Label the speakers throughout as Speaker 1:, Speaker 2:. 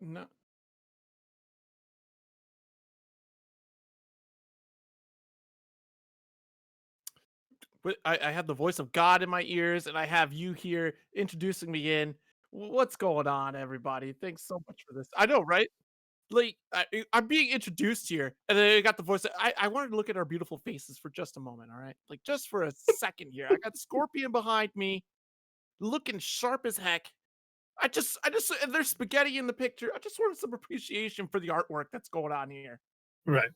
Speaker 1: No. But I have the voice of God in my ears, and I have you here introducing me in. What's going on, everybody? Thanks so much for this. I know, right? Like I'm being introduced here, and then I got the voice. I wanted to look at our beautiful faces for just a moment, all right? Like just for a second here. I got Scorpion behind me, looking sharp as heck. And there's spaghetti in the picture. I just wanted some appreciation for the artwork that's going on here.
Speaker 2: Right.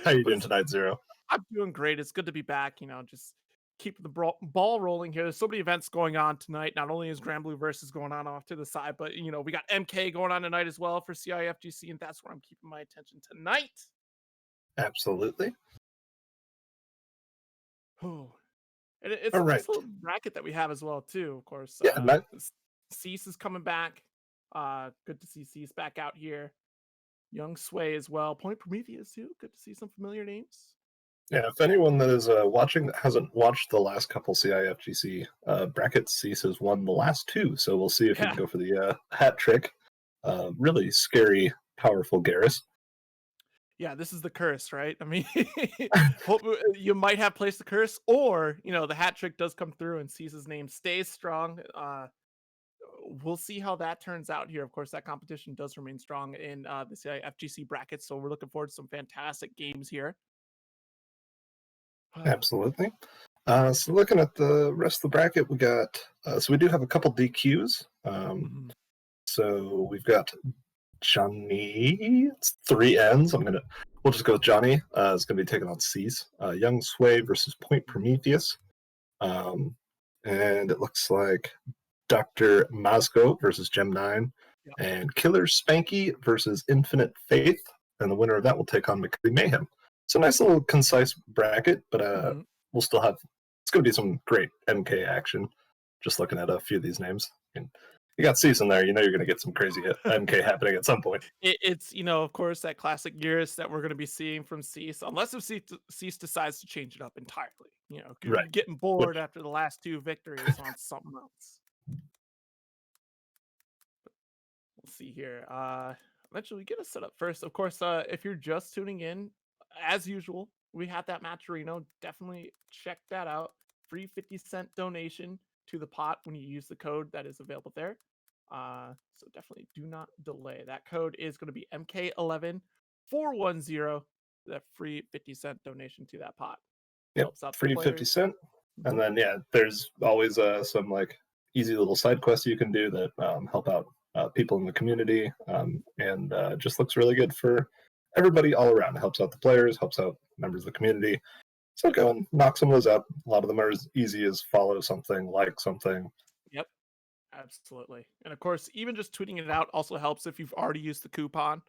Speaker 2: How you
Speaker 1: But
Speaker 2: doing tonight, Zero?
Speaker 1: I'm doing great. It's good to be back. Just keeping the ball rolling here. There's so many events going on tonight. Not only is Grand Blue Versus going on off to the side, but we got MK going on tonight as well for CIFGC, and that's where I'm keeping my attention tonight.
Speaker 2: Absolutely.
Speaker 1: Oh, and it's
Speaker 2: All
Speaker 1: a
Speaker 2: right.
Speaker 1: nice little bracket that we have as well, too. Of course,
Speaker 2: Yeah,
Speaker 1: Cease is coming back. Good to see Cease back out here. Young Sway as well. Point Prometheus too. Good to see some familiar names.
Speaker 2: yeah. If anyone that is watching that hasn't watched the last couple CIFGC brackets, Cease has won the last two, so we'll see if he can go for the hat trick. Really scary, powerful Garrus.
Speaker 1: Yeah, this is the curse, right? I mean, you might have placed the curse, or the hat trick does come through and Cease's name stays strong. We'll see how that turns out here. Of course, that competition does remain strong in the CIFGC brackets, so we're looking forward to some fantastic games here.
Speaker 2: Absolutely. So looking at the rest of the bracket, we got so we do have a couple DQs. So we've got Johnny. It's 3 N's. We'll just go with Johnny. It's gonna be taking on Cease. Young Sway versus Point Prometheus. And it looks like Dr. Mazko versus Gem 9.
Speaker 1: Yep.
Speaker 2: And Killer Spanky versus Infinite Faith. And the winner of that will take on McCutty Mayhem. It's a nice little concise bracket, but we'll still have, it's going to be some great MK action. Just looking at a few of these names. And you got Cease in there, you're going to get some crazy MK happening at some point.
Speaker 1: It's, of course, that classic Gears that we're going to be seeing from Cease, unless if Cease decides to change it up entirely.
Speaker 2: Right.
Speaker 1: Getting bored after the last 2 victories on something else. We'll see here. Eventually, get us set up first. Of course, if you're just tuning in, as usual, we have that Matcherino. Definitely check that out. Free 50-cent donation to the pot when you use the code that is available there. So definitely do not delay. That code is going to be MK11410. That free 50-cent donation to that pot.
Speaker 2: Yep, free 50 cent. And then, there's always some like easy little side quests you can do that help out people in the community, and just looks really good for everybody all around. It helps out the players, helps out members of the community. So go and knock some of those out. A lot of them are as easy as follow something, like something.
Speaker 1: Yep, absolutely. And of course, even just tweeting it out also helps if you've already used the coupon,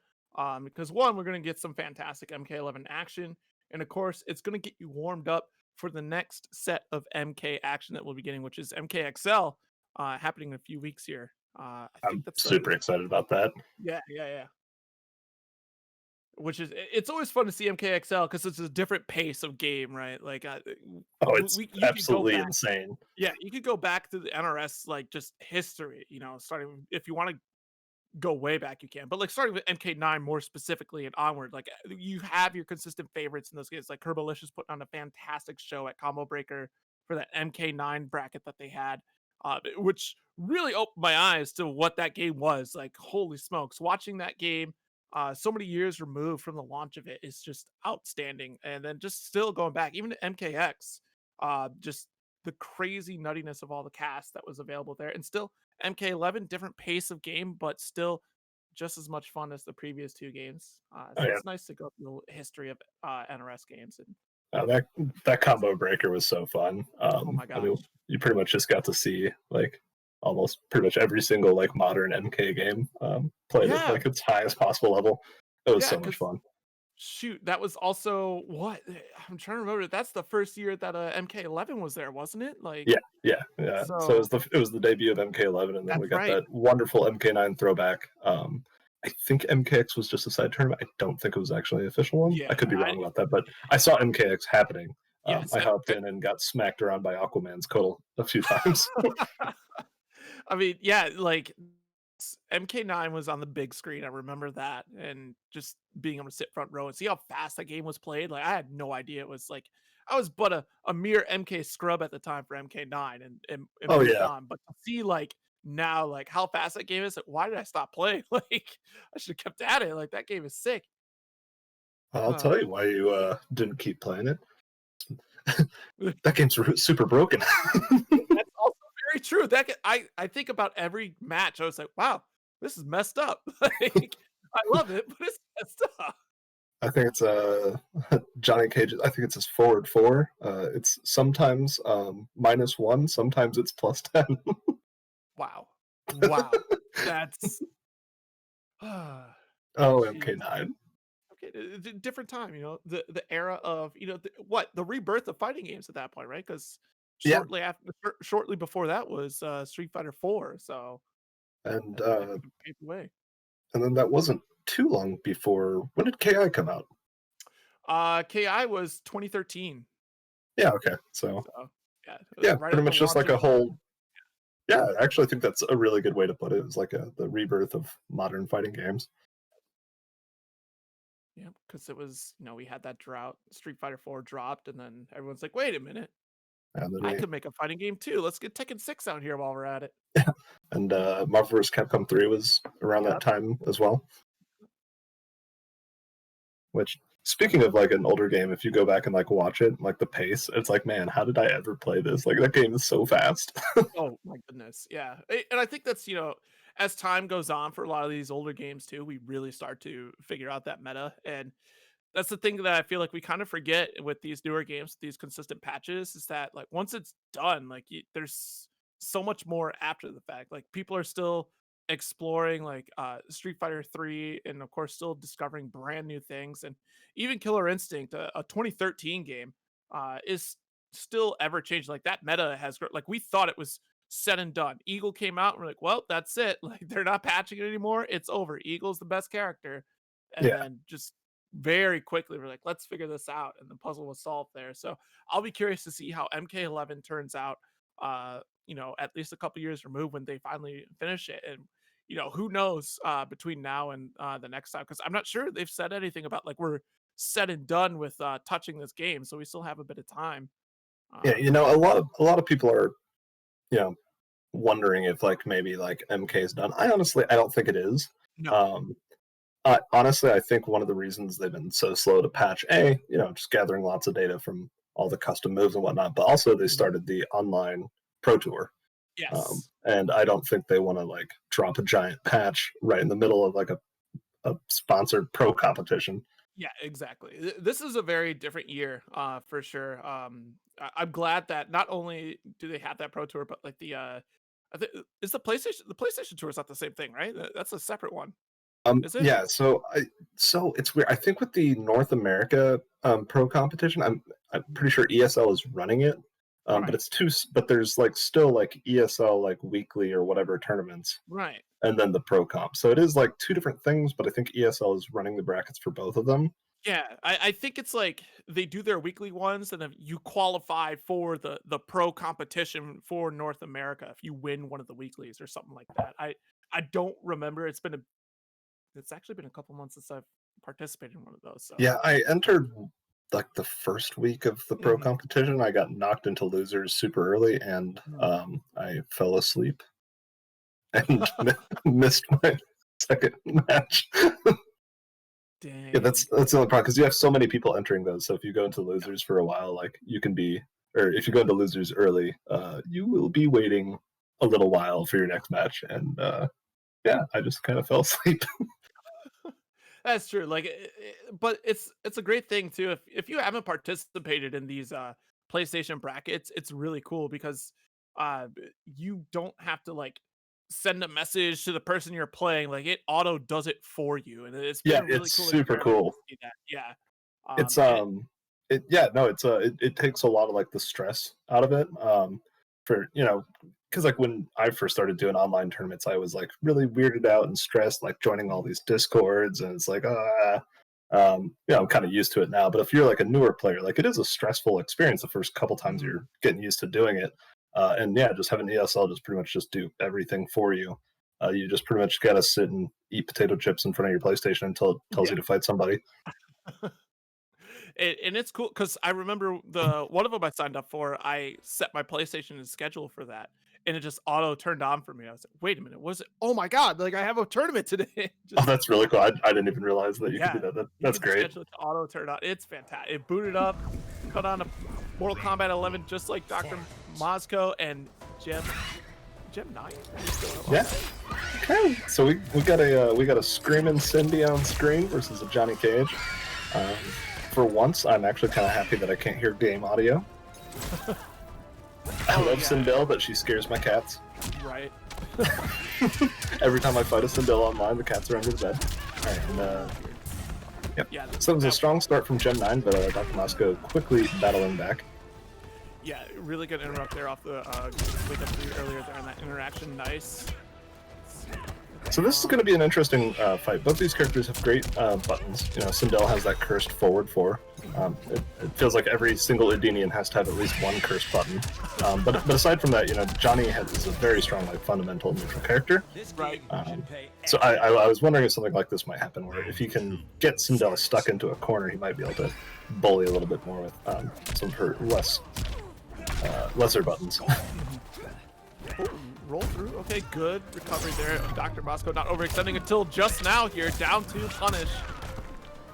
Speaker 1: because one, we're going to get some fantastic MK11 action, and of course, it's going to get you warmed up for the next set of MK action that we'll be getting, which is MKXL, happening in a few weeks here. I think
Speaker 2: I'm super excited about that.
Speaker 1: Yeah. Which is, it's always fun to see MKXL because it's a different pace of game, right? Like,
Speaker 2: it's absolutely insane.
Speaker 1: Yeah, you could go back to the NRS, like just history, starting, if you want to go way back, you can. But like starting with MK9 more specifically and onward, like you have your consistent favorites in those games. Like Herbalicious put on a fantastic show at Combo Breaker for that MK9 bracket that they had, which really opened my eyes to what that game was. Like, holy smokes, watching that game so many years removed from the launch of it is just outstanding. And then just still going back, even to MKX, just the crazy nuttiness of all the cast that was available there. And still MK11, different pace of game, but still just as much fun as the previous 2 games. So it's nice to go through the history of NRS games. And
Speaker 2: that combo breaker was so fun.
Speaker 1: Oh my gosh.
Speaker 2: You pretty much just got to see like almost pretty much every single like modern MK game played at like its highest possible level. It was so much fun.
Speaker 1: Shoot, that was also what I'm trying to remember. That's the first year that MK11 was there, wasn't it? Like,
Speaker 2: yeah. So it was the debut of MK11, and then we got that wonderful MK9 throwback. I think MKX was just a side tournament. I don't think it was actually an official one. I could be wrong about that, but I saw MKX happening. I hopped in and got smacked around by Aquaman's Kotal a few times.
Speaker 1: I mean, like MK9 was on the big screen. I remember that, and just being able to sit front row and see how fast that game was played. Like I had no idea it was like I was but a mere MK scrub at the time for MK9 and
Speaker 2: Oh
Speaker 1: moved
Speaker 2: yeah,
Speaker 1: on. But to see like now like how fast that game is, like why did I stop playing? Like I should have kept at it. Like that game is sick.
Speaker 2: I'll
Speaker 1: Uh,
Speaker 2: tell you why you didn't keep playing it. That game's super broken.
Speaker 1: that's also very true. I think about every match. I was like, wow, this is messed up. Like I love it, but it's messed up.
Speaker 2: I think it's Johnny Cage. I think it's his forward four. It's sometimes -1, sometimes it's +10.
Speaker 1: Wow. Wow. That's
Speaker 2: Oh,
Speaker 1: jeez.
Speaker 2: MK9.
Speaker 1: Okay, different time, the era of, the rebirth of fighting games at that point, right? Because
Speaker 2: Yeah,
Speaker 1: shortly before that was Street Fighter 4, so
Speaker 2: and
Speaker 1: I think it paved the way.
Speaker 2: and then that wasn't too long before. When did KI come out?
Speaker 1: KI was 2013,
Speaker 2: Yeah, okay. So
Speaker 1: so yeah,
Speaker 2: yeah,
Speaker 1: right
Speaker 2: pretty
Speaker 1: at the
Speaker 2: much just
Speaker 1: launch
Speaker 2: like
Speaker 1: of
Speaker 2: a whole. Yeah, I actually think that's a really good way to put it. It's like the rebirth of modern fighting games.
Speaker 1: yeah, because it was, we had that drought, Street Fighter 4 dropped, and then everyone's like, "Wait a minute,
Speaker 2: And then
Speaker 1: I could make a fighting game too. Let's get Tekken 6 out here while we're at it."
Speaker 2: and Marvel vs. Capcom 3 was around that
Speaker 1: Yep.
Speaker 2: time as well. Which, speaking of like an older game, if you go back and like watch it, like the pace, it's like, man, how did I ever play this? Like that game is so fast.
Speaker 1: Oh my goodness, yeah, and I think that's, as time goes on for a lot of these older games too, we really start to figure out that meta, and that's the thing that I feel like we kind of forget with these newer games, these consistent patches, is that like once it's done, like there's so much more after the fact. Like people are still exploring like Street Fighter 3 and of course still discovering brand new things, and even Killer Instinct, a 2013 game, is still ever changing. Like that meta has like we thought it was said and done. Eagle came out and we're like, well, that's it. Like they're not patching it anymore. It's over. Eagle's the best character. And
Speaker 2: Yeah,
Speaker 1: then just very quickly we're like, let's figure this out. And the puzzle was solved there. So I'll be curious to see how MK11 turns out. At least a couple years removed when they finally finish it. And who knows between now and the next time, because I'm not sure they've said anything about like we're said and done with touching this game, so we still have a bit of time.
Speaker 2: yeah.
Speaker 1: um
Speaker 2: A lot of people are, you know, wondering if like maybe like MK is done. I don't think it is.
Speaker 1: no.
Speaker 2: Um, honestly, I think one of the reasons they've been so slow to patch, just gathering lots of data from all the custom moves and whatnot, but also they started the online pro tour.
Speaker 1: Yes.
Speaker 2: And I don't think they want to like drop a giant patch right in the middle of like a sponsored pro competition.
Speaker 1: Yeah, exactly. This is a very different year, for sure. I'm glad that not only do they have that Pro Tour, but like I think is the PlayStation Tour is not the same thing, right? That's a separate one, is it?
Speaker 2: Yeah, so it's weird. I think with the North America pro competition, I'm pretty sure ESL is running it. But
Speaker 1: Right,
Speaker 2: but there's like still like ESL like weekly or whatever tournaments,
Speaker 1: right.
Speaker 2: and then the pro comp. So it is like two different things, but I think ESL is running the brackets for both of them.
Speaker 1: Yeah, I think it's like they do their weekly ones, and then you qualify for the pro competition for North America if you win one of the weeklies or something like that. I don't remember. It's actually been a couple months since I've participated in one of those. So
Speaker 2: Yeah, I entered like the first week of the pro
Speaker 1: Mhm,
Speaker 2: competition. I got knocked into losers super early, and
Speaker 1: mhm.
Speaker 2: I fell asleep and missed my second match. Yeah,
Speaker 1: Dang.
Speaker 2: that's the only problem because you have so many people entering those. So if you go into
Speaker 1: Yeah.
Speaker 2: losers for a while, like you can be, or if you go into losers early, you will be waiting a little while for your next match. And yeah, I just kind of fell asleep.
Speaker 1: That's true. Like, but it's a great thing too. If you haven't participated in these PlayStation brackets, it's really cool because you don't have to like send a message to the person you're playing. Like it auto does it for you, and it's been
Speaker 2: Yeah,
Speaker 1: a really
Speaker 2: it's
Speaker 1: cool
Speaker 2: super
Speaker 1: experiment
Speaker 2: cool.
Speaker 1: to see that. Yeah.
Speaker 2: It's
Speaker 1: And it
Speaker 2: it yeah no it's it takes a lot of like the stress out of it. For because like when I first started doing online tournaments, I was like really weirded out and stressed, like joining all these discords, and it's like I'm kind of used to it now. But if you're like a newer player, like it is a stressful experience the first couple times
Speaker 1: Mhm.
Speaker 2: you're getting used to doing it. And yeah, just having ESL just pretty much just do everything for you. You just pretty much gotta sit and eat potato chips in front of your PlayStation until it tells you to fight somebody.
Speaker 1: And it's cool because I remember the one of them I signed up for. I set my PlayStation and schedule for that, and it just auto turned on for me. I was like, "Wait a minute, was it? Oh my god! Like I have a tournament today."
Speaker 2: Oh,
Speaker 1: Just
Speaker 2: that's really cool. I didn't even realize that you could
Speaker 1: yeah,
Speaker 2: do that.
Speaker 1: you
Speaker 2: That's
Speaker 1: can just
Speaker 2: great.
Speaker 1: schedule it to auto turn on. It's fantastic. It booted up, cut on a Mortal Kombat 11, just like Dr. Moscow and Gem 9.
Speaker 2: Yeah. Okay. So we got a screaming Cindy on screen versus a Johnny Cage. For once, I'm actually kind of happy that I can't hear game audio. I love Sindel, but she scares my cats.
Speaker 1: Right.
Speaker 2: Every time I fight a Sindel online, the cats are under the bed. All right, and, yep.
Speaker 1: Yeah,
Speaker 2: So it was a strong start from Gem 9, but Dr. Moscow quickly battling back.
Speaker 1: Yeah, really good interrupt there off the wake up earlier there on that interaction. Nice.
Speaker 2: So this is going to be an interesting fight. Both these characters have great buttons. You know, Sindel has that cursed forward 4. It feels like every single Edenian has to have at least one cursed button. But aside from that, you know, Johnny is a very strong, like, fundamental neutral character.
Speaker 1: Right.
Speaker 2: So I was wondering if something like this might happen, where if you can get Sindel stuck into a corner, he might be able to bully a little bit more with some of her lesser buttons.
Speaker 1: Oh, roll through. Okay, good recovery there. Dr. Moscow not overextending until just now here. Down 2 punish.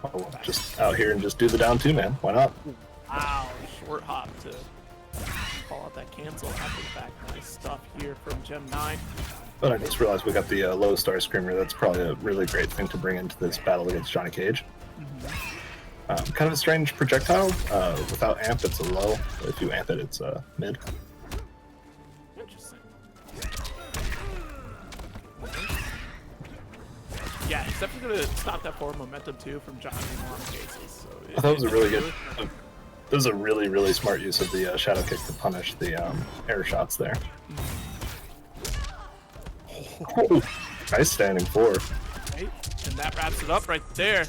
Speaker 2: Oh, just out here and just do the down 2, man. Why not?
Speaker 1: Wow, short hop to call out that cancel after the fact. Nice stuff here from Gem 9.
Speaker 2: But I just realized we got the low star screamer. That's probably a really great thing to bring into this battle against Johnny Cage. Kind of a strange projectile. Without amp, it's a low. If you amp it, it's mid.
Speaker 1: Interesting. Yeah, it's definitely going to stop that forward momentum too from Johnny in a lot of cases. So
Speaker 2: I thought it was a really good. It was a really, really smart use of the shadow kick to punish the air shots there. Oh, nice standing 4.
Speaker 1: Right, and that wraps it up right there.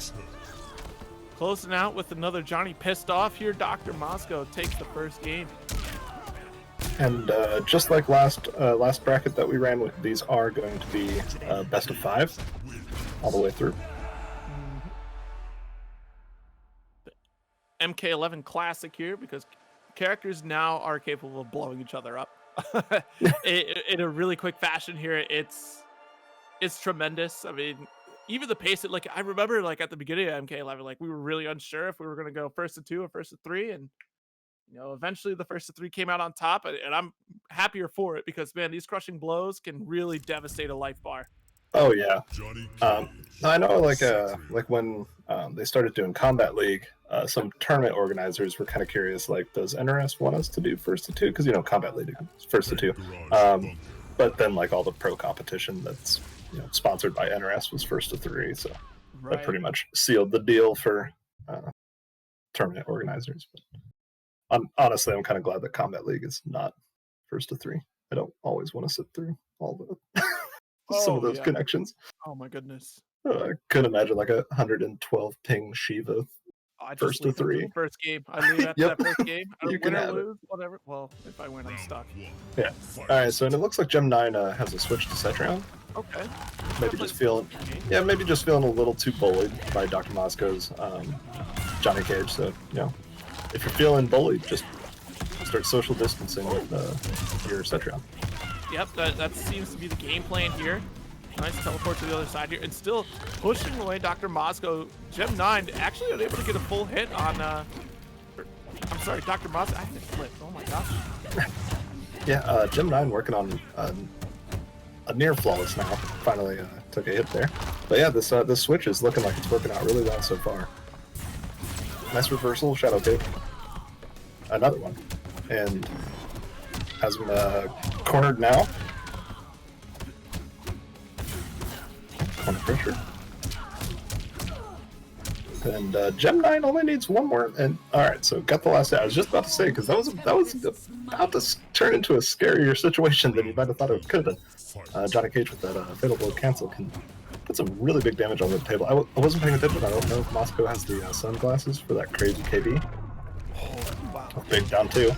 Speaker 1: Closing out with another Johnny pissed off here. Dr. Moscow takes the first game.
Speaker 2: And just like last bracket that we ran with, these are going to be best of 5 all the way through.
Speaker 1: MK11 classic here because characters now are capable of blowing each other up in a really quick fashion here. It's tremendous. I mean, even the pace, like I remember like at the beginning of MK11, like we were really unsure if we were going to go first to 2 or first to 3, and you know, eventually the first to 3 came out on top, and I'm happier for it because man, these crushing blows can really devastate a life bar.
Speaker 2: Oh yeah. I know, like when they started doing Combat League, some tournament organizers were kind of curious, like, does NRS want us to do first to 2? Because you know, Combat League is first to 2. But then like all the pro competition that's sponsored by NRS was first to 3, so that pretty much sealed the deal for tournament organizers. But honestly, I'm kind of glad that Combat League is not first to 3. I don't always want to sit through all the some of those connections.
Speaker 1: Oh my goodness.
Speaker 2: I couldn't imagine like a 112 ping Shiva first to 3.
Speaker 1: First game. I leave after that first game. I don't win or lose, whatever. Well, if I win, I'm stuck.
Speaker 2: Yeah. All right. So and it looks like Gem 9 has a switch to set round.
Speaker 1: Okay.
Speaker 2: Maybe just feeling a little too bullied by Dr. Moscow's Johnny Cage. So if you're feeling bullied, just start social distancing with your set round.
Speaker 1: Yep, that seems to be the game plan here. Nice teleport to the other side here, and still pushing away Dr. Moscow. Gem 9 actually unable to get a full hit on. I'm sorry, Dr. Moscow. I haven't flipped. Oh my gosh.
Speaker 2: Yeah, Gem 9 working on a near flawless now. Finally took a hit there. But yeah, this switch is looking like it's working out really well so far. Nice reversal, shadow kick. Another one, and has him cornered now. Corner pressure. And Gem 9 only needs one more. And all right, so got the last hit. I was just about to say, because that was about to turn into a scarier situation than you might have thought it could have been. Johnny Cage with that fatal blow cancel can put some really big damage on the table. I wasn't paying attention. I don't know if Moscow has the sunglasses for that crazy KB.
Speaker 1: Wow.
Speaker 2: Big down 2.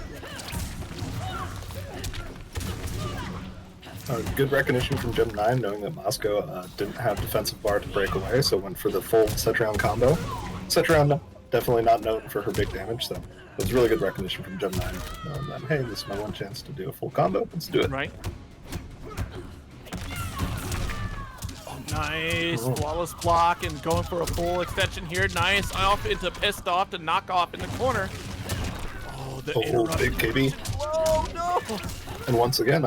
Speaker 2: Good recognition from Gem 9, knowing that Moscow didn't have defensive bar to break away, so went for the full Cetrion combo. Cetrion definitely not known for her big damage, so it was really good recognition from Gem 9, knowing that, hey, this is my one chance to do a full combo, let's do it.
Speaker 1: Right. Oh, nice. Flawless block and going for a full extension here. Nice. Off into Pissed Off to knock off in the corner. Oh, the
Speaker 2: big KB.
Speaker 1: Oh, no.
Speaker 2: And once again,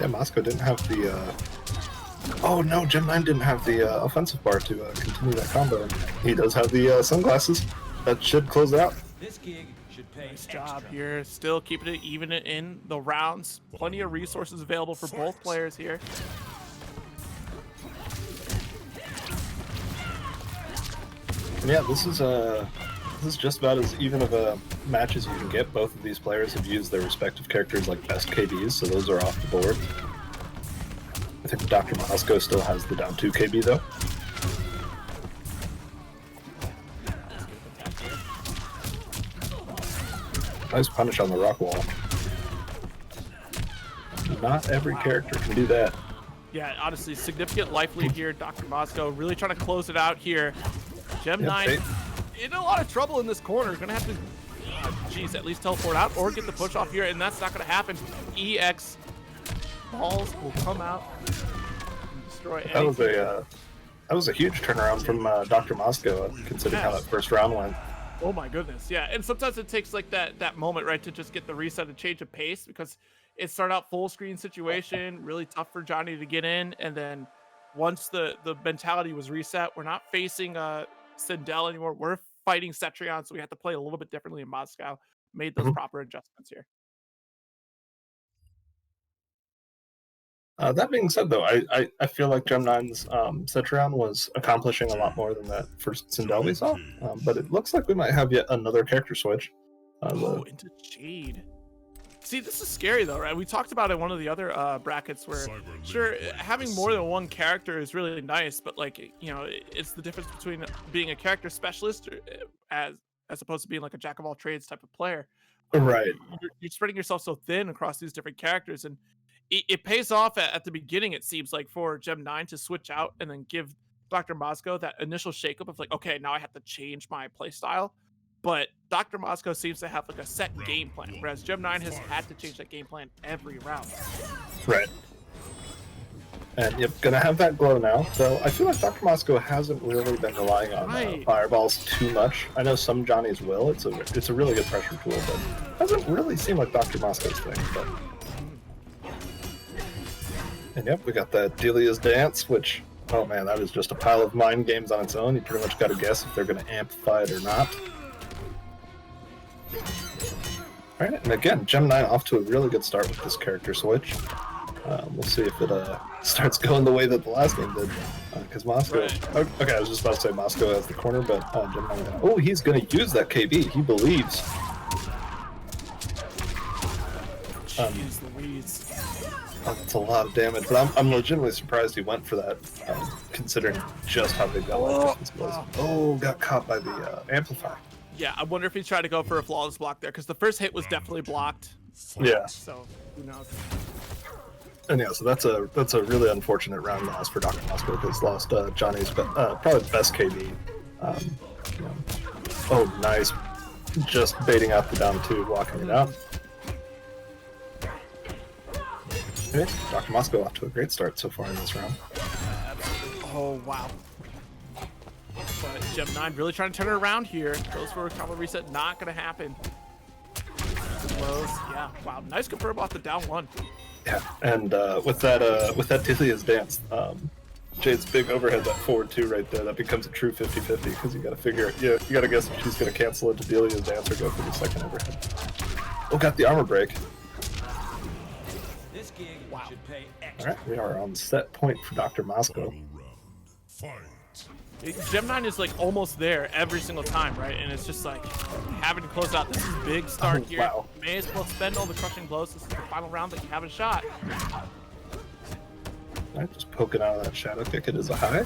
Speaker 2: yeah, Moscow didn't have the... Oh no, Gem 9 didn't have the offensive bar to continue that combo. He does have the sunglasses. That should close it out.
Speaker 3: This gig should pay
Speaker 1: Nice job here. Still keeping it even in the rounds. Plenty of resources available for both players here.
Speaker 2: Yeah, this is just about as even of a match as you can get. Both of these players have used their respective characters like best KBs, so those are off the board. I think Dr. Moscow still has the down 2 KB though. Nice punish on the rock wall. Not every character can do that.
Speaker 1: Yeah, honestly, significant life lead here. Dr. Moscow really trying to close it out here. Gem 9 in a lot of trouble in this corner. Gonna have to, at least teleport out or get the push off here, and that's not gonna happen. EX balls will come out and destroy anything.
Speaker 2: That was a huge turnaround from Dr. Moscow, considering how that first round went.
Speaker 1: Oh my goodness, yeah. And sometimes it takes like that moment, right, to just get the reset and change of pace, because it started out full screen situation, really tough for Johnny to get in, and then once the mentality was reset, we're not facing Sindel anymore. We're fighting Cetrion, so we have to play a little bit differently in Moscow. Made those proper adjustments here.
Speaker 2: That being said, though, I feel like Gem 9's Cetrion was accomplishing a lot more than that first Sindel we saw, but it looks like we might have yet another character switch.
Speaker 1: Into Jade. See, this is scary though, right? We talked about it in one of the other brackets where, sure, having more than one character is really nice, but like, you know, it's the difference between being a character specialist as opposed to being like a jack of all trades type of player.
Speaker 2: Right.
Speaker 1: You're spreading yourself so thin across these different characters, and it pays off at the beginning, it seems like, for Gem 9 to switch out and then give Dr. Moscow that initial shakeup of like, okay, now I have to change my playstyle. But Dr. Moscow seems to have like a set game plan, whereas Gem 9 has had to change that game plan every round.
Speaker 2: Right. And yep, gonna have that glow now. So I feel like Dr. Moscow hasn't really been relying on fireballs too much. I know some Johnnies will. It's a really good pressure tool, but doesn't really seem like Dr. Moscow's thing. But... And yep, we got that Delia's Dance, which, oh man, that is just a pile of mind games on its own. You pretty much got to guess if they're going to amplify it or not. Alright, and again, Gem 9 off to a really good start with this character switch. We'll see if it starts going the way that the last game did. Because Moscow... Okay, I was just about to say Moscow has the corner, but Gem 9... Oh, he's going to use that KB. He believes.
Speaker 1: Jeez Louise.
Speaker 2: Oh, that's a lot of damage, but I'm legitimately surprised he went for that, considering just how big that life distance was. Oh, got caught by the amplifier.
Speaker 1: Yeah, I wonder if he tried to go for a flawless block there, because the first hit was definitely blocked.
Speaker 2: Yeah.
Speaker 1: So, who knows?
Speaker 2: And yeah, so that's a really unfortunate round loss for Dr. Moscow, because lost Johnny's probably best KB. You know. Oh, nice. Just baiting out the down 2, blocking it out. Okay, Dr. Moscow off to a great start so far in this round.
Speaker 1: Oh, wow. But Gem 9 really trying to turn it around here. Goes for a combo reset, not going to happen. Close. Yeah, wow. Nice confirm off the down 1.
Speaker 2: Yeah, and with that Delia's Dance, Jade's big overhead, that forward 2 right there, that becomes a true 50-50, because you got to figure, you got to guess if she's going to cancel it to Delia's Dance or go for the second overhead. Oh, got the armor break.
Speaker 3: Wow.
Speaker 2: Alright, we are on set point for Dr. Moscow.
Speaker 1: Gem 9 is like almost there every single time, right? And it's just like having to close out. This is a big start here.
Speaker 2: Wow.
Speaker 1: May as well spend all the crushing blows. This is the final round that you have a shot.
Speaker 2: Alright, just poking out of that shadow kick. It is a high.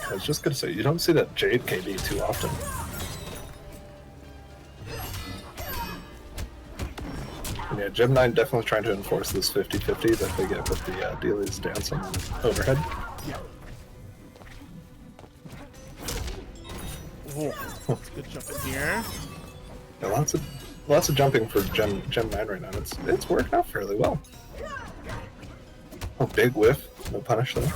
Speaker 2: I was just gonna say, you don't see that Jade KB too often. Yeah, Gem 9 definitely trying to enforce this 50-50 that they get with the Delia's dance on overhead.
Speaker 1: Yeah. Oh, good jump in here.
Speaker 2: Yeah, lots of jumping for Gem 9 right now. It's working out fairly well. Oh, big whiff. No punish there.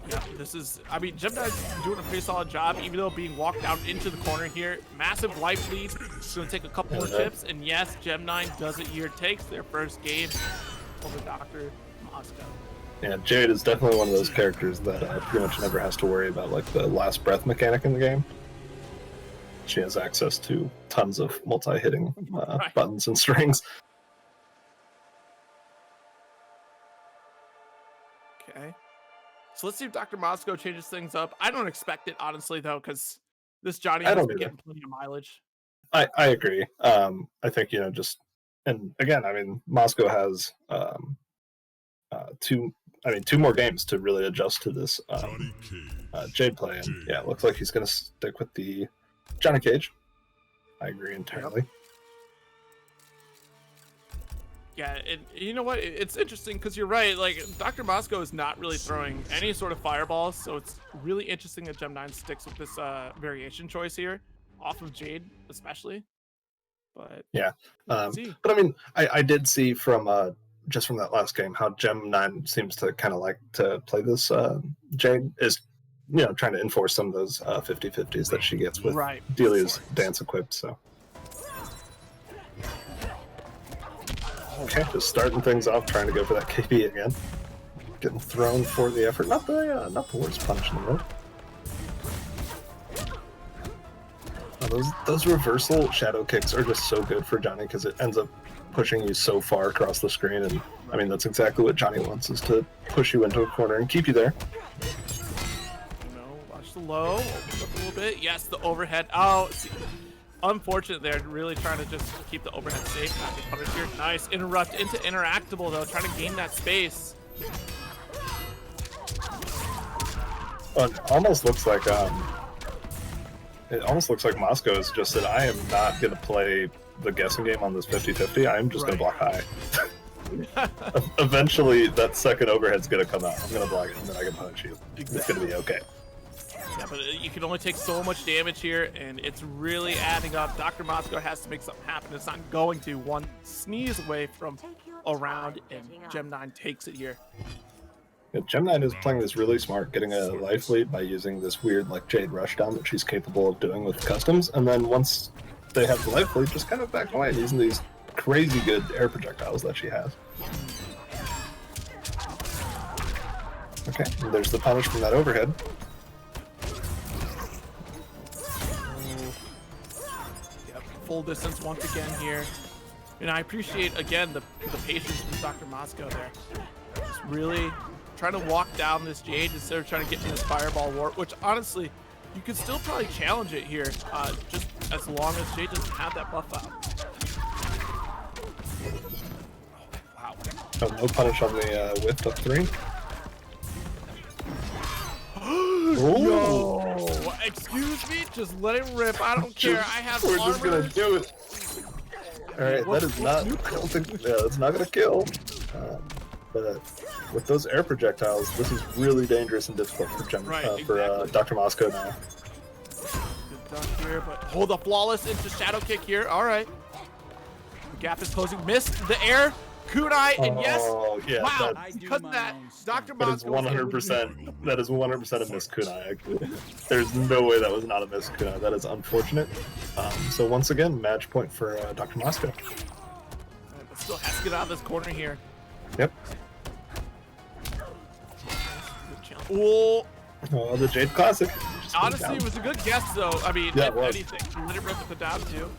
Speaker 1: Yeah, this is, I mean, Gem 9's doing a pretty solid job, even though being walked out into the corner here. Massive life lead. It's going to take a couple more chips. And yes, Gem 9 does it here. Takes their first game over Dr. Moscow.
Speaker 2: Yeah, Jade is definitely one of those characters that pretty much never has to worry about like the last breath mechanic in the game. She has access to tons of multi-hitting buttons and strings.
Speaker 1: Okay. So let's see if Dr. Moscow changes things up. I don't expect it, honestly, though, because this Johnny has been getting plenty of mileage.
Speaker 2: I agree. I think, just, and again, I mean, Moscow has two more games to really adjust to this Jade play. And yeah, it looks like he's going to stick with the Johnny Cage. I agree entirely.
Speaker 1: Yep. Yeah, and you know what? It's interesting because you're right. Like, Dr. Moscow is not really throwing any sort of fireballs, so it's really interesting that Gem 9 sticks with this variation choice here, off of Jade especially. But
Speaker 2: yeah, but I mean, I did see from just from that last game how Gem 9 seems to kind of like to play this. Jade is, trying to enforce some of those 50-50s that she gets with Delia's dance equipped. So. Okay, just starting things off, trying to go for that KB again. Getting thrown for the effort. Not the worst punch in the world. Oh, those reversal shadow kicks are just so good for Johnny because it ends up pushing you so far across the screen, and I mean that's exactly what Johnny wants, is to push you into a corner and keep you there.
Speaker 1: Watch the low, opens up a little bit. Yes, the overhead. Oh, see. Unfortunate there, really trying to just keep the overhead safe, not get punished here. Nice interrupt into interactable though, trying to gain that space.
Speaker 2: Well, it almost looks like Moscow has just said, I am not going to play the guessing game on this 50-50. I am just going to block high. Eventually, that second overhead's going to come out. I'm going to block it, and then I can punish you. Exactly. It's going to be okay.
Speaker 1: Yeah, but you can only take so much damage here, and it's really adding up. Dr. Moscow has to make something happen. It's not going to. One sneeze away from a round, and Gem 9 takes it here.
Speaker 2: Yeah, Gem 9 is playing this really smart, getting a life lead by using this weird like Jade rushdown that she's capable of doing with customs, and then once they have the life lead, just kind of back away using these crazy good air projectiles that she has. Okay, and there's the punish from that overhead.
Speaker 1: Full distance once again here. And I appreciate, again, the patience from Dr. Moscow there. Just really trying to walk down this Jade instead of trying to get to this fireball warp, which honestly, you could still probably challenge it here, just as long as Jade doesn't have that buff out. Oh, wow.
Speaker 2: Oh, no punish on the whip up 3.
Speaker 1: Yo, excuse me, just let it rip. I don't care. I have
Speaker 2: We're
Speaker 1: armor.
Speaker 2: just gonna do it. All right, that is not. That's not gonna kill. But with those air projectiles, this is really dangerous and difficult for Dr. Moscow now.
Speaker 1: Good dunk here, but hold the flawless into shadow kick here. All right. The gap is closing. Missed the air. Kunai, and yes,
Speaker 2: yeah,
Speaker 1: wow, because of that, Dr. Moscow.
Speaker 2: That is 100%. That is 100% a miss Kunai. Actually, there's no way that was not a miss Kunai. That is unfortunate. So once again, match point for Dr. Moscow.
Speaker 1: But still has to get out of this corner here.
Speaker 2: Yep.
Speaker 1: Oh,
Speaker 2: the Jade Classic.
Speaker 1: Honestly, it was a good guess, though. I mean,
Speaker 2: yeah,
Speaker 1: if anything, let it rip with the down too.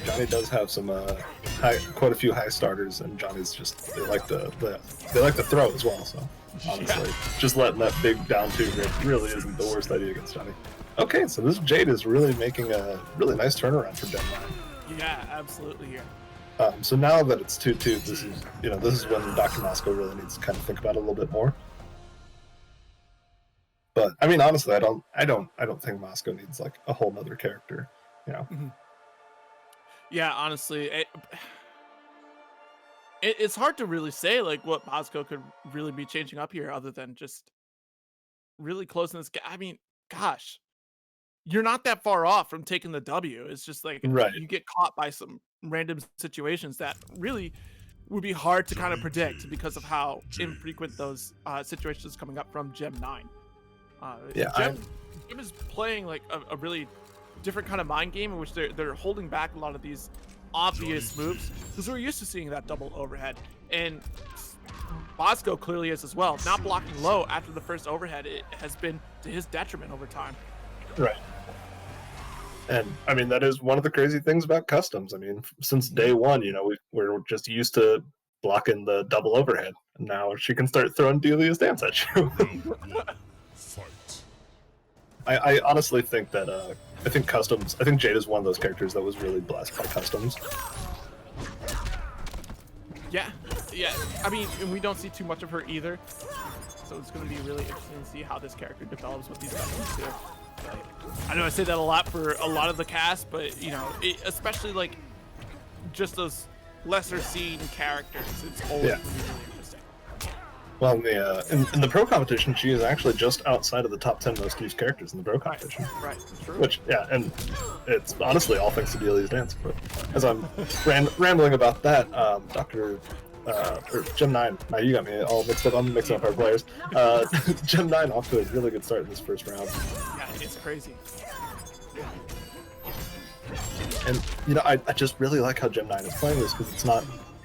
Speaker 2: Johnny does have some quite a few high starters, and Johnny's just they like to throw as well. So honestly, just letting that big down two really isn't the worst idea against Johnny. Okay, so this Jade is really making a really nice turnaround for Gem 9.
Speaker 1: Yeah, absolutely here.
Speaker 2: So now that it's 2-2, this is when Dr. Moscow really needs to kind of think about it a little bit more. But I mean, honestly, I don't think Moscow needs like a whole nother character. You know.
Speaker 1: Mhm. Yeah, honestly, it's hard to really say like what Bosco could really be changing up here, other than just really closing this gap. I mean, gosh, you're not that far off from taking the W. It's just like
Speaker 2: Right.
Speaker 1: you get caught by some random situations that really would be hard to kind of predict because of how infrequent those situations coming up from Gem 9. Uh,
Speaker 2: Yeah.
Speaker 1: Gem is playing like a really different kind of mind game in which they're holding back a lot of these obvious moves because we're used to seeing that double overhead, and Bosco clearly is as well. Not blocking low after the first overhead, it has been to his detriment over time.
Speaker 2: Right. And I mean, that is one of the crazy things about customs. I mean, since day one, you know, we're just used to blocking the double overhead. And now she can start throwing Delia's Dance at you. I honestly think that I think customs. I think Jade is one of those characters that was really blessed by customs.
Speaker 1: Yeah, yeah. I mean, and we don't see too much of her either, so it's going to be really interesting to see how this character develops with these customs too. Like, I know I say that a lot for a lot of the cast, but you know, especially like just those lesser seen characters, it's always going to be really interesting.
Speaker 2: Well, in the pro competition, she is actually just outside of the top 10 most used characters in the pro competition.
Speaker 1: Right, true.
Speaker 2: Which, yeah, and it's honestly all thanks to Delia's Dance. But as I'm rambling about that, or Gem 9, now you got me all mixed up. I'm mixing up our players. Gem 9 off to a really good start in this first round.
Speaker 1: Yeah, it's crazy.
Speaker 2: And, you know, I just really like how Gem 9 is playing this because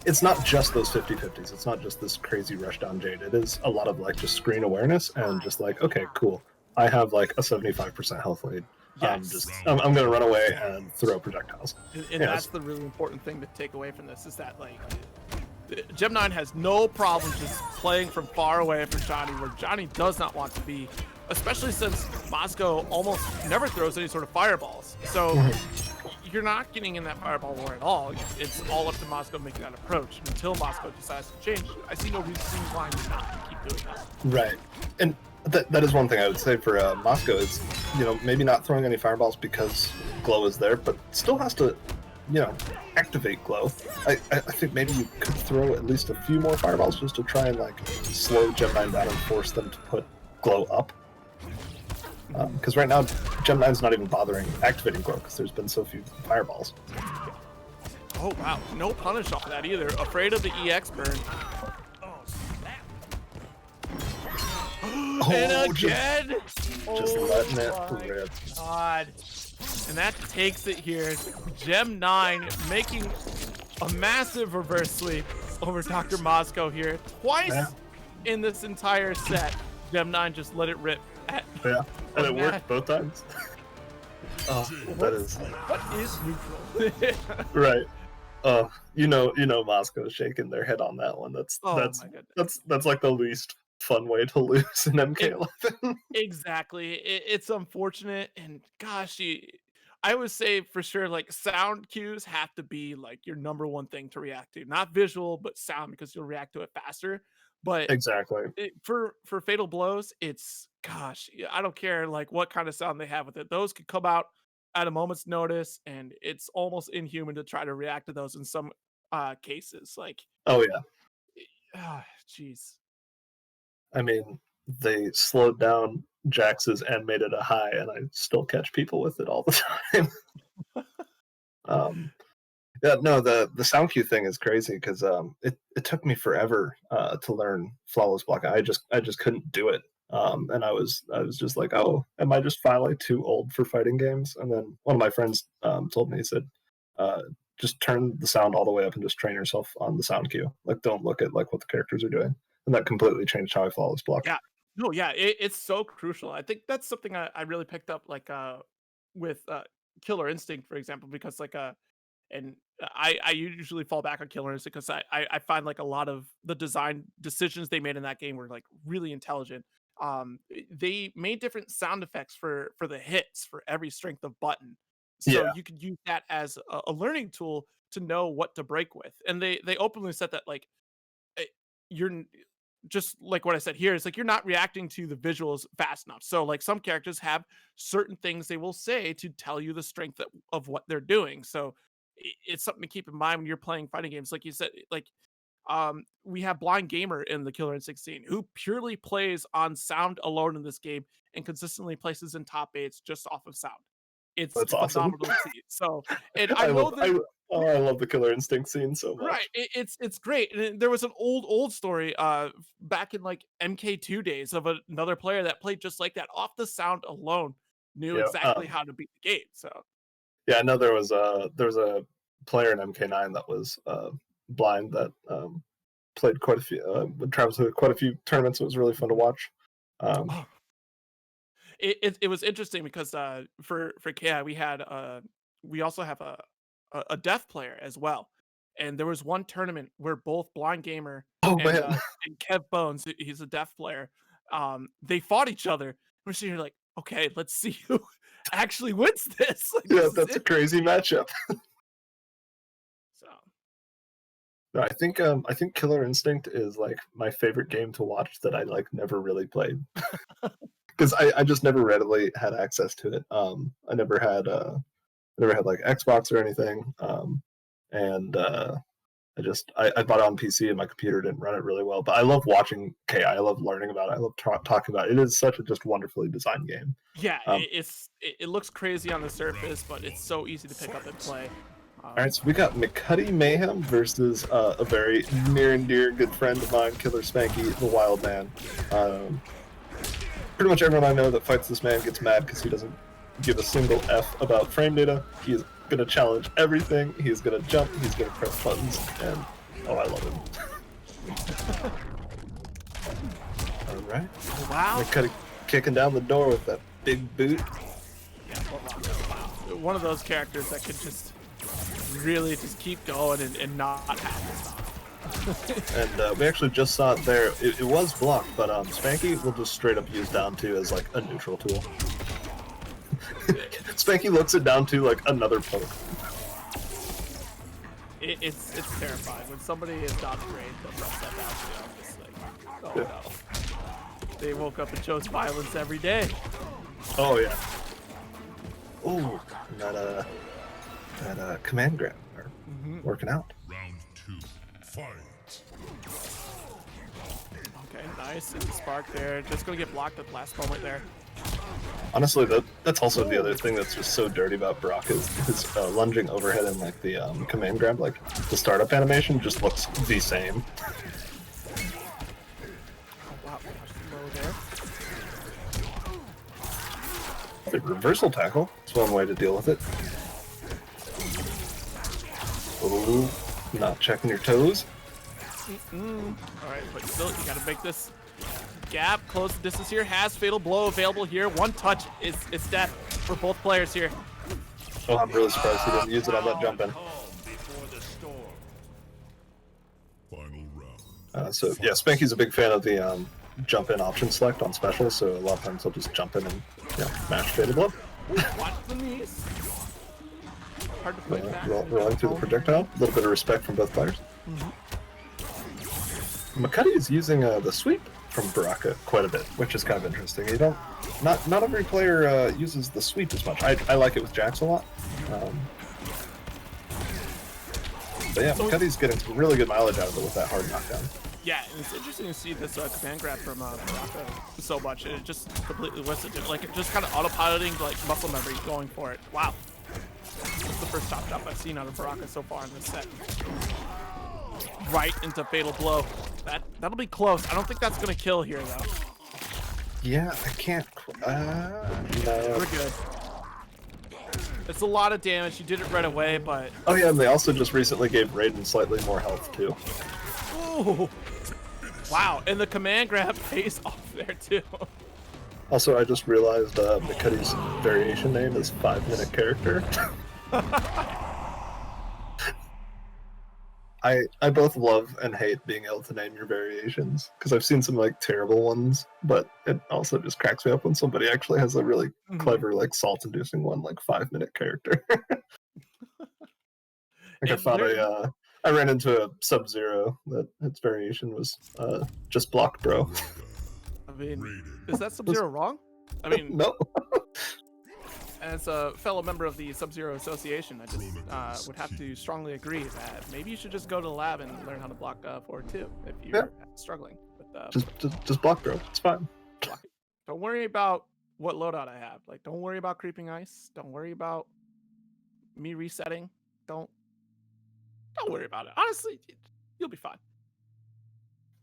Speaker 2: it's not just those 50-50s. It's not just this crazy rush down Jade. It is a lot of like just screen awareness and just like, okay, cool. I have like a 75% health lead.
Speaker 1: Yes.
Speaker 2: I'm going to run away and throw projectiles.
Speaker 1: And that's the really important thing to take away from this is that like Gem 9 has no problem just playing from far away from Johnny, where Johnny does not want to be, especially since Bosco almost never throws any sort of fireballs. So you're not getting in that fireball war at all. It's all up to Bosco making that approach. And until Bosco decides to change, I see no reason why he's not going to keep doing that.
Speaker 2: Right. And that is one thing I would say for Moscow is, you know, maybe not throwing any fireballs because Glow is there, but still has to, you know, activate Glow. I think maybe you could throw at least a few more fireballs just to try and like slow Gem 9 down and force them to put Glow up. Because right now, Gem 9's not even bothering activating Glow because there's been so few fireballs.
Speaker 1: Oh, wow. No punish off of that either. Afraid of the EX burn. And again!
Speaker 2: Just letting it rip.
Speaker 1: God. And that takes it here. Gem 9 making a massive reverse sweep over Dr. Moscow here. Twice in this entire set. Gem 9 just let it rip.
Speaker 2: Yeah, and it worked both times. Oh, that is.
Speaker 1: What is neutral?
Speaker 2: Right. You know, Moscow's shaking their head on that one. That's like the least fun way to lose in MK11.
Speaker 1: Exactly. It's unfortunate, and gosh, I would say for sure, like sound cues have to be like your number one thing to react to, not visual, but sound because you'll react to it faster. But
Speaker 2: Exactly.
Speaker 1: For fatal blows, it's gosh, I don't care like what kind of sound they have with it. Those could come out at a moment's notice, and it's almost inhuman to try to react to those in some cases. Like,
Speaker 2: oh yeah,
Speaker 1: jeez.
Speaker 2: I mean, they slowed down Jax's and made it a high, and I still catch people with it all the time. Yeah, no, the sound cue thing is crazy because it took me forever to learn flawless blocking. I just couldn't do it. And I was just like, oh, am I just finally too old for fighting games? And then one of my friends told me, he said, just turn the sound all the way up and just train yourself on the sound cue. Like, don't look at like what the characters are doing. And that completely changed how I flawless block.
Speaker 1: Yeah, no, yeah, it's so crucial. I think that's something I really picked up like with Killer Instinct, for example, because like and I usually fall back on Killer Instinct because I find like a lot of the design decisions they made in that game were like really intelligent. They made different sound effects for the hits for every strength of button, so you could use that as a learning tool to know what to break with. And they openly said that like you're just like what I said here, it's like you're not reacting to the visuals fast enough. So like some characters have certain things they will say to tell you the strength of what they're doing. So it's something to keep in mind when you're playing fighting games. Like you said, like we have Blind Gamer in the Killer Instinct scene who purely plays on sound alone in this game and consistently places in top eights just off of sound. It's
Speaker 2: That's awesome.
Speaker 1: phenomenal to see. So, and I know that
Speaker 2: I love the Killer Instinct scene so much.
Speaker 1: right, it's great. And there was an old story back in like MK2 days of another player that played just like that off the sound alone, knew
Speaker 2: Yeah,
Speaker 1: exactly how to beat the game. So
Speaker 2: yeah, I know there was a player in MK9 that was blind that played quite a few, traveled to quite a few tournaments. It was really fun to watch.
Speaker 1: oh, it was interesting because for KI we also have a deaf player as well. And there was one tournament where both Blind Gamer
Speaker 2: Oh
Speaker 1: and
Speaker 2: man,
Speaker 1: and Kev Bones, he's a deaf player, they fought each other. We're sitting here like, okay, let's see who actually wins this. Like,
Speaker 2: yeah,
Speaker 1: this is
Speaker 2: that's a
Speaker 1: it.
Speaker 2: crazy matchup.
Speaker 1: So
Speaker 2: No, I think Killer Instinct is like my favorite game to watch that I like never really played because I just never readily had access to it. I never had like Xbox or anything, and I bought it on PC and my computer didn't run it really well. But I love watching KI. I love learning about it. I love talking about it. It is such a just wonderfully designed game.
Speaker 1: yeah,
Speaker 2: Um,
Speaker 1: it looks crazy on the surface, but it's so easy to pick up and play.
Speaker 2: all right, so we got McCutty Mayhem versus a very near and dear good friend of mine, Killer Spanky, the Wild Man. Pretty much everyone I know that fights this man gets mad because he doesn't give a single F about frame data. He is going to challenge everything. He's going to jump. He's going to press buttons. And, oh, I love him. All right.
Speaker 1: Wow.
Speaker 2: McCutty kicking down the door with that big boot.
Speaker 1: Yeah, wow. One of those characters that could just really just keep going and not have to stop.
Speaker 2: And we actually just saw it there. It was blocked, but Spanky will just straight up use down 2 as like a neutral tool. Spanky looks at down 2 like another poke.
Speaker 1: It's terrifying when somebody is not trained to press that down to. I'm just like, oh no. They woke up and chose violence every day.
Speaker 2: Oh yeah. Oh, that command grab are working out.
Speaker 3: Round 2, fight.
Speaker 1: Okay, nice. And the spark there. Just gonna get blocked at the last moment there.
Speaker 2: Honestly, that's also the other thing that's just so dirty about Brock is his lunging overhead and like the command grab, like the startup animation just looks the same.
Speaker 1: Oh, wow, low there.
Speaker 2: The reversal tackle is one way to deal with it. Ooh, not checking your toes.
Speaker 1: Alright, but still, you gotta make this gap, close the distance here. Has Fatal Blow available here. One touch is death for both players here.
Speaker 2: Oh, I'm really surprised he didn't use it on that jump in.
Speaker 3: Final round.
Speaker 2: So yeah, Spanky's a big fan of the jump in option select on special, so a lot of times he'll just jump in and mash Fatal Blow.
Speaker 1: Watch the knees. Hard to fight back.
Speaker 2: Rolling through the projectile. A little bit of respect from both players. McCutty is using the sweep from Baraka quite a bit, which is kind of interesting. You don't, not every player uses the sweep as much. I like it with Jax a lot. But yeah, McCutty's getting some really good mileage out of it with that hard knockdown.
Speaker 1: Yeah, and it's interesting to see this command grab from Baraka so much. It just completely whiffs it. Like, it just kind of autopiloting, like, muscle memory going for it. Wow. That's the first top drop I've seen out of Baraka so far in this set. Right into Fatal Blow. That'll be close. I don't think that's going to kill here, though.
Speaker 2: Yeah, I can't... no.
Speaker 1: We're good. It's a lot of damage. You did it right away, but...
Speaker 2: Oh yeah, and they also just recently gave Raiden slightly more health, too.
Speaker 1: Ooh. Wow, and the command grab pays off there, too.
Speaker 2: Also, I just realized McCutty's variation name is 5-minute character. I both love and hate being able to name your variations, because I've seen some like terrible ones, but it also just cracks me up when somebody actually has a really clever, like salt-inducing one, like 5-minute character. Like I I ran into a Sub-Zero that its variation was just block, bro.
Speaker 1: I mean, is that Sub-Zero wrong? I mean,
Speaker 2: No.
Speaker 1: As a fellow member of the Sub-Zero Association, I just would have to strongly agree that maybe you should just go to the lab and learn how to block forward too if you're struggling with
Speaker 2: just block, bro. It's fine.
Speaker 1: blocking. Don't worry about what loadout I have. Like, don't worry about creeping ice. Don't worry about me resetting. Don't worry about it. Honestly, you'll be fine.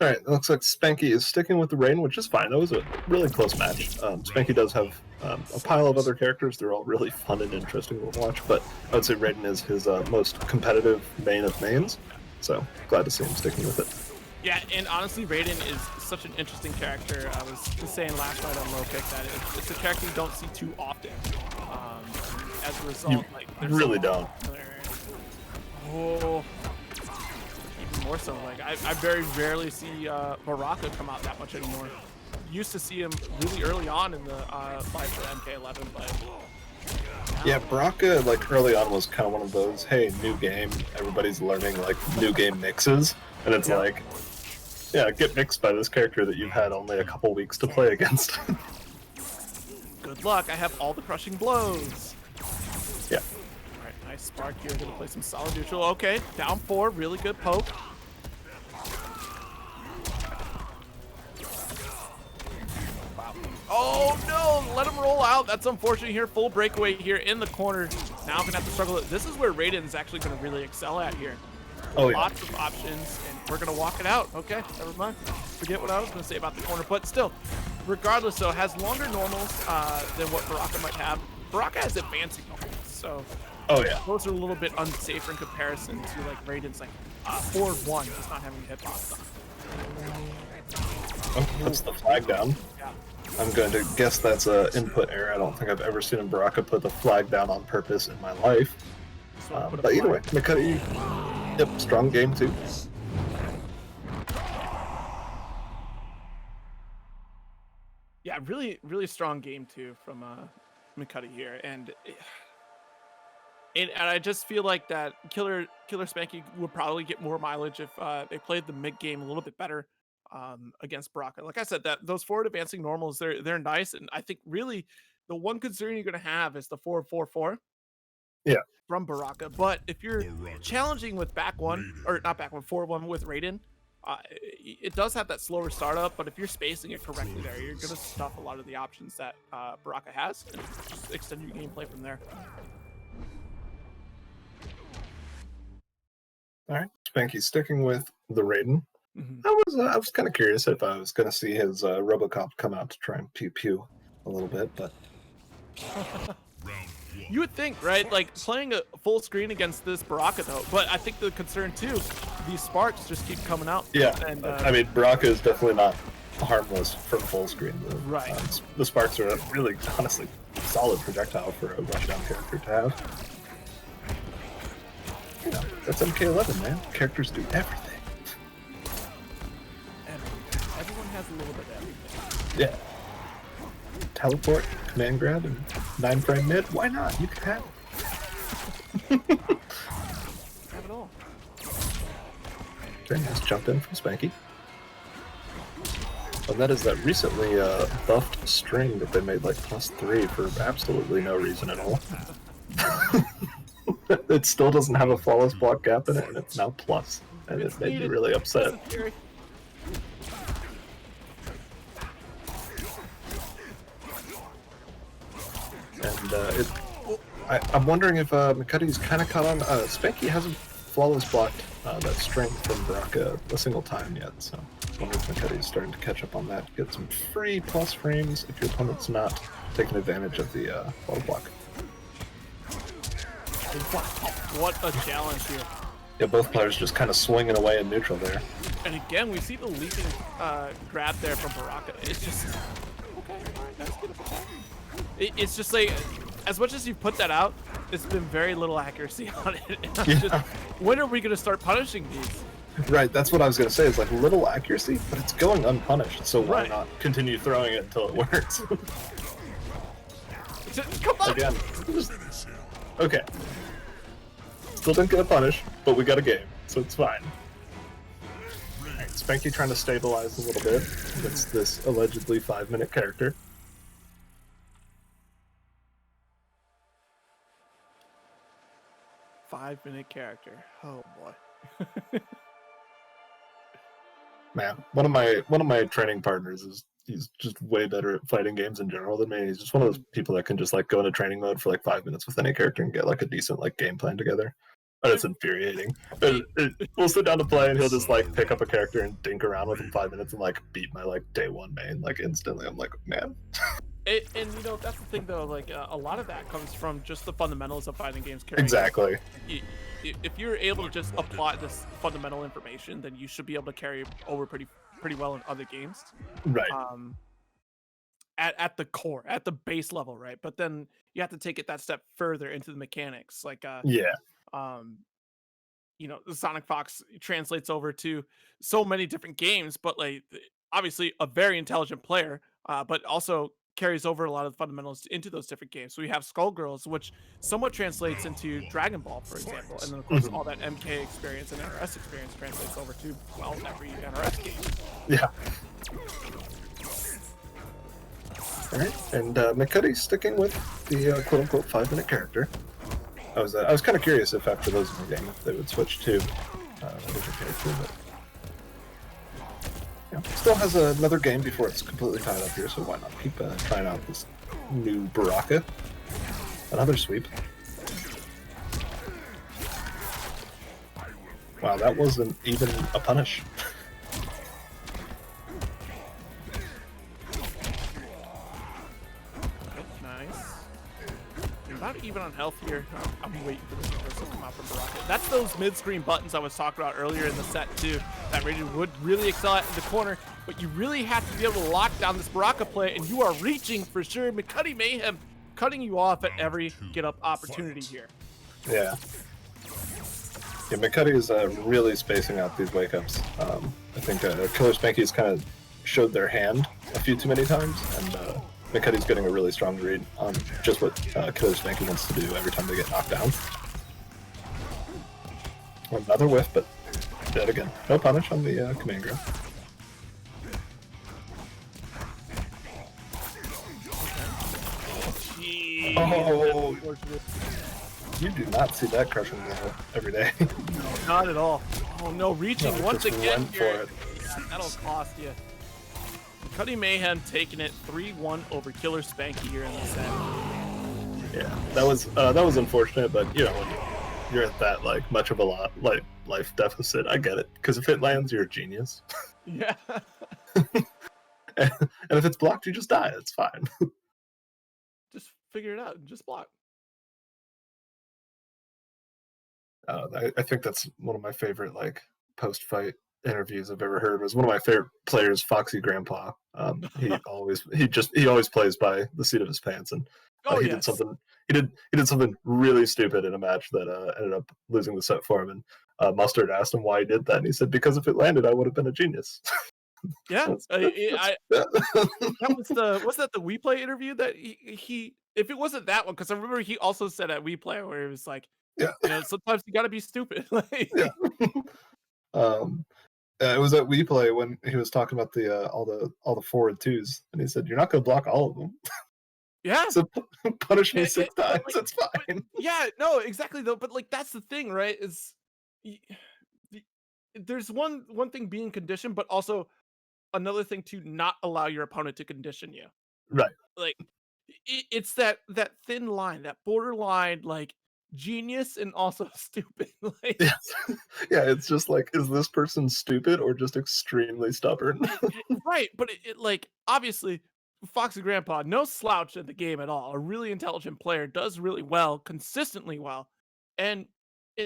Speaker 2: All right, it looks like Spanky is sticking with the Raiden, which is fine. That was a really close match. Spanky does have a pile of other characters. They're all really fun and interesting to watch, but I would say Raiden is his most competitive main of mains, so glad to see him sticking with it.
Speaker 1: Yeah, and honestly, Raiden is such an interesting character. I was just saying last night on Low Kick that it's a character you don't see too often. As a result,
Speaker 2: you really don't.
Speaker 1: Oh, even more so. Like I very rarely see Baraka come out that much anymore. Used to see him really early on in the fight for MK11, but
Speaker 2: yeah, Baraka like early on was kind of one of those, hey, new game, everybody's learning like new game mixes, and it's like, yeah, get mixed by this character that you've had only a couple weeks to play against.
Speaker 1: Good luck. I have all the crushing blows.
Speaker 2: Yeah.
Speaker 1: All right, nice spark here. Gonna play some solid neutral. Okay, down 4. Really good poke. Wow. Oh no! Let him roll out. That's unfortunate here. Full breakaway here in the corner. Now I'm gonna have to struggle. This is where Raiden's actually gonna really excel at here.
Speaker 2: Oh yeah.
Speaker 1: Lots of options, and we're gonna walk it out. Okay, never mind. Forget what I was gonna say about the corner, but still, regardless, though, has longer normals than what Baraka might have. Baraka has advancing normals, so those are a little bit unsafer in comparison to like Raiden's like forward 1, just not having a hitbox on.
Speaker 2: Oh, puts the flag down.
Speaker 1: Yeah.
Speaker 2: I'm going to guess that's an input error. I don't think I've ever seen a Baraka put the flag down on purpose in my life. But either way, McCutty, yep, strong game too.
Speaker 1: Yeah, really, really strong game too from McCutty here, and I just feel like that Killer Spanky would probably get more mileage if they played the mid game a little bit better against Baraka. Like I said, that those forward advancing normals, they're nice, and I think really the one concern you're going to have is the 4-4-4.
Speaker 2: Yeah.
Speaker 1: From Baraka, but if you're challenging with back 1 or not back 1, 4-1 with Raiden, it does have that slower startup, but if you're spacing it correctly there, you're gonna stuff a lot of the options that Baraka has and just extend your gameplay from there.
Speaker 2: All right, Spanky sticking with the Raiden. I was kind of curious if I was gonna see his RoboCop come out to try and pew pew a little bit, but.
Speaker 1: You would think, right? Like playing a full screen against this Baraka though, but I think the concern too, these sparks just keep coming out.
Speaker 2: Yeah,
Speaker 1: and
Speaker 2: I mean Baraka is definitely not harmless from full screen.
Speaker 1: Right.
Speaker 2: The sparks are a really, honestly, solid projectile for a rushdown character to have. You know, that's MK11, man. Characters do everything.
Speaker 1: Everyone has a little bit of everything.
Speaker 2: Yeah. Teleport, command grab, and 9-frame mid. Why not? You can have it.
Speaker 1: Have it all.
Speaker 2: Very nice jump in from Spanky. And that is that recently buffed string that they made like +3 for absolutely no reason at all. It still doesn't have a flawless block gap in it, and it's now plus. And it made me really upset. And I'm wondering if McCutty's kind of caught on. Spanky hasn't flawless blocked that strength from Baraka a single time yet, so I wonder if McCutty's starting to catch up on that. Get some free plus frames if your opponent's not taking advantage of the auto block.
Speaker 1: What a challenge here.
Speaker 2: Yeah, both players just kind of swinging away in neutral there.
Speaker 1: And again, we see the leaping grab there from Baraka. It's just okay. All right, that's beautiful. It's just like, as much as you put that out, it's been very little accuracy on it. Just, when are we going to start punishing these?
Speaker 2: Right, that's what I was going to say. It's like little accuracy, but it's going unpunished. So why not continue throwing it until it works?
Speaker 1: Come on!
Speaker 2: Again. Okay. Still didn't get a punish, but we got a game. so it's fine. Right, Spanky trying to stabilize a little bit against this allegedly 5-minute character.
Speaker 1: Five-minute character. Oh boy.
Speaker 2: Man, one of my training partners he's just way better at fighting games in general than me. He's just one of those people that can just like go into training mode for like 5 minutes with any character and get like a decent like game plan together. But it's infuriating. We'll sit down to play and he'll just like pick up a character and dink around with him 5 minutes and like beat my like day one main like instantly. I'm like, man.
Speaker 1: And you know, that's the thing though, like a lot of that comes from just the fundamentals of fighting games.
Speaker 2: Exactly.
Speaker 1: If you're able to just apply this fundamental information, then you should be able to carry over pretty well in other games.
Speaker 2: Right.
Speaker 1: At the core, at the base level, right? But then you have to take it that step further into the mechanics. Like you know, the Sonic Fox translates over to so many different games, but like obviously a very intelligent player, but also carries over a lot of the fundamentals into those different games. So we have Skullgirls, which somewhat translates into Dragon Ball, for example, and then of course all that MK experience and NRS experience translates over to, well, every NRS game.
Speaker 2: Yeah. All right, and McCutty sticking with the quote-unquote 5-minute character. I was kind of curious if after those in the game if they would switch to a different character, but yeah, still has another game before it's completely tied up here, so why not keep trying out this new Baraka. Another sweep. Wow, that wasn't even a punish.
Speaker 1: Not even on health here. I'm waiting for this reversal to come out from Baraka. That's those mid-screen buttons I was talking about earlier in the set too. That would really excel at in the corner, but you really have to be able to lock down this Baraka play, and you are reaching for sure. McCutty Mayhem cutting you off at every get-up opportunity here.
Speaker 2: Yeah. Yeah, McCutty is really spacing out these wake-ups. I think Killer Spanky's kind of showed their hand a few too many times, and McCutty's getting a really strong read on just what Killer Spanky wants to do every time they get knocked down. Another whiff, but dead again. No punish on the command grab.
Speaker 1: Jeez.
Speaker 2: Oh, you do not see that crushing every day.
Speaker 1: No, not at all. Oh no, reaching
Speaker 2: No,
Speaker 1: once again here.
Speaker 2: Yeah,
Speaker 1: that'll cost you. McCutty Mayhem taking it 3-1 over Killer Spanky here in the set.
Speaker 2: Yeah, that was unfortunate, but you know, when you're at that like much of a life deficit, I get it. Because if it lands, you're a genius.
Speaker 1: Yeah.
Speaker 2: And if it's blocked, you just die. It's fine.
Speaker 1: Just figure it out and just block.
Speaker 2: I think that's one of my favorite like post-fight interviews I've ever heard. Was one of my favorite players, Foxy Grandpa. He always plays by the seat of his pants, and he did something really stupid in a match that ended up losing the set for him. And Mustard asked him why he did that, and he said, "Because if it landed, I would have been a genius."
Speaker 1: Yeah, was that the We Play interview that he if it wasn't that one, because I remember he also said at We Play where it was like,
Speaker 2: yeah,
Speaker 1: you know, sometimes you got to be stupid.
Speaker 2: Yeah. It was at We Play when he was talking about the all the forward twos, and he said, "You're not going to block all of them."
Speaker 1: Yeah.
Speaker 2: So punish me 6 times.
Speaker 1: Like,
Speaker 2: it's fine.
Speaker 1: Yeah, no, exactly though. But like that's the thing, right? Is there's one thing being conditioned, but also another thing to not allow your opponent to condition you.
Speaker 2: Right.
Speaker 1: Like it's that thin line, that borderline, like genius and also stupid. Like,
Speaker 2: yeah, it's just like, is this person stupid or just extremely stubborn?
Speaker 1: Right, but it like obviously Foxy Grandpa, no slouch in the game at all. A really intelligent player, does really well, consistently well, and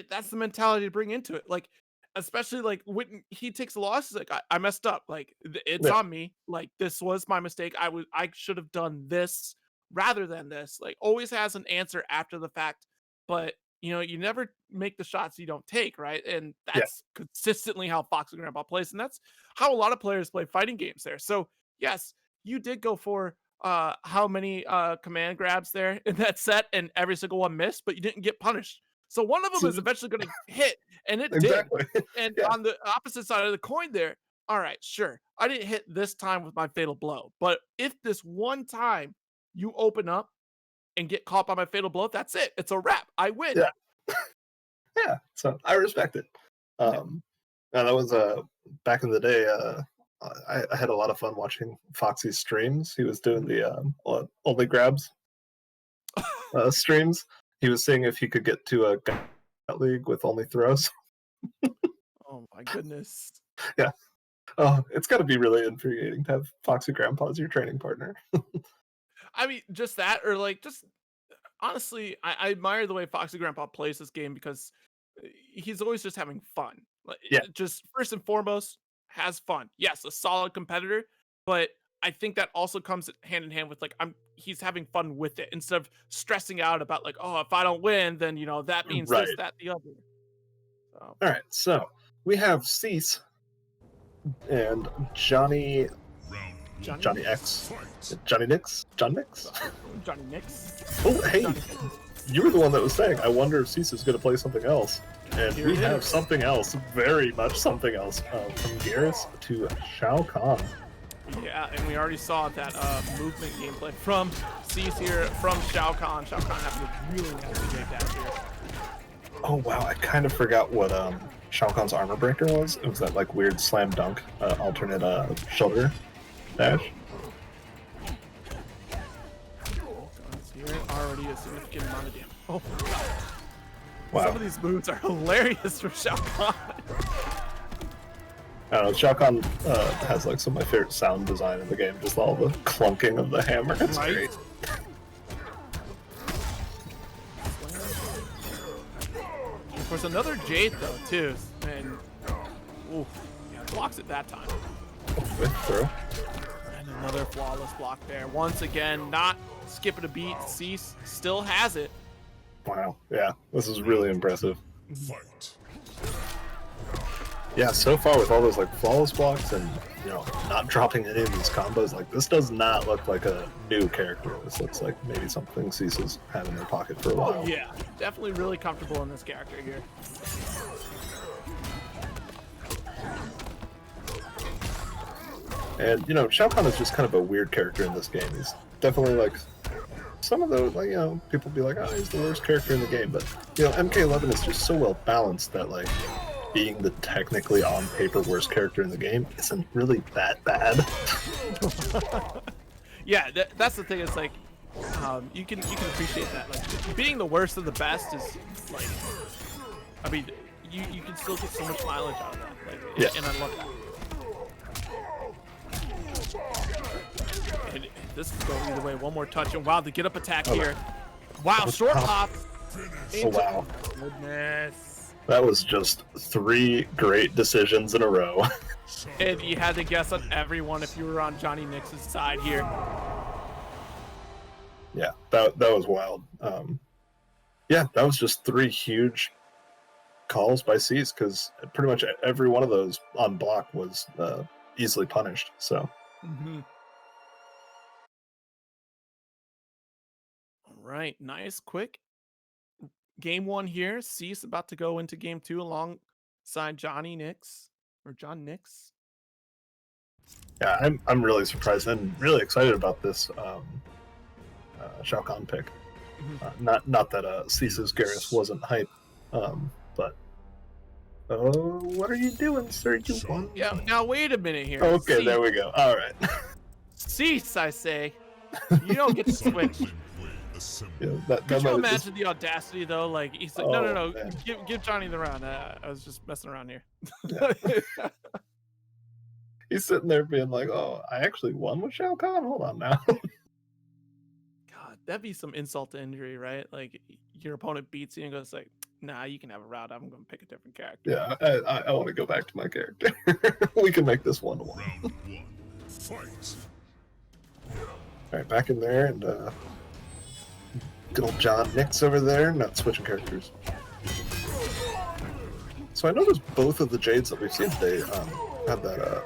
Speaker 1: that's the mentality to bring into it. Like, especially like when he takes a loss, like I messed up. Like it's on me. Like this was my mistake. I should have done this rather than this. Like always has an answer after the fact, but you know you never make the shots you don't take, right? And that's consistently how Foxy Grandpa plays, and that's how a lot of players play fighting games there. So yes, you did go for how many command grabs there in that set, and every single one missed, but you didn't get punished. So one of them is eventually going to hit, and it did. And on the opposite side of the coin there, all right, sure, I didn't hit this time with my fatal blow, but if this one time you open up and get caught by my fatal blow, that's it. It's a wrap. I win.
Speaker 2: Yeah. Yeah. So I respect it. And that was back in the day. I had a lot of fun watching Foxy's streams. He was doing the only grabs streams. He was seeing if he could get to a gut league with only throws.
Speaker 1: Oh my goodness.
Speaker 2: Yeah. Oh, it's got to be really infuriating to have Foxy Grandpa as your training partner.
Speaker 1: I mean, just that, or like, just honestly, I admire the way Foxy Grandpa plays this game because he's always just having fun. Like, just first and foremost, has fun. Yes, a solid competitor, but I think that also comes hand in hand with like he's having fun with it instead of stressing out about like, oh, if I don't win, then that means this, that, the other. So.
Speaker 2: All right, so we have Cease and Johnny X. Johnny Nix? John Nix?
Speaker 1: Johnny Nix.
Speaker 2: Oh, hey, you were the one that was saying, I wonder if Cease is going to play something else. And we have something else, very much something else, from Garrus to Shao Kahn.
Speaker 1: Yeah, and we already saw that movement gameplay from Cease here, from Shao Kahn. Shao Kahn having a really nasty J dash here.
Speaker 2: Oh wow, I kind of forgot what Shao Kahn's armor breaker was. It was that like weird slam dunk, alternate shoulder dash.
Speaker 1: Here already a significant amount of damage. Oh my god.
Speaker 2: Wow.
Speaker 1: Some of these moves are hilarious from Shao Kahn.
Speaker 2: I don't know, Shao Kahn has like some of my favorite sound design in the game, just all the clunking of the hammer. It's great.
Speaker 1: Of course, another Jade though too, and blocks it that time.
Speaker 2: With throw.
Speaker 1: And another flawless block there. Once again, not skipping a beat. Cease still has it.
Speaker 2: Wow, yeah, this is really impressive.
Speaker 3: Fight.
Speaker 2: Yeah, so far with all those like flawless blocks and not dropping any of these combos, like this does not look like a new character. This looks like maybe something Cease has had in their pocket for a while.
Speaker 1: Oh yeah, definitely really comfortable in this character here.
Speaker 2: And Shao Kahn is just kind of a weird character in this game. He's definitely like some of those, like people be like, oh, he's the worst character in the game, but MK11 is just so well balanced that like being the technically on paper worst character in the game isn't really that bad.
Speaker 1: Yeah, that's the thing. It's like you can appreciate that. Like being the worst of the best is like, I mean, you can still get so much mileage out of that. Like, and I love that. And this is going either way. One more touch, and wow, the get up attack here. Wow, short hop.
Speaker 2: Oh wow.
Speaker 1: Goodness.
Speaker 2: That was just 3 great decisions in a row.
Speaker 1: And you had to guess on everyone if you were on Johnny Nix's side here.
Speaker 2: Yeah, that was wild. Yeah, that was just 3 huge calls by Cease, because pretty much every one of those on block was easily punished. So.
Speaker 1: All right, nice, quick. Game 1 here. Cease about to go into game 2 alongside Johnny Nix or John Nix.
Speaker 2: Yeah, I'm really surprised and really excited about this Shao Kahn pick. Not that Cease's Garrus wasn't hype, but what are you doing, sir? You won.
Speaker 1: Yeah. Now wait a minute here.
Speaker 2: Okay,
Speaker 1: Cease.
Speaker 2: there we go. All right.
Speaker 1: Cease, I say. You don't get to switch.
Speaker 2: Yeah,
Speaker 1: Could you imagine the audacity though? Like he's like, no,
Speaker 2: man.
Speaker 1: give Johnny the round. I was just messing around here.
Speaker 2: Yeah. He's sitting there being like, "Oh, I actually won with Shao Kahn. Hold on now."
Speaker 1: God, that'd be some insult to injury, right? Like your opponent beats you and goes like, "Nah, you can have a round. I'm going to pick a different character."
Speaker 2: Yeah, I want to go back to my character. We can make this 1-1.
Speaker 3: Round 1. Fight.
Speaker 2: All right, back in there, and good old John Nix over there, not switching characters. So I noticed both of the Jades that we've seen today have that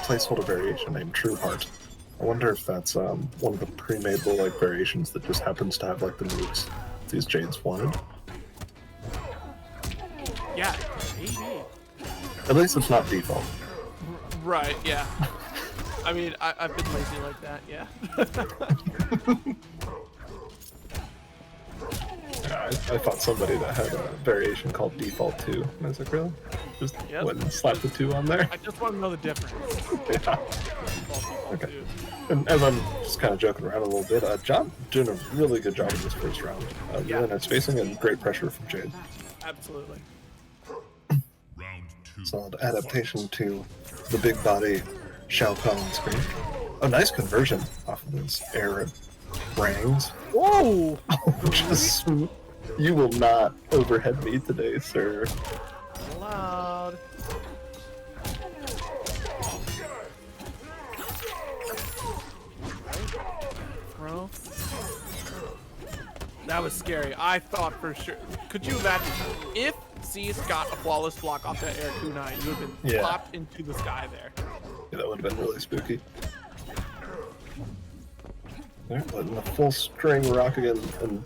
Speaker 2: placeholder variation named True Heart. I wonder if that's one of the pre-made like variations that just happens to have like the moves these Jades wanted.
Speaker 1: Yeah, maybe.
Speaker 2: At least it's not default.
Speaker 1: Right, yeah. I mean, I've been lazy like that, yeah.
Speaker 2: I fought somebody that had a variation called default 2. And I was like, really? Just went and slapped the 2 on there?
Speaker 1: I just want to know the difference.
Speaker 2: Yeah. Okay. And as I'm just kind of joking around a little bit, John doing a really good job in this first round. Really nice spacing and great pressure from Jade.
Speaker 1: Absolutely.
Speaker 3: Round 2.
Speaker 2: Solid adaptation to the big body Shao Kahn screen. A nice conversion off of those air rings.
Speaker 1: Whoa!
Speaker 2: Just, you will not overhead me today, sir.
Speaker 1: Loud. Bro. That was scary. I thought for sure. Could you imagine if Cease got a flawless block off that air kunai? You would have been popped into the sky there.
Speaker 2: Yeah, that would have been really spooky. There, letting the full string rock again, and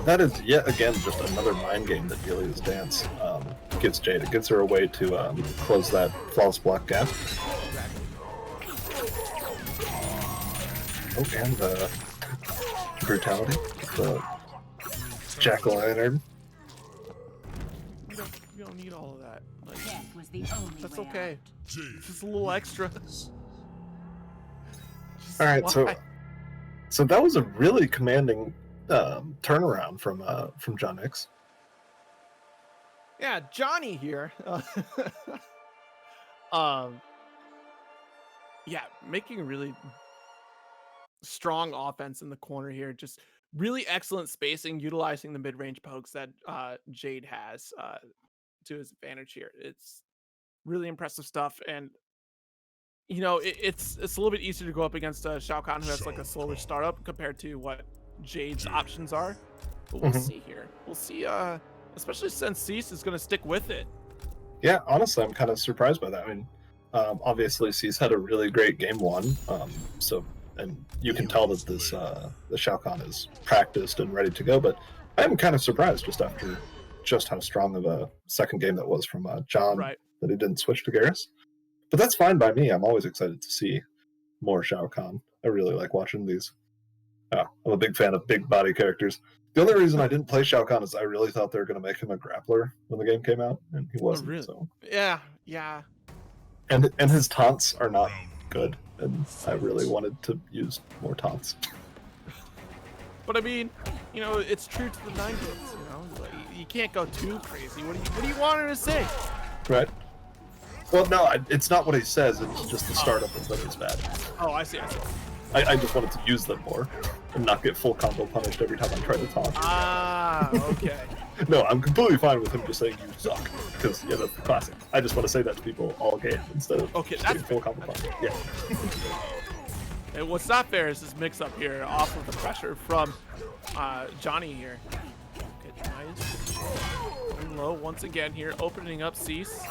Speaker 2: that is yet again just another mind game that Delia's dance gives Jade. It gives her a way to close that flawless block gap. Oh, and the brutality, the jack-o'-lantern.
Speaker 1: You don't need all of that. Like,
Speaker 4: Death was the only
Speaker 1: that's
Speaker 4: way
Speaker 1: okay.
Speaker 4: out.
Speaker 1: Just a little extra.
Speaker 2: All right, so that was a really commanding turnaround from John X.
Speaker 1: Yeah, Johnny here. Yeah, making a really strong offense in the corner here. Just really excellent spacing, utilizing the mid-range pokes that Jade has to his advantage here. It's really impressive stuff, and you know, it's a little bit easier to go up against Shao Kahn, who has like a slower startup compared to what Jade's options are. But we'll see here. We'll see, especially since Cease is going to stick with it.
Speaker 2: Yeah, honestly, I'm kind of surprised by that. I mean, obviously, Cease had a really great game 1, and you can tell that this the Shao Kahn is practiced and ready to go. But I am kind of surprised just after just how strong of a second game that was from John that he didn't switch to Garrus. But that's fine by me. I'm always excited to see more Shao Kahn. I really like watching these. I'm a big fan of big body characters. The only reason I didn't play Shao Kahn is I really thought they were going to make him a grappler when the game came out, and he wasn't.
Speaker 1: Oh, really?
Speaker 2: So.
Speaker 1: Yeah.
Speaker 2: And his taunts are not good, and I really wanted to use more taunts.
Speaker 1: But I mean, you know, it's true to the 90s. You know, like, you can't go too crazy. What do you want her to say?
Speaker 2: Right. Well, no, it's not what he says. It's just the startup of them is bad.
Speaker 1: Oh, I see.
Speaker 2: I just wanted to use them more and not get full combo punished every time I try to taunt.
Speaker 1: Ah, okay.
Speaker 2: No, I'm completely fine with him just saying you suck, because yeah, that's the classic. I just want to say that to people all game instead of getting full combo punished. Yeah.
Speaker 1: And what's not fair is this mix-up here off of the pressure from Johnny here. Okay, nice. Going low once again here, opening up Cease.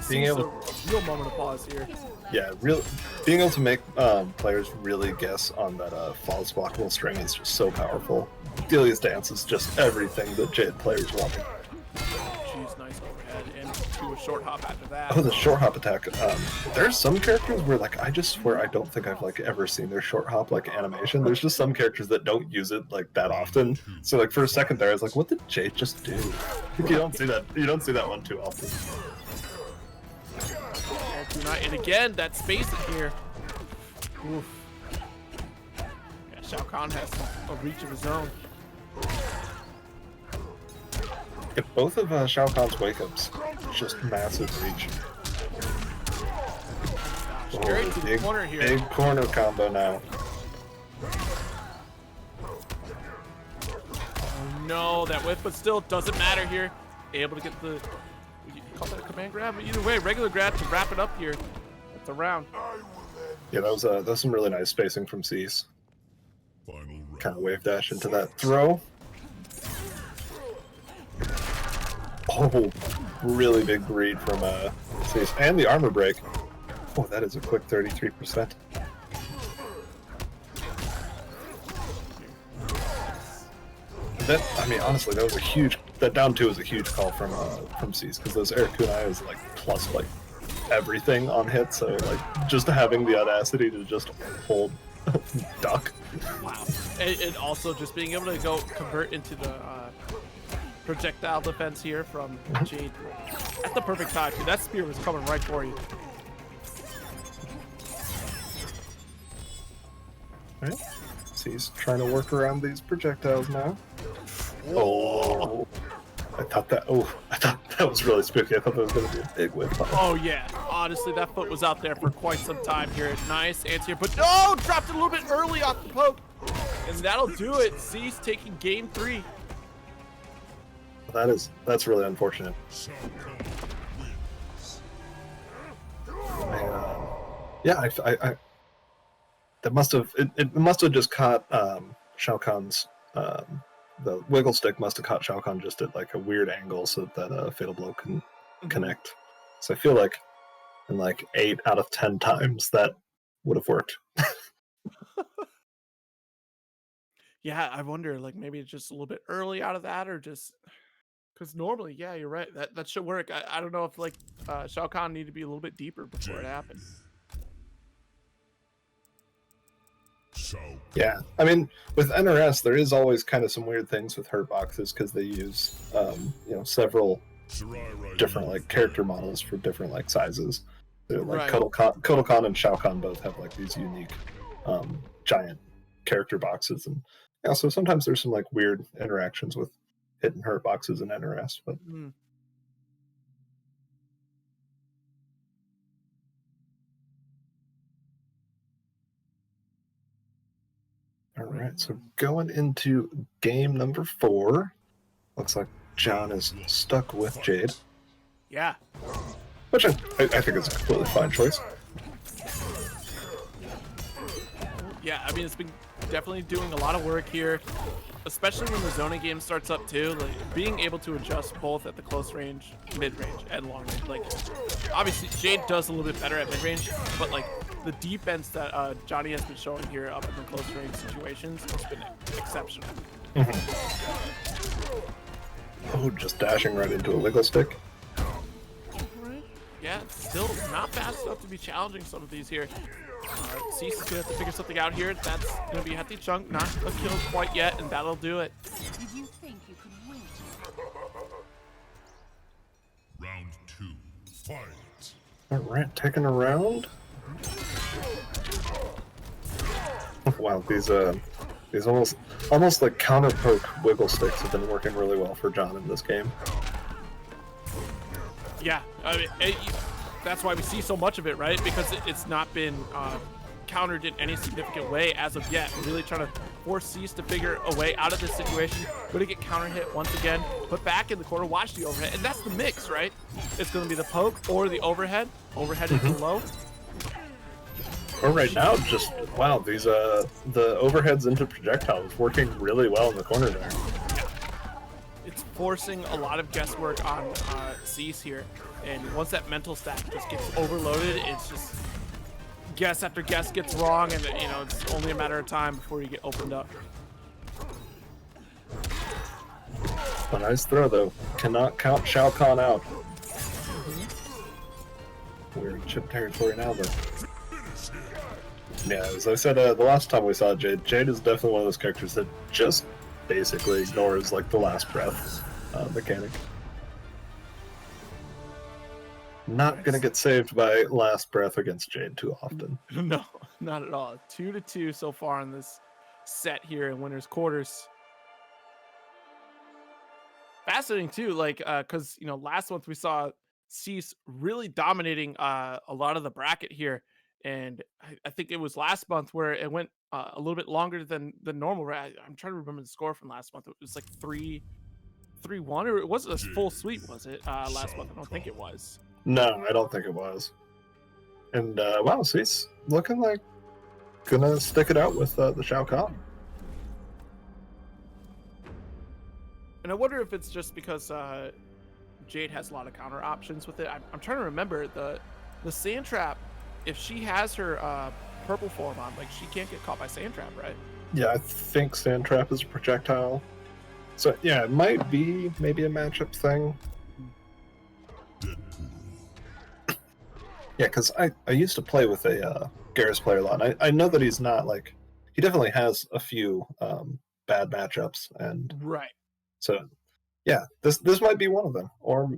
Speaker 2: Being able
Speaker 1: a real moment of pause here.
Speaker 2: Yeah, being able to make players really guess on that flawless blockable string is just so powerful. Delia's dance is just everything that Jade players want.
Speaker 1: She's nice overhead and do a short hop after that.
Speaker 2: Oh, the short hop attack. There's some characters where like I just swear I don't think I've like ever seen their short hop like animation. There's just some characters that don't use it like that often. So like for a second there, I was like, what did Jade just do? You don't see that. You don't see that one too often.
Speaker 1: And again, that spacing here. Oof. Yeah, Shao Kahn has a reach of his own.
Speaker 2: If both of Shao Kahn's wake-ups, just massive reach.
Speaker 1: Straight to the corner here.
Speaker 2: Big corner combo now.
Speaker 1: Oh no, that whip, but still doesn't matter here. Able to get the, you call that a command grab? But either way, regular grab to wrap it up here. That's a round.
Speaker 2: Yeah, that was some really nice spacing from Cease. Kind of wave dash into that throw. Oh, really big read from Cease. And the armor break. Oh, that is a quick 33%. that, I mean, honestly, that was a huge. That down 2 was a huge call from Cease, because those air kunai is like plus like everything on hit. So like just having the audacity to just hold duck.
Speaker 1: Wow. And also just being able to go convert into the projectile defense here from Jade at the perfect time. Dude, that spear was coming right for you.
Speaker 2: Right. He's trying to work around these projectiles now. Oh, I thought that was really spooky. I thought that was going to be a big whip.
Speaker 1: Oh yeah, honestly, that foot was out there for quite some time here. Nice anti-air, but no, dropped it a little bit early off the poke, and that'll do it. Cease taking game 3.
Speaker 2: That's really unfortunate. Yeah, I that must have it must have just caught Shao Kahn's the wiggle stick must have caught Shao Kahn just at like a weird angle so that fatal blow can connect. So I feel like in like 8 out of 10 times that would have worked.
Speaker 1: Yeah, I wonder, like maybe it's just a little bit early out of that, or just because normally, yeah, you're right, that should work. I don't know if like Shao Kahn needed to be a little bit deeper before it happened.
Speaker 2: Yeah, I mean, with NRS, there is always kind of some weird things with hurt boxes because they use, several different like character models for different like sizes. They're, like
Speaker 1: Right.
Speaker 2: Kotal and Shao Kahn both have like these unique, giant character boxes, and so sometimes there's some like weird interactions with hit and hurt boxes in NRS, but.
Speaker 1: Mm.
Speaker 2: All right, so going into game number 4, looks like John is stuck with Jade,
Speaker 1: Yeah.
Speaker 2: which I think is a completely fine choice.
Speaker 1: Yeah, I mean, it's been definitely doing a lot of work here, especially when the zoning game starts up too. Like being able to adjust both at the close range, mid range, and long range. Like, obviously, Jade does a little bit better at mid range, but like the defense that Johnny has been showing here up in the close range situations has been exceptional.
Speaker 2: Oh, just dashing right into a wiggle stick.
Speaker 1: Right. Yeah, still not fast enough to be challenging some of these here. Cease is gonna have to figure something out here. That's gonna be a hefty chunk, not a kill quite yet, and that'll do it.
Speaker 4: Did you think you could win?
Speaker 3: Round 2. Fight.
Speaker 2: All right, taking a round. Wow, these almost like counter poke wiggle sticks have been working really well for John in this game.
Speaker 1: Yeah, I mean, that's why we see so much of it, right? Because it's not been countered in any significant way as of yet. We're really trying to force Cease to figure a way out of this situation. Going to get counter hit once again, put back in the corner, watch the overhead, and that's the mix, right? It's going to be the poke or the overhead. Overhead is low.
Speaker 2: Or right now, just wow, these the overheads into projectiles working really well in the corner there.
Speaker 1: It's forcing a lot of guesswork on Cease here, and once that mental stack just gets overloaded, it's just guess after guess gets wrong, and it's only a matter of time before you get opened up.
Speaker 2: A nice throw though. Cannot count Shao Kahn out. We're in chip territory now though. Yeah, as I said the last time we saw Jade, Jade is definitely one of those characters that just basically ignores like the last breath mechanic. Not gonna get saved by last breath against Jade too often.
Speaker 1: No, not at all. 2-2 so far in this set here in winners quarters. Fascinating too, like because last month we saw Cease really dominating a lot of the bracket here, and I think it was last month where it went a little bit longer than normal. Right? I'm trying to remember the score from last month. It was like 3-1, or it wasn't a full sweep, was it? Last month, I don't think it was.
Speaker 2: No, I don't think it was. And wow, Cease looking like gonna stick it out with the Shao Kahn.
Speaker 1: And I wonder if it's just because Jade has a lot of counter options with it. I'm trying to remember the sand trap. If she has her purple form on, like she can't get caught by sand trap, right?
Speaker 2: Yeah, I think sand trap is a projectile. So yeah, it might be maybe a matchup thing. Yeah, because I used to play with a Garrus player a lot. And I know that he's not like he definitely has a few bad matchups, and
Speaker 1: Right.
Speaker 2: so yeah, this might be one of them. Or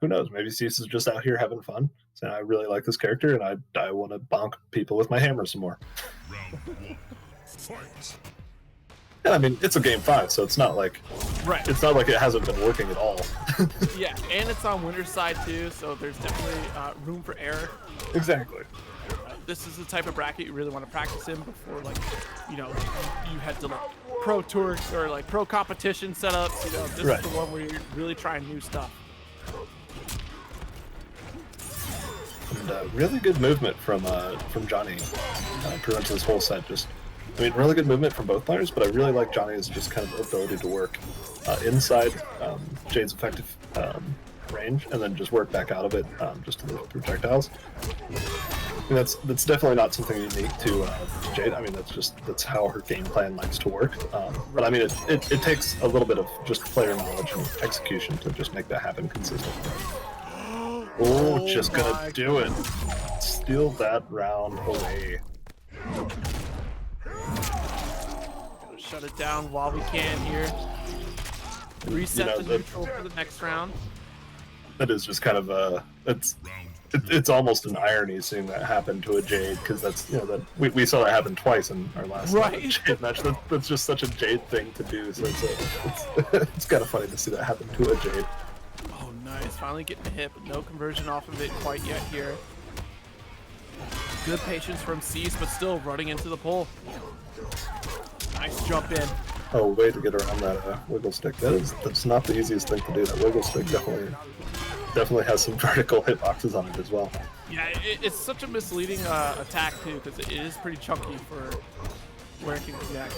Speaker 2: who knows? Maybe Cease is just out here having fun. So I really like this character, and I want to bonk people with my hammer some more.
Speaker 3: Round 1. Fight.
Speaker 2: And I mean, it's a game 5, so it's not like
Speaker 1: Right.
Speaker 2: it hasn't been working at all.
Speaker 1: Yeah, and it's on winner's side too, so there's definitely room for error.
Speaker 2: Exactly.
Speaker 1: This is the type of bracket you really want to practice in before, like, you head to like pro tours or like pro competition setups. This
Speaker 2: Right.
Speaker 1: is the one where you're really trying new stuff.
Speaker 2: And really good movement from Johnny. Pretty much this whole set. Really good movement from both players, but I really like Johnny's just kind of ability to work inside Jade's effective range, and then just work back out of it just to the projectiles. I mean, that's definitely not something unique to Jade. I mean, that's how her game plan likes to work. But I mean, it takes a little bit of just player knowledge and execution to just make that happen consistently. Oh, just gonna do it. Steal that round away.
Speaker 1: Gotta shut it down while we can here. Reset the neutral for the next round.
Speaker 2: That is just kind of it's almost an irony seeing that happen to a Jade, because that's that we saw that happen twice in our last Jade match. That's just such a Jade thing to do. So it's kind of funny to see that happen to a Jade.
Speaker 1: Oh, nice. Finally getting a hit, but no conversion off of it quite yet here. Good patience from Cease, but still running into the pole. Nice jump in.
Speaker 2: Oh, way to get around that wiggle stick. That's not the easiest thing to do. That wiggle stick definitely has some vertical hitboxes on it as well.
Speaker 1: Yeah, it's such a misleading attack too, because it is pretty chunky for where it can connect.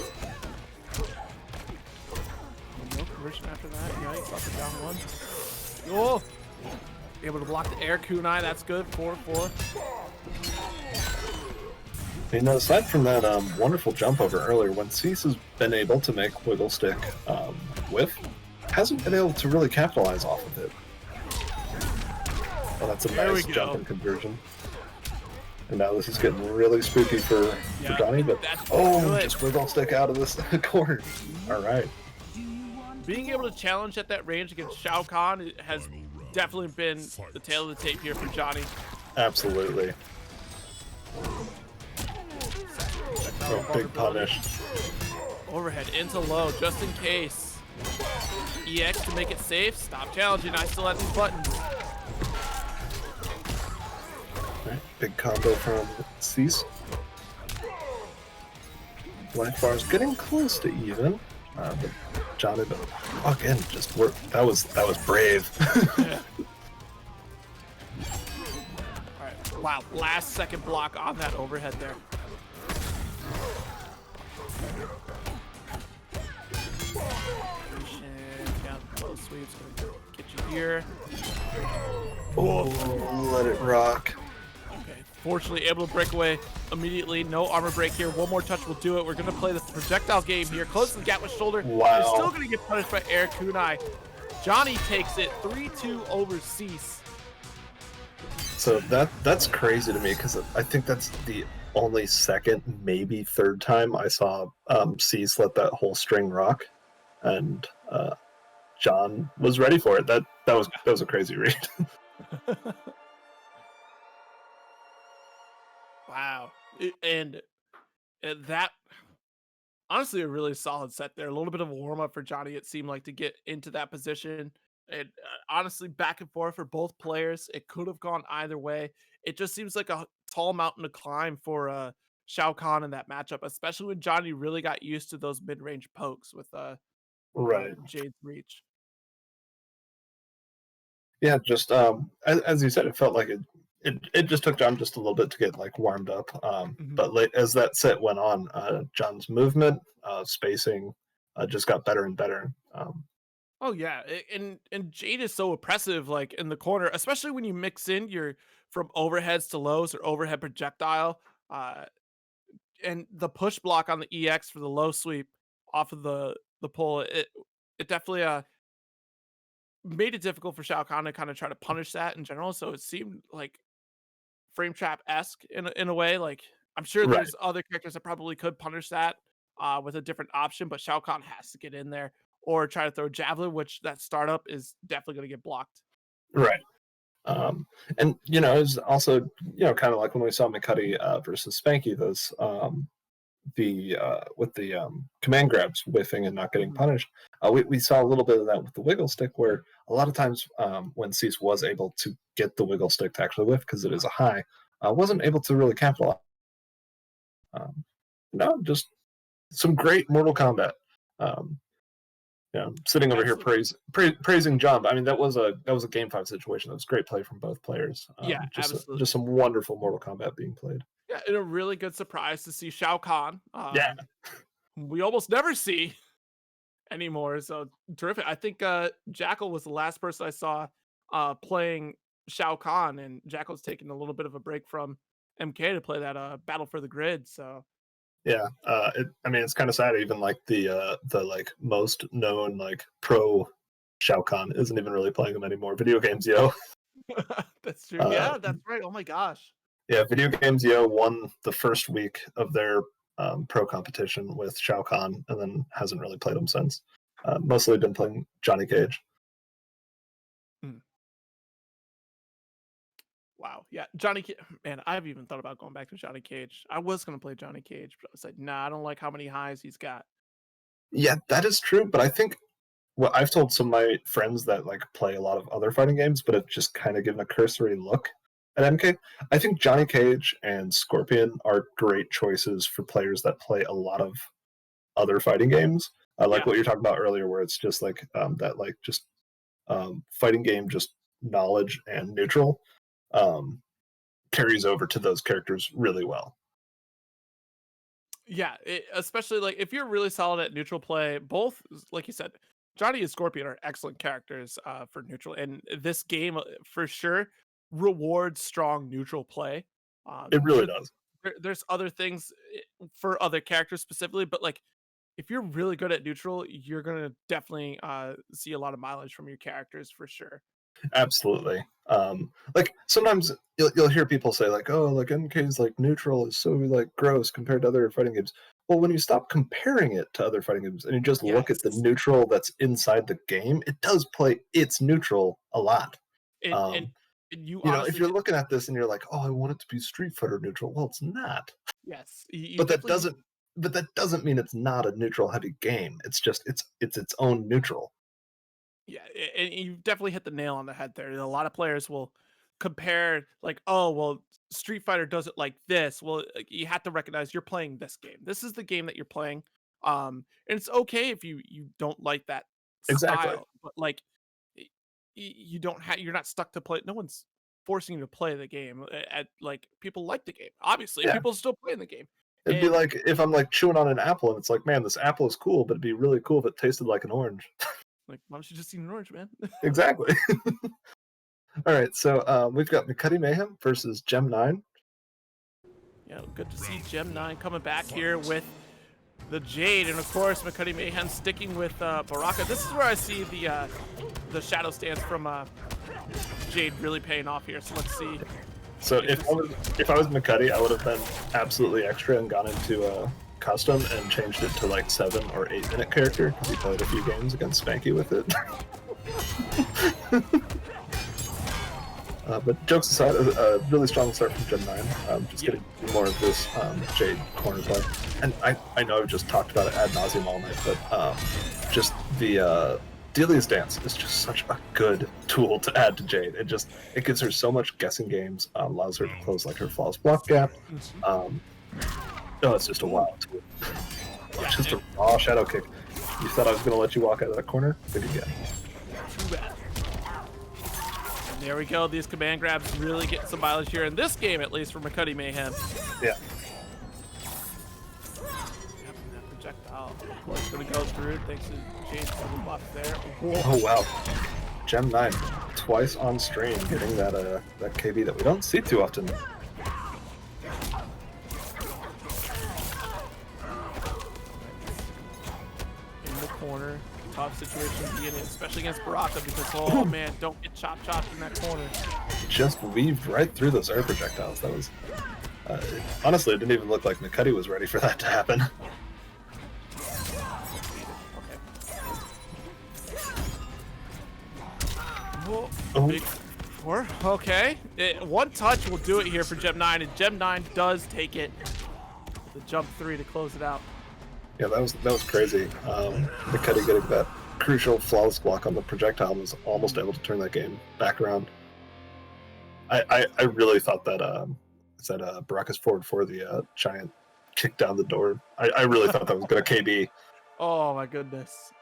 Speaker 1: No conversion after that. Yikes, off the down one. Oh! Able to block the air kunai. That's good. 4-4.
Speaker 2: Aside from that wonderful jump over earlier, when Cease has been able to make wiggle stick whiff, hasn't been able to really capitalize off of it. Oh, that's a nice jump and conversion. And now this is getting really spooky for Johnny, but just wiggle stick out of this corner. All right.
Speaker 1: Being able to challenge at that range against Shao Kahn has definitely been the tail of the tape here for Johnny.
Speaker 2: Absolutely. Oh, big punish.
Speaker 1: Overhead into low, just in case. EX to make it safe. Stop challenging. I still have these buttons.
Speaker 2: Right, big combo from Cease. Life bar's getting close to even, but Johnny, again, just work. That was brave.
Speaker 1: Yeah. All right, wow, last second block on that overhead there. Down low sweeps, gonna get you here.
Speaker 2: Oh, let it rock.
Speaker 1: Okay, fortunately able to break away immediately. No armor break here. One more touch will do it. We're gonna play the projectile game here. Close the gap with shoulder.
Speaker 2: Wow.
Speaker 1: He's still gonna get punished by air kunai. Johnny takes it 3-2 over Cease.
Speaker 2: So that's crazy to me, because I think that's the only second, maybe third time I saw Cease let that whole string rock, and John was ready for it. That was a crazy read.
Speaker 1: Wow. And that, honestly, a really solid set there. A little bit of a warm up for Johnny, it seemed like, to get into that position. And honestly, back and forth for both players. It could have gone either way. It just seems like a tall mountain to climb for Shao Kahn in that matchup, especially when Johnny really got used to those mid-range pokes with
Speaker 2: Right.
Speaker 1: Jade's reach.
Speaker 2: Yeah, just as you said, it felt like it just took John just a little bit to get like warmed up. But as that set went on, John's movement, spacing, just got better and better.
Speaker 1: Oh yeah, and Jade is so oppressive, like in the corner, especially when you mix in your from overheads to lows or overhead projectile, and the push block on the EX for the low sweep off of the pull. it definitely made it difficult for Shao Kahn to kind of try to punish that in general. So it seemed like frame trap-esque in a way. Like I'm sure
Speaker 2: Right.
Speaker 1: there's other characters that probably could punish that with a different option, but Shao Kahn has to get in there or try to throw javelin, which that startup is definitely going to get blocked.
Speaker 2: Right. And you know, it's also, you know, kind of like when we saw McCutty versus Spanky, those with the command grabs whiffing and not getting punished. We saw a little bit of that with the wiggle stick, where a lot of times when Cease was able to get the wiggle stick to actually whiff because it is a high, wasn't able to really capitalize. No, just some great Mortal Kombat. You know, sitting over here praising Jump. I mean, that was a game 5 situation. That was great play from both players.
Speaker 1: Yeah, absolutely.
Speaker 2: Just some wonderful Mortal Kombat being played.
Speaker 1: Yeah, and a really good surprise to see Shao Kahn.
Speaker 2: Yeah,
Speaker 1: We almost never see anymore. So terrific. I think Jackal was the last person I saw playing Shao Kahn, and Jackal's taking a little bit of a break from MK to play that Battle for the Grid. So
Speaker 2: yeah. I mean, it's kind of sad. Even like the like most known like pro Shao Kahn isn't even really playing them anymore. Video Games Yo.
Speaker 1: that's true. Yeah, that's right. Oh my gosh.
Speaker 2: Yeah, Video Games Yo won the first week of their pro competition with Shao Kahn, and then hasn't really played them since. Mostly been playing Johnny Cage.
Speaker 1: Wow. Yeah, Johnny Cage. Man, I've even thought about going back to Johnny Cage. I was going to play Johnny Cage, but I was like, nah, I don't like how many highs he's got.
Speaker 2: Yeah, that is true, but I think I've told some of my friends that like play a lot of other fighting games, but have just kind of given a cursory look at MK. I think Johnny Cage and Scorpion are great choices for players that play a lot of other fighting games. I like what you're talking about earlier, where it's just like that, like just fighting game, just knowledge and neutral carries over to those characters really well.
Speaker 1: Yeah, especially like if you're really solid at neutral play, both like you said, Johnny and Scorpion are excellent characters for neutral, and this game for sure rewards strong neutral play.
Speaker 2: It really does.
Speaker 1: There's other things for other characters specifically, but like if you're really good at neutral, you're gonna definitely see a lot of mileage from your characters for sure.
Speaker 2: Absolutely. Like sometimes you'll hear people say like, oh, like MK's like neutral is so like gross compared to other fighting games. Well, when you stop comparing it to other fighting games and you just look at the neutral that's inside the game, it does play its neutral a lot.
Speaker 1: And you
Speaker 2: know, if you're looking at this and you're like, oh, I want it to be Street Fighter neutral. Well, it's not.
Speaker 1: Yes.
Speaker 2: But that doesn't mean it's not a neutral heavy game. It's just it's its own neutral.
Speaker 1: Yeah, and you definitely hit the nail on the head there. A lot of players will compare like, oh, well, Street Fighter does it like this. Well, you have to recognize you're playing this game. This is the game that you're playing. And it's okay if you don't like that style, but like you don't have, you're not stuck to play. No one's forcing you to play the game. At like people like the game. Obviously, people still playing the game.
Speaker 2: It'd be like if I'm like chewing on an apple and it's like, man, this apple is cool, but it'd be really cool if it tasted like an orange.
Speaker 1: Like, why don't you just eat an orange, man?
Speaker 2: Exactly. All right, so we've got McCutty Mayhem versus Gem 9.
Speaker 1: Yeah, good to see Gem 9 coming back here with the Jade, and of course McCutty Mayhem sticking with Baraka. This is where I see the shadow stance from Jade really paying off here. So let's see.
Speaker 2: So if I was McCutty, I would have been absolutely extra and gone into custom and changed it to like 7 or 8 minute character because he played a few games against Spanky with it. But jokes aside, a really strong start from Gen 9. Just getting more of this Jade corner play. And I know I've just talked about it ad nauseum all night, but just the Delia's dance is just such a good tool to add to Jade. It gives her so much guessing games, allows her to close like her flawless block gap. It's just a wild tool. Just a raw shadow kick. You thought I was going to let you walk out of that corner? Think again.
Speaker 1: Too bad. And there we go. These command grabs really getting some mileage here in this game, at least for McCutty Mayhem.
Speaker 2: Yeah.
Speaker 1: Yep, that projectile, of course, going to go through thanks to Jade's double buff there.
Speaker 2: Whoa. Oh, wow. Gem 9, twice on stream, getting that KB that we don't see too often.
Speaker 1: Corner. tough situation to be in, especially against Baraka, because, oh man, don't get chopped in that corner.
Speaker 2: Just weaved right through those air projectiles. That was... honestly, it didn't even look like McCutty was ready for that to happen.
Speaker 1: Okay. Whoa,
Speaker 2: Oh.
Speaker 1: big four. Okay. One touch will do it here for Gem 9, and Gem 9 does take it. The jump 3 to close it out.
Speaker 2: Yeah, that was crazy. McCutty getting that crucial flawless block on the projectile was almost able to turn that game back around. I really thought that Baraka's forward for the giant kick down the door. I really thought that was going to KB.
Speaker 1: Oh my goodness.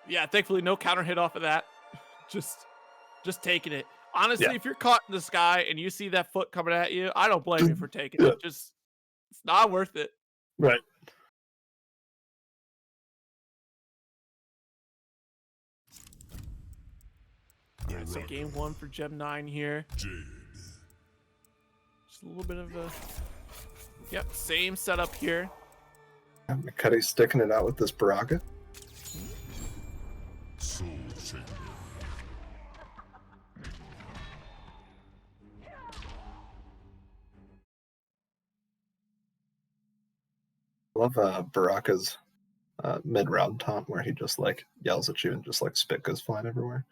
Speaker 1: Yeah, thankfully no counter hit off of that. Just taking it. Honestly,
Speaker 2: Yeah.
Speaker 1: if you're caught in the sky and you see that foot coming at you, I don't blame you for taking it. It's not worth it.
Speaker 2: Right.
Speaker 1: All right, so game 1 for Gem 9 here.
Speaker 3: Jade.
Speaker 1: Just a little bit of a... Yep, same setup here.
Speaker 2: McCutty sticking it out with this Baraka.
Speaker 3: Soul Shaker.
Speaker 2: I love Baraka's mid-round taunt where he just like yells at you and just like spit goes flying everywhere.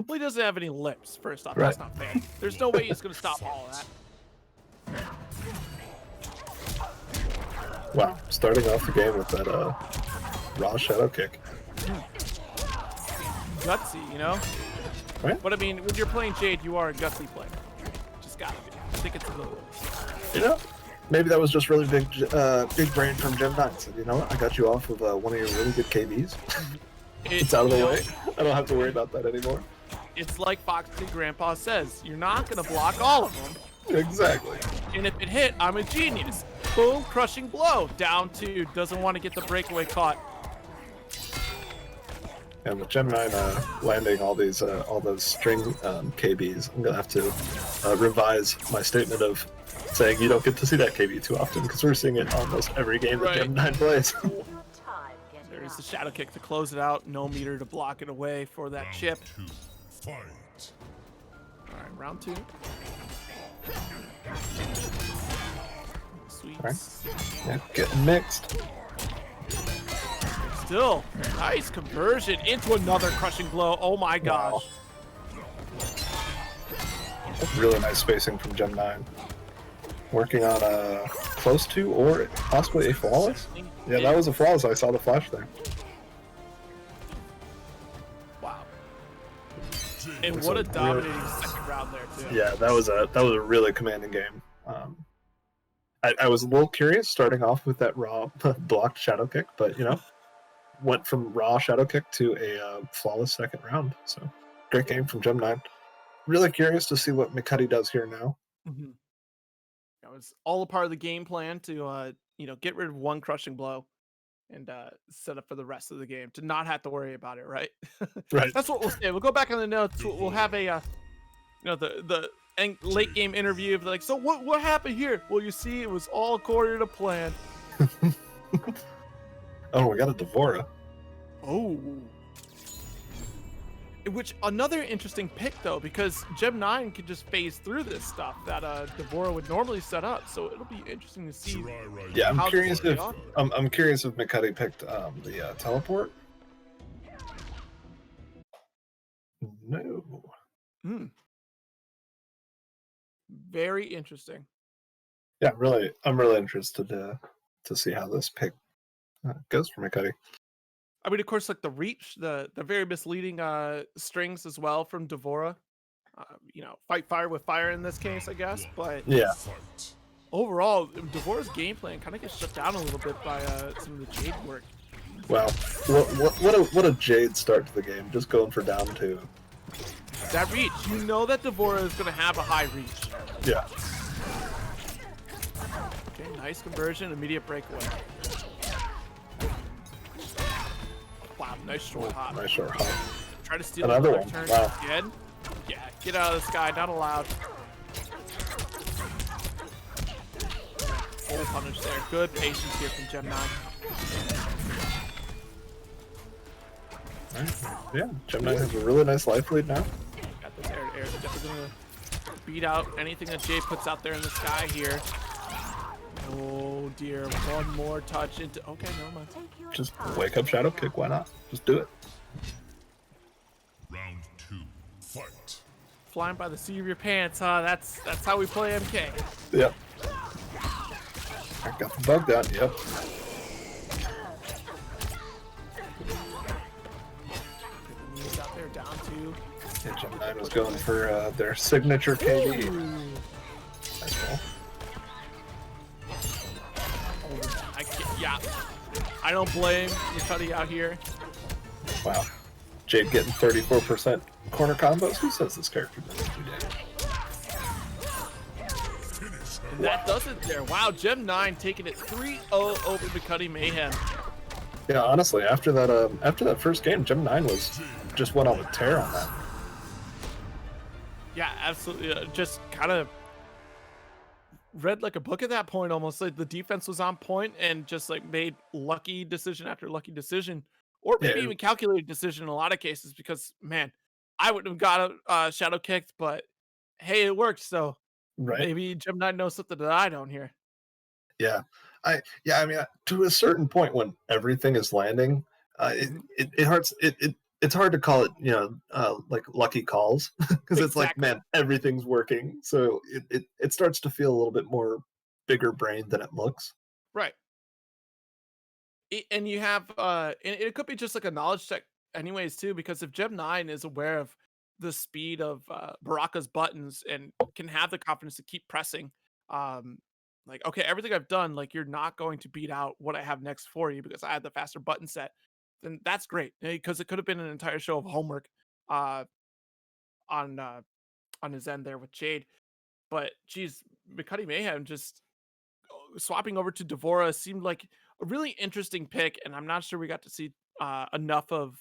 Speaker 1: Well, he doesn't have any lips, first off.
Speaker 2: Right.
Speaker 1: That's not fair. There's no way he's going to stop all of that.
Speaker 2: Wow, starting off the game with that raw shadow kick.
Speaker 1: Gutsy, you know?
Speaker 2: Right?
Speaker 1: But I mean, when you're playing Jade, you are a gutsy player. Just gotta be. I think it's a little...
Speaker 2: You know, maybe that was just really big brain from Gem 9. So, you know what? I got you off of one of your really good KBs. It's out of the way. I don't have to worry about that anymore.
Speaker 1: It's like Foxy Grandpa says, you're not gonna block all of them.
Speaker 2: Exactly.
Speaker 1: And if it hit, I'm a genius. Boom, crushing blow. Down 2, doesn't want to get the breakaway caught.
Speaker 2: And with Gem 9 landing all those string KBs, I'm gonna have to revise my statement of saying you don't get to see that KB too often because we're seeing it almost every game that Gem 9 plays.
Speaker 1: There's the shadow kick to close it out. No meter to block it away for that chip.
Speaker 3: 2. Fight.
Speaker 1: All right, round 2. Sweet.
Speaker 2: Right. Yeah, getting mixed.
Speaker 1: Still, nice conversion into another crushing blow. Oh my gosh.
Speaker 2: Really nice spacing from Gem 9. Working on a close to or possibly a flawless. Yeah, that was a flawless. I saw the flash there.
Speaker 1: Wow. And what a dominating second round there too.
Speaker 2: Yeah, that was a really commanding game. I was a little curious starting off with that raw blocked shadow kick, but you know, went from raw shadow kick to a flawless second round. So great game from Gem 9. Really curious to see what McCutty does here now.
Speaker 1: Mm-hmm. That was all a part of the game plan to get rid of one crushing blow and set up for the rest of the game to not have to worry about it, right?
Speaker 2: Right.
Speaker 1: That's what we'll say. We'll go back on the notes. We'll have a the late game interview of like, so what happened here? Well, you see, it was all according to plan.
Speaker 2: Oh, we got a Devora.
Speaker 1: Oh. Which another interesting pick though, because Gem 9 can just phase through this stuff that Devora would normally set up. So it'll be interesting to see.
Speaker 2: Yeah, I'm
Speaker 1: how
Speaker 2: curious
Speaker 1: this
Speaker 2: if
Speaker 1: plays
Speaker 2: I'm curious if McCutty picked the teleport. No.
Speaker 1: Hmm. Very interesting.
Speaker 2: Yeah, I'm really interested to see how this pick goes for McCutty.
Speaker 1: I mean, of course, like the reach, the very misleading strings as well from Devora. Fight fire with fire in this case, I guess. But
Speaker 2: Yeah.
Speaker 3: Fight.
Speaker 1: overall, Devora's game plan kind of gets shut down a little bit by some of the Jade work.
Speaker 2: Wow. What a Jade start to the game. Just going for down 2.
Speaker 1: That reach, you know that Devora is going to have a high reach.
Speaker 2: Yeah.
Speaker 1: Okay, nice conversion, immediate breakaway. Wow, nice short hop.
Speaker 2: Nice short hop.
Speaker 1: Try to steal
Speaker 2: Another
Speaker 1: another
Speaker 2: one.
Speaker 1: turn.
Speaker 2: Wow.
Speaker 1: Again. Yeah, get out of the sky, not allowed. Full punish there. Good patience here from Gem 9.
Speaker 2: Yeah, Gem 9 has a really nice life lead now.
Speaker 1: Got this air to air. They're definitely gonna beat out anything that Jay puts out there in the sky here. Oh dear, one more touch into. Okay, never mind.
Speaker 2: Just wake up Shadow Kick, why not? Just do it.
Speaker 3: Round 2, fight.
Speaker 1: Flying by the seat of your pants, huh? That's how we play MK.
Speaker 2: Yep. I got the bug down, yep.
Speaker 1: Knees out there, down two.
Speaker 2: Yeah, Gem 9 was going for their signature KD. Nice ball.
Speaker 1: I can't, yeah. I don't blame McCutty out here.
Speaker 2: Wow. Jade getting 34% corner combos. Who says this character doesn't do damage?
Speaker 1: And that does it there. Wow, Gem 9 taking it 3-0 over McCutty Mayhem.
Speaker 2: Yeah, honestly, after that first game, Gem 9 just went on a tear on that.
Speaker 1: Yeah, absolutely. Just kind of read like a book at that point almost. Like the defense was on point and just like made lucky decision after lucky decision, or maybe even calculated decision in a lot of cases, because man, I wouldn't have got a shadow kicked, but hey, it worked. So maybe Gem 9 knows something that I don't here.
Speaker 2: Yeah. I mean, to a certain point when everything is landing, it's hard to call it, like lucky calls, because it's like, man, everything's working. So it starts to feel a little bit more bigger brain than it looks.
Speaker 1: Right. And you have, and it could be just like a knowledge check anyways too, because if Gem 9 is aware of the speed of Baraka's buttons and can have the confidence to keep pressing, like, okay, everything I've done, like, you're not going to beat out what I have next for you because I had the faster button set, then that's great, because it could have been an entire show of homework on his end there with Jade. But geez, McCutty Mayhem just swapping over to Devora seemed like a really interesting pick, and I'm not sure we got to see enough of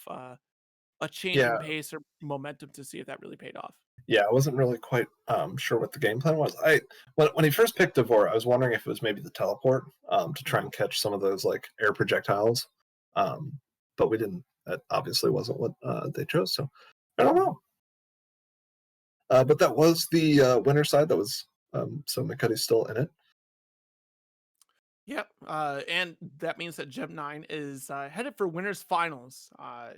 Speaker 1: a change in pace or momentum to see if that really paid off.
Speaker 2: Yeah, I wasn't really quite sure what the game plan was. When he first picked Devora, I was wondering if it was maybe the teleport to try and catch some of those like air projectiles, but we didn't. That obviously wasn't what they chose. So I don't know. But that was the winner side. That was so McCutty's still in it.
Speaker 1: Yep, and that means that Gem 9 is headed for winners finals,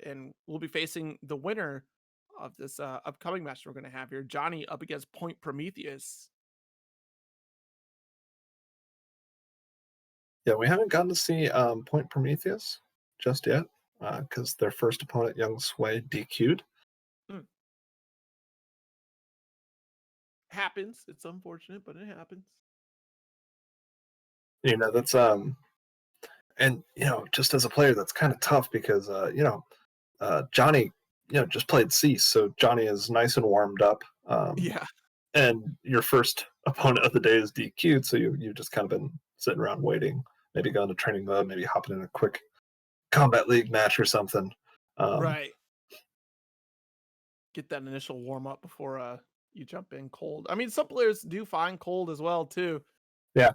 Speaker 1: and we'll be facing the winner of this upcoming match we're going to have here, Johnny up against Point Prometheus.
Speaker 2: Yeah, we haven't gotten to see Point Prometheus just yet, because their first opponent, Young Sway, DQ'd.
Speaker 1: Happens. It's unfortunate, but it happens.
Speaker 2: That's and just as a player, that's kind of tough because Johnny just played Cease, so Johnny is nice and warmed up. And your first opponent of the day is DQ'd, so you've just kind of been sitting around waiting, maybe going to training mode, maybe hopping in a quick Combat League match or something.
Speaker 1: Right. Get that initial warm up before you jump in cold. I mean, some players do find cold as well too.
Speaker 2: Yeah.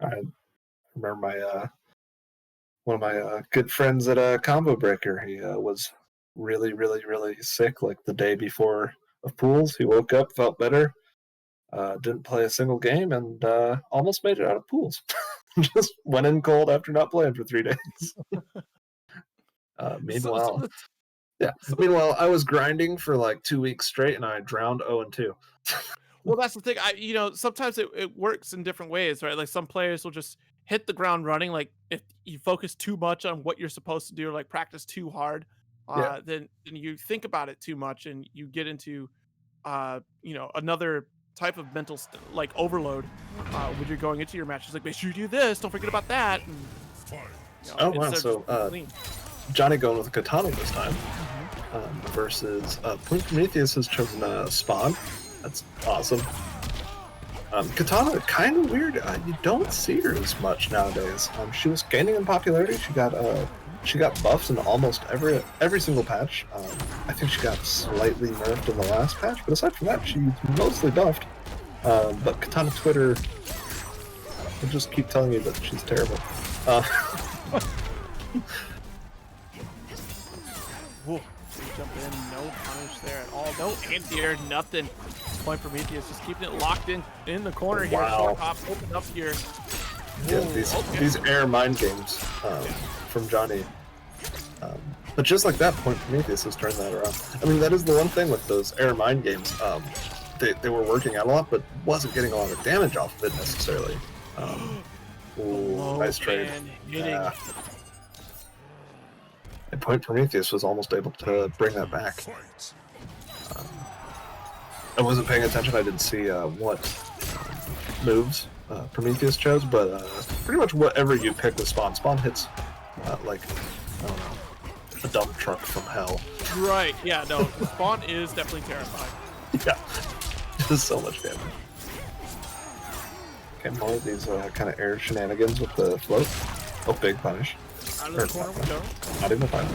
Speaker 2: I remember my one of my good friends at a Combo Breaker. He was really, really, really sick like the day before of pools. He woke up, felt better, didn't play a single game, and almost made it out of pools. Just went in cold after not playing for 3 days. Meanwhile, Meanwhile, I was grinding for like 2 weeks straight, and I drowned 0-2.
Speaker 1: Well, that's the thing. Sometimes it works in different ways, right? Like some players will just hit the ground running. Like if you focus too much on what you're supposed to do, or like practice too hard, then you think about it too much, and you get into, another type of mental like overload when you're going into your matches. Like, make sure you do this. Don't forget about that. And,
Speaker 2: wow! So Johnny going with Katana this time versus Point Prometheus has chosen Spawn. That's awesome. Katana, kind of weird. You don't see her as much nowadays. She was gaining in popularity. She got buffs in almost every single patch. I think she got slightly nerfed in the last patch, but aside from that, she's mostly buffed. But Katana Twitter will just keep telling you that she's terrible.
Speaker 1: Whoa. Jump in, no punish there at all. No anti-air, nothing. Point Prometheus just keeping it locked in the corner here.
Speaker 2: Wow.
Speaker 1: Short hop, open up here.
Speaker 2: Yeah,
Speaker 1: Whoa,
Speaker 2: these air mind games from Johnny. But just like that, Point Prometheus has turned that around. I mean, that is the one thing with those air mind games. They were working out a lot, but wasn't getting a lot of damage off of it necessarily. Ooh, nice trade. Yeah. And Point Prometheus was almost able to bring that back. I wasn't paying attention. I didn't see what moves Prometheus chose, but pretty much whatever you pick with Spawn. Spawn hits like, I don't know, a dump truck from hell.
Speaker 1: Right, yeah, no, Spawn is definitely terrifying.
Speaker 2: Yeah, does so much damage. Okay, more of these kind of air shenanigans with the float. Oh, big punish.
Speaker 1: Out of the corner we go.
Speaker 2: Not even fine.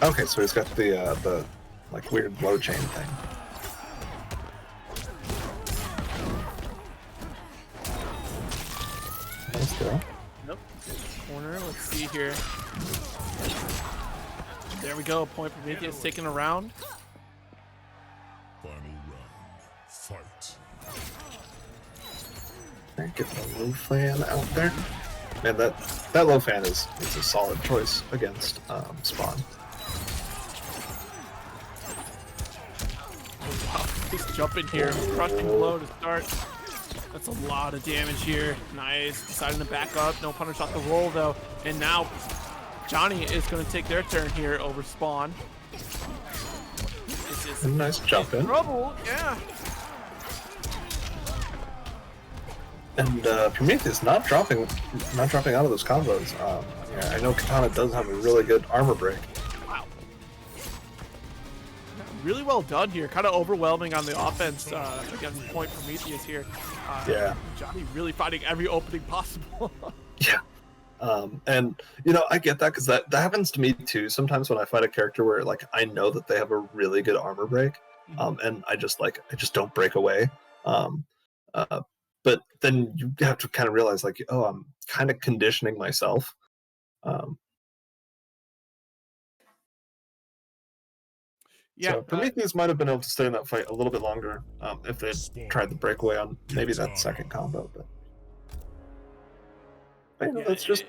Speaker 2: Okay, so he's got the like weird blow chain thing. Let's go.
Speaker 1: Nope. Corner. Let's see here. There we go. Point Prometheus taking a round.
Speaker 3: Final round. Fight.
Speaker 2: And get the low fan out there. Man, that low fan is a solid choice against Spawn.
Speaker 1: Wow, just jump in here. Crushing blow to start. That's a lot of damage here. Nice. Deciding to back up. No punish off the roll though. And now Johnny is going to take their turn here over Spawn. This is
Speaker 2: A nice jump in.
Speaker 1: trouble. Yeah.
Speaker 2: And Prometheus not dropping out of those combos. Yeah, I know Katana does have a really good armor break.
Speaker 1: Wow. Really well done here. Kind of overwhelming on the offense against Point Prometheus here.
Speaker 2: Yeah.
Speaker 1: Johnny really finding every opening possible.
Speaker 2: Yeah. And you know, I get that because that happens to me too. Sometimes when I fight a character where like I know that they have a really good armor break, and I just don't break away. But then you have to kind of realize like, oh, I'm kind of conditioning myself.
Speaker 1: Yeah.
Speaker 2: So Prometheus might have been able to stay in that fight a little bit longer if they tried the breakaway on maybe that second combo. But you know, that's just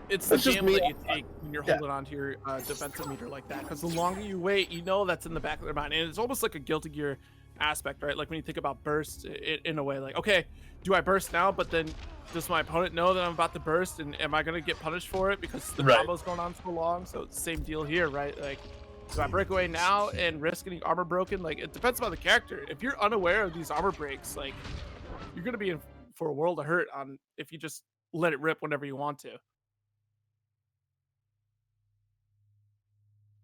Speaker 1: it's the
Speaker 2: that's just
Speaker 1: gamble
Speaker 2: me.
Speaker 1: that you take when you're holding on to your defensive meter like that. Because the longer you wait, you know that's in the back of their mind, and it's almost like a Guilty Gear aspect, right? Like when you think about burst in a way, like, okay, do I burst now? But then does my opponent know that I'm about to burst, and am I going to get punished for it because the combo's going on so long? So it's the same deal here, right? Like, do I break away now and risk getting armor broken? Like, it depends on the character. If you're unaware of these armor breaks, like, you're going to be in for a world of hurt on if you just let it rip whenever you want to.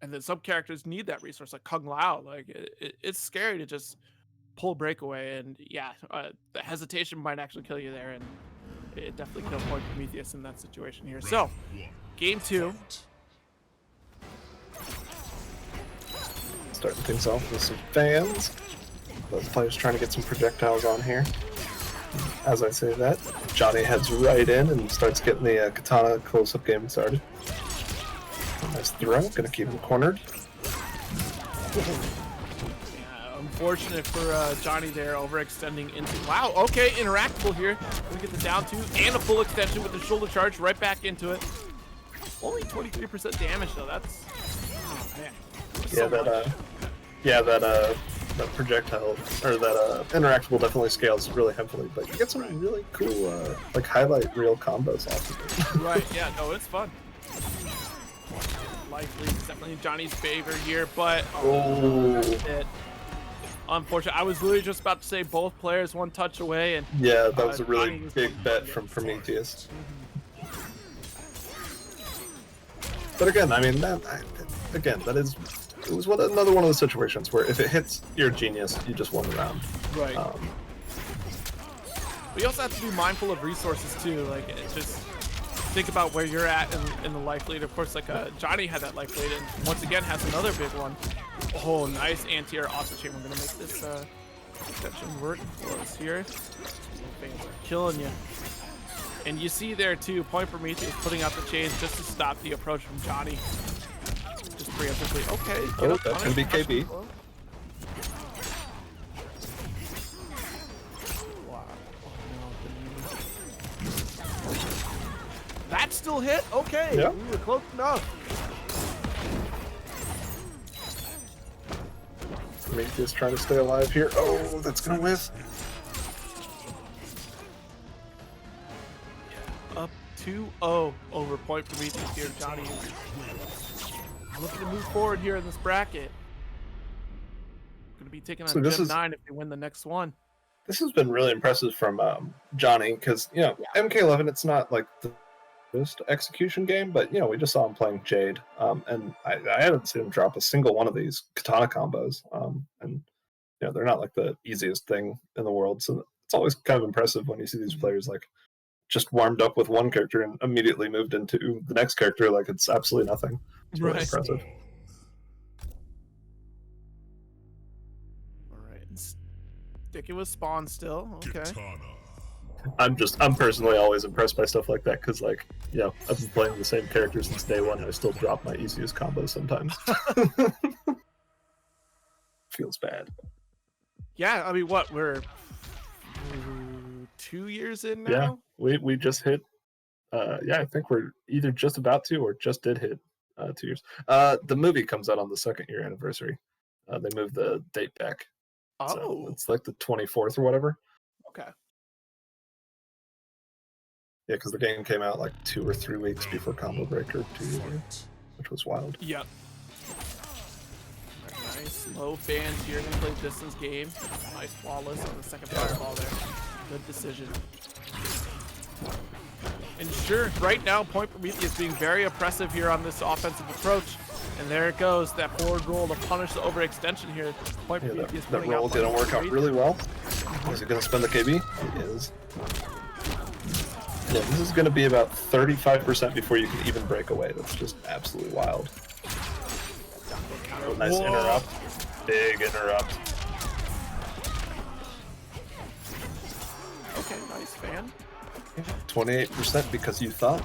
Speaker 1: And then some characters need that resource, like Kung Lao. Like, it's scary to just pull breakaway, and yeah, the hesitation might actually kill you there, and it definitely killed Point Prometheus in that situation here. So, game 2.
Speaker 2: starting things off with some fans. Both players trying to get some projectiles on here. As I say that, Johnny heads right in and starts getting the Katana close-up game started. Nice throw, gonna keep him cornered.
Speaker 1: Yeah, unfortunate for Johnny there, overextending into. Wow, okay, interactable here. Gonna get the down 2 and a full extension with the shoulder charge right back into it. Only 23% damage though. That's. Oh man.
Speaker 2: That projectile or that interactable definitely scales really heavily, but you get some really cool like highlight reel combos off of it.
Speaker 1: Right, yeah, no, it's fun. Life lead is definitely Johnny's favor here, but that's it. Unfortunately, I was literally just about to say both players one touch away, and
Speaker 2: yeah, that was a really
Speaker 1: Johnny was
Speaker 2: big bet from Prometheus. But again, I mean, it was another one of those situations where if it hits your genius, you just won the round.
Speaker 1: Right. But you also have to be mindful of resources too. Like, just think about where you're at in the life lead. Of course, like Johnny had that life lead, and once again has another big one. Oh, nice anti-air auto chain. We're gonna make this exception work for us here. Fans are killing you. And you see there too, Point Prometheus putting out the chains just to stop the approach from Johnny. Just preemptively. Okay.
Speaker 2: Oh, that's gonna be KB.
Speaker 1: Wow. Oh, no. That still hit? Okay.
Speaker 2: Yeah.
Speaker 1: We were close enough.
Speaker 2: Prometheus trying to stay alive here. Oh, that's gonna whiff.
Speaker 1: Up 2-0 over Point Prometheus here. Johnny is looking to move forward here in this bracket. Going to be taking on Gen 9 if they win the next one.
Speaker 2: This has been really impressive from Johnny because, you know, MK11, it's not like the first execution game, but, you know, we just saw him playing Jade, and I haven't seen him drop a single one of these katana combos, and, you know, they're not like the easiest thing in the world, so it's always kind of impressive when you see these players like just warmed up with one character and immediately moved into the next character like it's absolutely nothing. It's really impressive.
Speaker 1: All right, sticking with Spawn still. Okay.
Speaker 2: I'm personally always impressed by stuff like that because, like, you know, I've been playing the same character since day one and I still drop my easiest combos sometimes. Feels bad.
Speaker 1: Yeah, I mean, what, we're 2 years in now?
Speaker 2: Yeah, we just hit, yeah, I think we're either just about to or just did hit 2 years. The movie comes out on the 2nd year anniversary. They moved the date back.
Speaker 1: Oh.
Speaker 2: So it's like the 24th or whatever.
Speaker 1: Okay.
Speaker 2: Yeah, because the game came out like 2 or 3 weeks before Combo Breaker 2 years ago, which was wild.
Speaker 1: Yep. Nice low fans here. Gonna play distance game. Nice flawless on the second fireball there. Good decision. And sure, right now Point Prometheus being very oppressive here on this offensive approach. And there it goes, that forward roll to punish the overextension here. Point Prometheus
Speaker 2: that roll didn't work out really well. Is he gonna spend the KB? He is. Yeah, this is going to be about 35% before you can even break away. That's just absolutely wild. Oh, nice interrupt. Big interrupt.
Speaker 1: Okay, nice fan.
Speaker 2: 28% because you thought.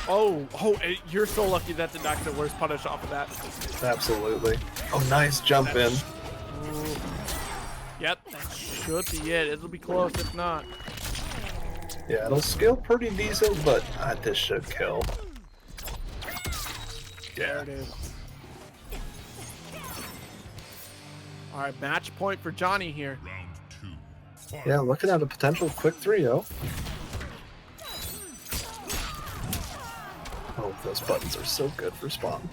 Speaker 1: Oh, you're so lucky that did not get a worse punish off of that.
Speaker 2: Absolutely. Oh, nice jump in.
Speaker 1: Ooh. Yep, that should be it. It'll be close if not.
Speaker 2: Yeah, it'll scale pretty decent, but this should kill.
Speaker 1: There it is. All right, match point for Johnny here.
Speaker 2: Yeah, looking at a potential quick 3-0. Oh, those buttons are so good for Spawn.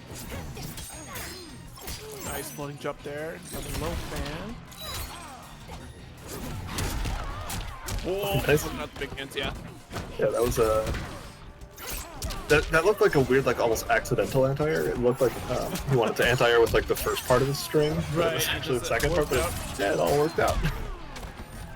Speaker 1: Nice floating jump there. Another low fan. Whoa,
Speaker 2: nice.
Speaker 1: Not the big hints, yeah.
Speaker 2: Yeah, that was a... That looked like a weird, like, almost accidental anti-air. It looked like he wanted to anti-air with, like, the first part of the string.
Speaker 1: Right.
Speaker 2: It was actually the second part, but yeah, it all worked out.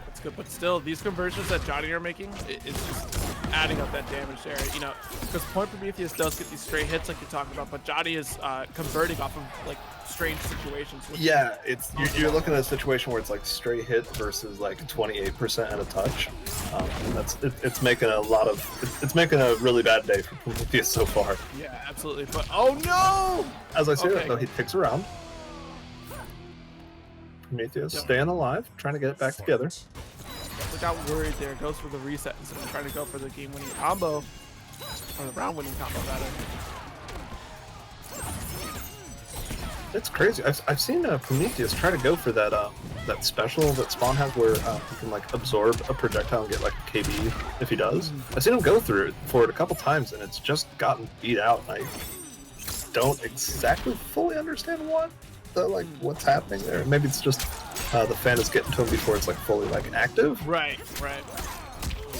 Speaker 1: That's good, but still, these conversions that Johnny are making, it's just adding up that damage there, you know, because Point Prometheus does get these straight hits like you're talking about, but Johnny is converting off of, like, strange situations.
Speaker 2: Yeah, it's you're looking at a situation where it's like straight hit versus like 28% at a touch. And it's making a lot of it's making a really bad day for Prometheus so far.
Speaker 1: Yeah, absolutely. But oh no!
Speaker 2: As I say that though, he picks around. Prometheus staying alive, trying to get it back together.
Speaker 1: Look how worried there. Goes for the reset instead of trying to go for the game-winning combo, or the round-winning combo rather.
Speaker 2: It's crazy. I've seen Prometheus try to go for that that special that Spawn has where he can like absorb a projectile and get like a KB if he does. I've seen him go through it for it a couple times and it's just gotten beat out. I don't exactly fully understand what's happening there. Maybe it's just the fan is getting to him before it's like fully like active.
Speaker 1: Right.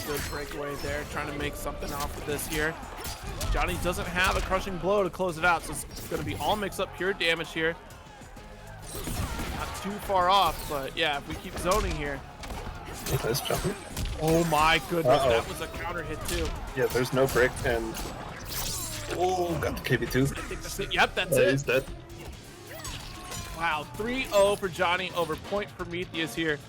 Speaker 1: Good breakaway there, trying to make something off of this here. Johnny doesn't have a crushing blow to close it out, so it's going to be all mixed up pure damage here. Not too far off, but yeah, if we keep zoning here.
Speaker 2: Nice jumping.
Speaker 1: Oh my goodness, that was a counter hit too.
Speaker 2: Yeah, there's no break and got the KB2.
Speaker 1: I think that's it. Yep, that's it.
Speaker 2: He's dead.
Speaker 1: Wow, 3-0 for Johnny over Point Prometheus here.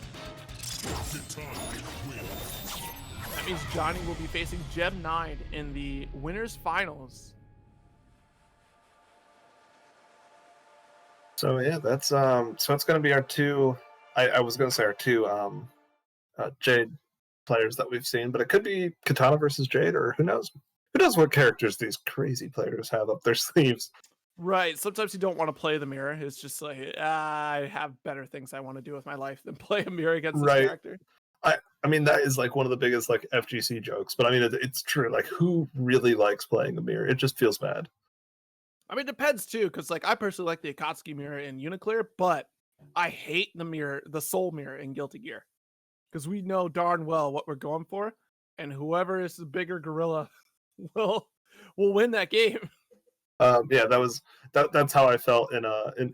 Speaker 1: That means Johnny will be facing Gem 9 in the winners finals.
Speaker 2: So yeah, that's so it's gonna be our two. I was gonna say our two Jade players that we've seen, but it could be Katana versus Jade, or who knows? Who knows what characters these crazy players have up their sleeves?
Speaker 1: Right. Sometimes you don't want to play the mirror. It's just like, I have better things I want to do with my life than play a mirror against this
Speaker 2: Right.
Speaker 1: character.
Speaker 2: I mean, that is like one of the biggest like FGC jokes, but I mean, it's true. Like, who really likes playing a mirror? It just feels bad.
Speaker 1: I mean, it depends too, because like I personally like the Akatsuki mirror in Uniclear, but I hate the mirror, the Soul mirror in Guilty Gear, because we know darn well what we're going for, and whoever is the bigger gorilla will win that game.
Speaker 2: Yeah, that's how I felt in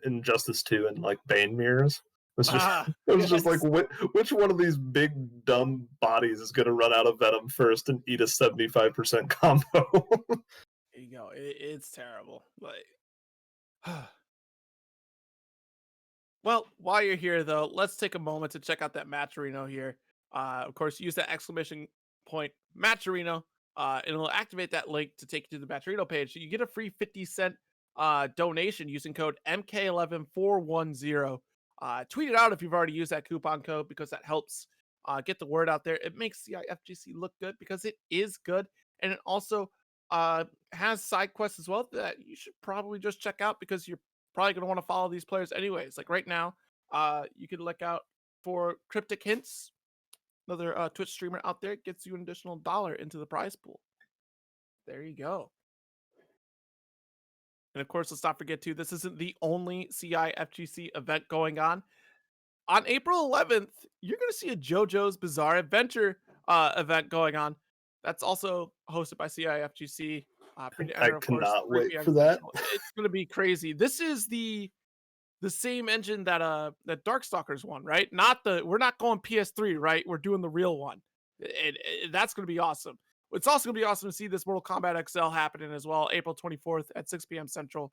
Speaker 2: Injustice 2 and like Bane mirrors. It was just it was just like which one of these big dumb bodies is gonna run out of venom first and eat a 75% combo?
Speaker 1: There you go. It's terrible. Like, well, while you're here though, let's take a moment to check out that Matcherino here. Of course, use that exclamation point Matcherino, and it'll activate that link to take you to the Matcherino page. So you get a free 50-cent donation using code MK11410. Tweet it out if you've already used that coupon code, because that helps get the word out there. It makes CIFGC look good because it is good, and it also has side quests as well that you should probably just check out, because you're probably going to want to follow these players anyways. Like right now, you can look out for Cryptic Hints. Another Twitch streamer out there gets you an additional $1 into the prize pool. There you go. And of course, let's not forget too, this isn't the only CIFGC event going on. On April 11th, you're going to see a JoJo's Bizarre Adventure event going on. That's also hosted by CIFGC.
Speaker 2: I cannot wait for that.
Speaker 1: It's going to be crazy. This is the same engine that that Darkstalkers won, right? We're not going PS3, right? We're doing the real one. That's going to be awesome. It's also going to be awesome to see this Mortal Kombat XL happening as well, April 24th at 6 p.m. Central.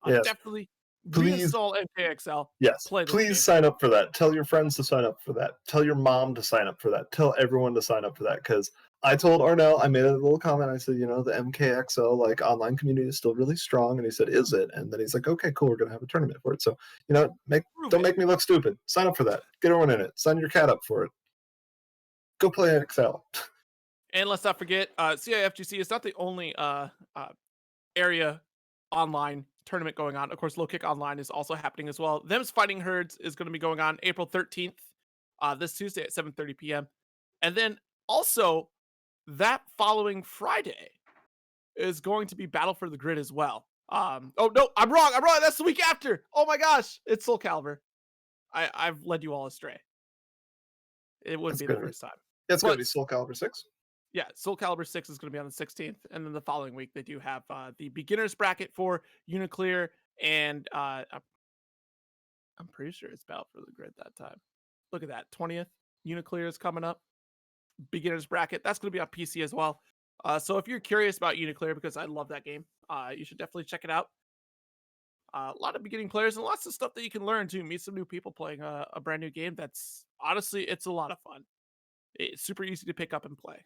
Speaker 2: Yes.
Speaker 1: Definitely
Speaker 2: Please
Speaker 1: reinstall MKXL.
Speaker 2: Yes, please
Speaker 1: game.
Speaker 2: sign up for that. Tell your friends to sign up for that. Tell your mom to sign up for that. Tell everyone to sign up for that, because I told Arnell, I made a little comment. I said, the MKXL like online community is still really strong, and he said, "Is it?" And then he's like, "Okay, cool. We're gonna have a tournament for it." So don't make me look stupid. Sign up for that. Get everyone in it. Sign your cat up for it. Go play XL.
Speaker 1: And let's not forget, CIFGC is not the only area online tournament going on. Of course, Low Kick Online is also happening as well. Them's Fighting Herds is going to be going on April 13th, this Tuesday at 7:30 p.m. And then also that following Friday is going to be Battle for the Grid as well. Oh no, I'm wrong. That's the week after. Oh my gosh, it's Soul Calibur. I've led you all astray. It wouldn't be the first time.
Speaker 2: It's going to be Soul Calibur 6.
Speaker 1: Yeah, Soul Calibur 6 is going to be on the 16th, and then the following week they do have the beginners bracket for Uniclear, and I'm pretty sure it's Battle for the Grid that time. Look at that, 20th Uniclear is coming up. Beginners bracket, that's going to be on PC as well. So if you're curious about Uniclear, because I love that game, you should definitely check it out. A lot of beginning players and lots of stuff that you can learn too. Meet some new people playing a brand new game. That's honestly, it's a lot of fun. It's super easy to pick up and play.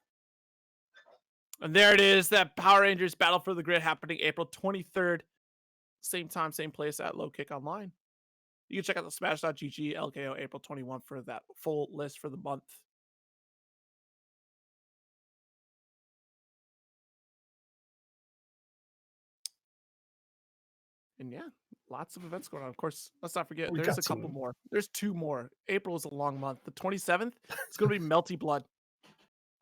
Speaker 1: And there it is, that Power Rangers Battle for the Grid happening April 23rd. Same time, same place at Low Kick Online. You can check out the Smash.gg LKO April 21 for that full list for the month. And yeah, lots of events going on. Of course, let's not forget, there's a couple more. There's 2 more. April is a long month. The 27th, it's going to be Melty Blood.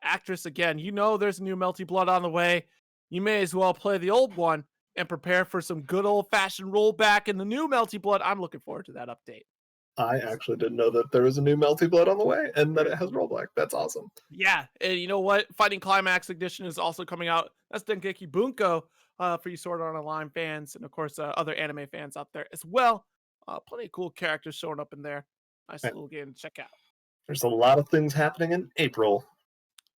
Speaker 1: Actress again. There's a new Melty Blood on the way. You may as well play the old one and prepare for some good old-fashioned rollback in the new Melty Blood. I'm looking forward to that update.
Speaker 2: I actually didn't know that there was a new Melty Blood on the way and that it has rollback. That's awesome.
Speaker 1: Yeah, and you know what? Fighting Climax Edition is also coming out. That's Dengeki Bunko for you Sword Art Online fans, and of course other anime fans out there as well. Plenty of cool characters showing up in there. Nice little game to check out.
Speaker 2: There's a lot of things happening in April.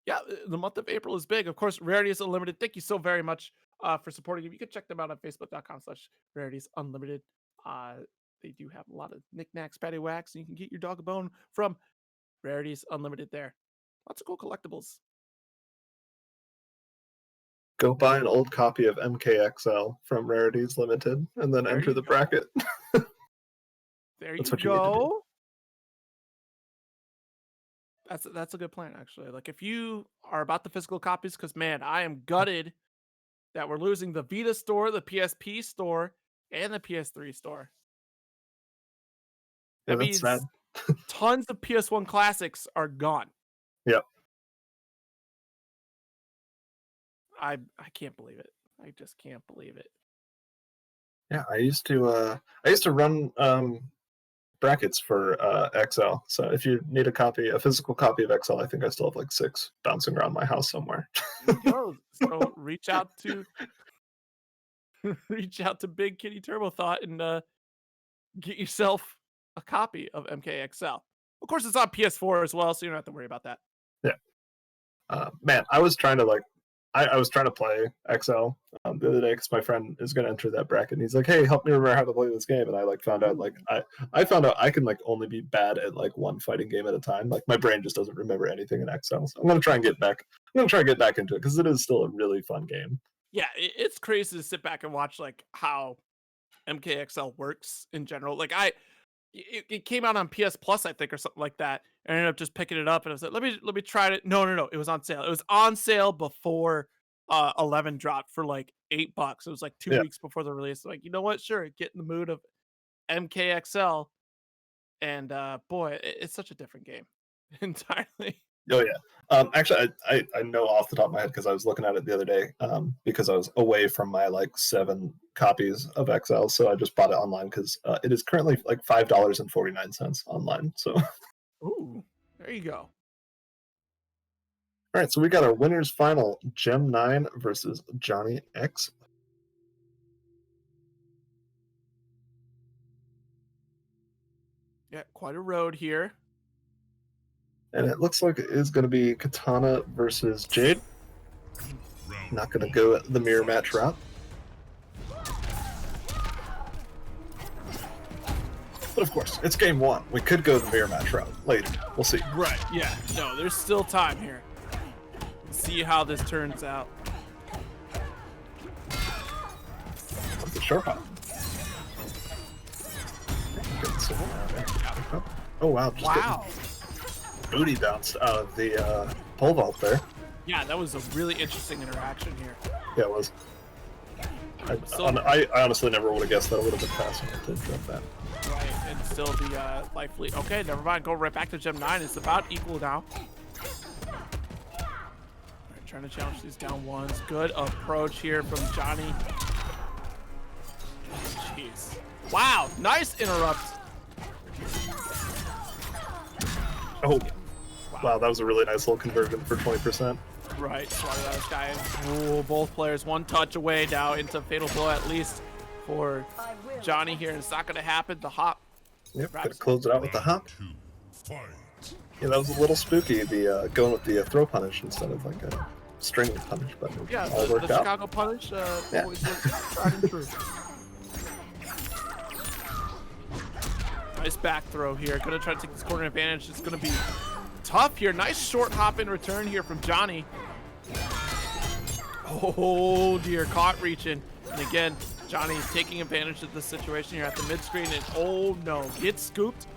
Speaker 1: Yeah, the month of April is big. Of course, Rarity is Unlimited. Thank you so very much for supporting them. You can check them out on facebook.com/raritiesunlimited. they do have a lot of knickknacks, paddywhacks, and you can get your dog a bone from Rarities Unlimited there. Lots of cool collectibles.
Speaker 2: Go buy an old copy of MKXL from Rarities Limited and then
Speaker 1: There
Speaker 2: enter
Speaker 1: you
Speaker 2: the
Speaker 1: go.
Speaker 2: bracket.
Speaker 1: There you
Speaker 2: That's what you need to do.
Speaker 1: go. That's a good plan, actually. Like, if you are about the physical copies, because man, I am gutted that we're losing the Vita store, the PSP store, and the PS3 store.
Speaker 2: Yeah,
Speaker 1: That
Speaker 2: that's sad.
Speaker 1: means tons of PS1 classics are gone.
Speaker 2: Yep.
Speaker 1: I can't believe it. I just can't believe it.
Speaker 2: Yeah, I used to run brackets for XL. So if you need a physical copy of XL, I think I still have like 6 bouncing around my house somewhere.
Speaker 1: There you go. So reach out to Big Kitty Turbo Thought and get yourself a copy of MKXL. Of course, it's on PS4 as well, so you don't have to worry about that.
Speaker 2: Yeah. Man, I was trying to I was trying to play XL the other day because my friend is going to enter that bracket, and he's like, "Hey, help me remember how to play this game." And I found out I found out I can only be bad at one fighting game at a time. Like, my brain just doesn't remember anything in XL. So I'm going to try and get back. I'm going to try and get back into it because it is still a really fun game.
Speaker 1: Yeah, it's crazy to sit back and watch how MKXL works in general. Like, it came out on PS Plus, I think, or something like that. I ended up just picking it up, and I was like, let me try it. No, it was on sale. It was on sale before 11 dropped for like $8. It was like 2 weeks before the release. Like, you know what? Sure, get in the mood of MKXL, and boy, it's such a different game entirely.
Speaker 2: Oh yeah. Actually, I know off the top of my head because I was looking at it the other day because I was away from my 7 copies of XL, so I just bought it online because it is currently $5.49 online. So.
Speaker 1: Ooh, there you go.
Speaker 2: All right, so we got our winners final: Gem 9 versus Johnny X.
Speaker 1: Yeah, quite a road here.
Speaker 2: And it looks like it is going to be Katana versus Jade. Not going to go the mirror match route. But of course, it's game 1. We could go the mirror match route later. We'll see.
Speaker 1: Right, yeah. No, there's still time here. See how this turns out.
Speaker 2: That's a short hop. Oh, wow.
Speaker 1: Wow.
Speaker 2: Booty bounce out of the pole vault there.
Speaker 1: Yeah, that was a really interesting interaction here.
Speaker 2: Yeah, it was. I honestly never would have guessed that. It would have been faster to jump that.
Speaker 1: Right, and still the life lead. Okay, never mind. Go right back to Gem 9. It's about equal now. All right, trying to challenge these down ones. Good approach here from Johnny. Jeez. Wow, nice interrupt.
Speaker 2: Oh, wow, that was a really nice little conversion for 20%.
Speaker 1: Right, swatted out this guy. Ooh, both players one touch away now into fatal blow at least for Johnny here. And it's not going to happen. The hop.
Speaker 2: Yep, gonna close it out with the hop. Yeah, that was a little spooky. The going with the throw punish instead of a string punish, but
Speaker 1: yeah,
Speaker 2: all
Speaker 1: the
Speaker 2: worked out.
Speaker 1: Chicago punish always works tried and true. Nice back throw here. Gonna try to take this corner advantage. It's gonna be tough here. Nice short hop in return here from Johnny. Oh dear, caught reaching. And again, Johnny is taking advantage of the situation here at the mid screen. And oh no, gets scooped.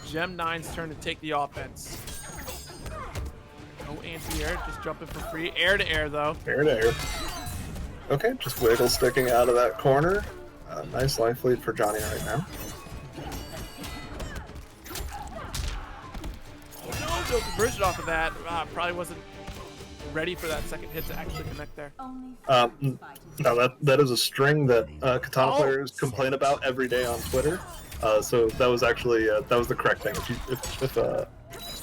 Speaker 1: Gem 9's turn to take the offense. No anti-air, just jumping for free. Air to air though.
Speaker 2: Air to air. Okay, just wiggle sticking out of that corner. Nice life lead for Johnny right now.
Speaker 1: No conversion off of that. Probably wasn't ready for that second hit to actually connect there.
Speaker 2: No, that is a string that Katana players complain about every day on Twitter. So that was actually that was the correct thing.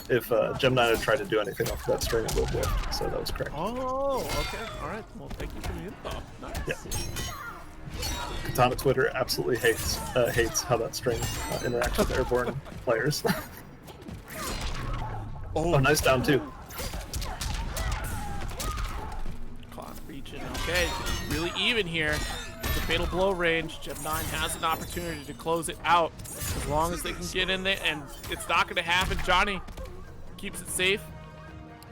Speaker 2: If Gem 9 had tried to do anything off of that string, it would have worked. So that was correct.
Speaker 1: Oh, okay. All right. Well, thank you for the info. Nice.
Speaker 2: Yeah. Katana Twitter absolutely hates how that string interacts with airborne players. Oh, nice down two.
Speaker 1: Clock reaching. Okay, really even here. the fatal blow range, Gem9 has an opportunity to close it out as long as they can get in there, and it's not going to happen. Johnny keeps it safe,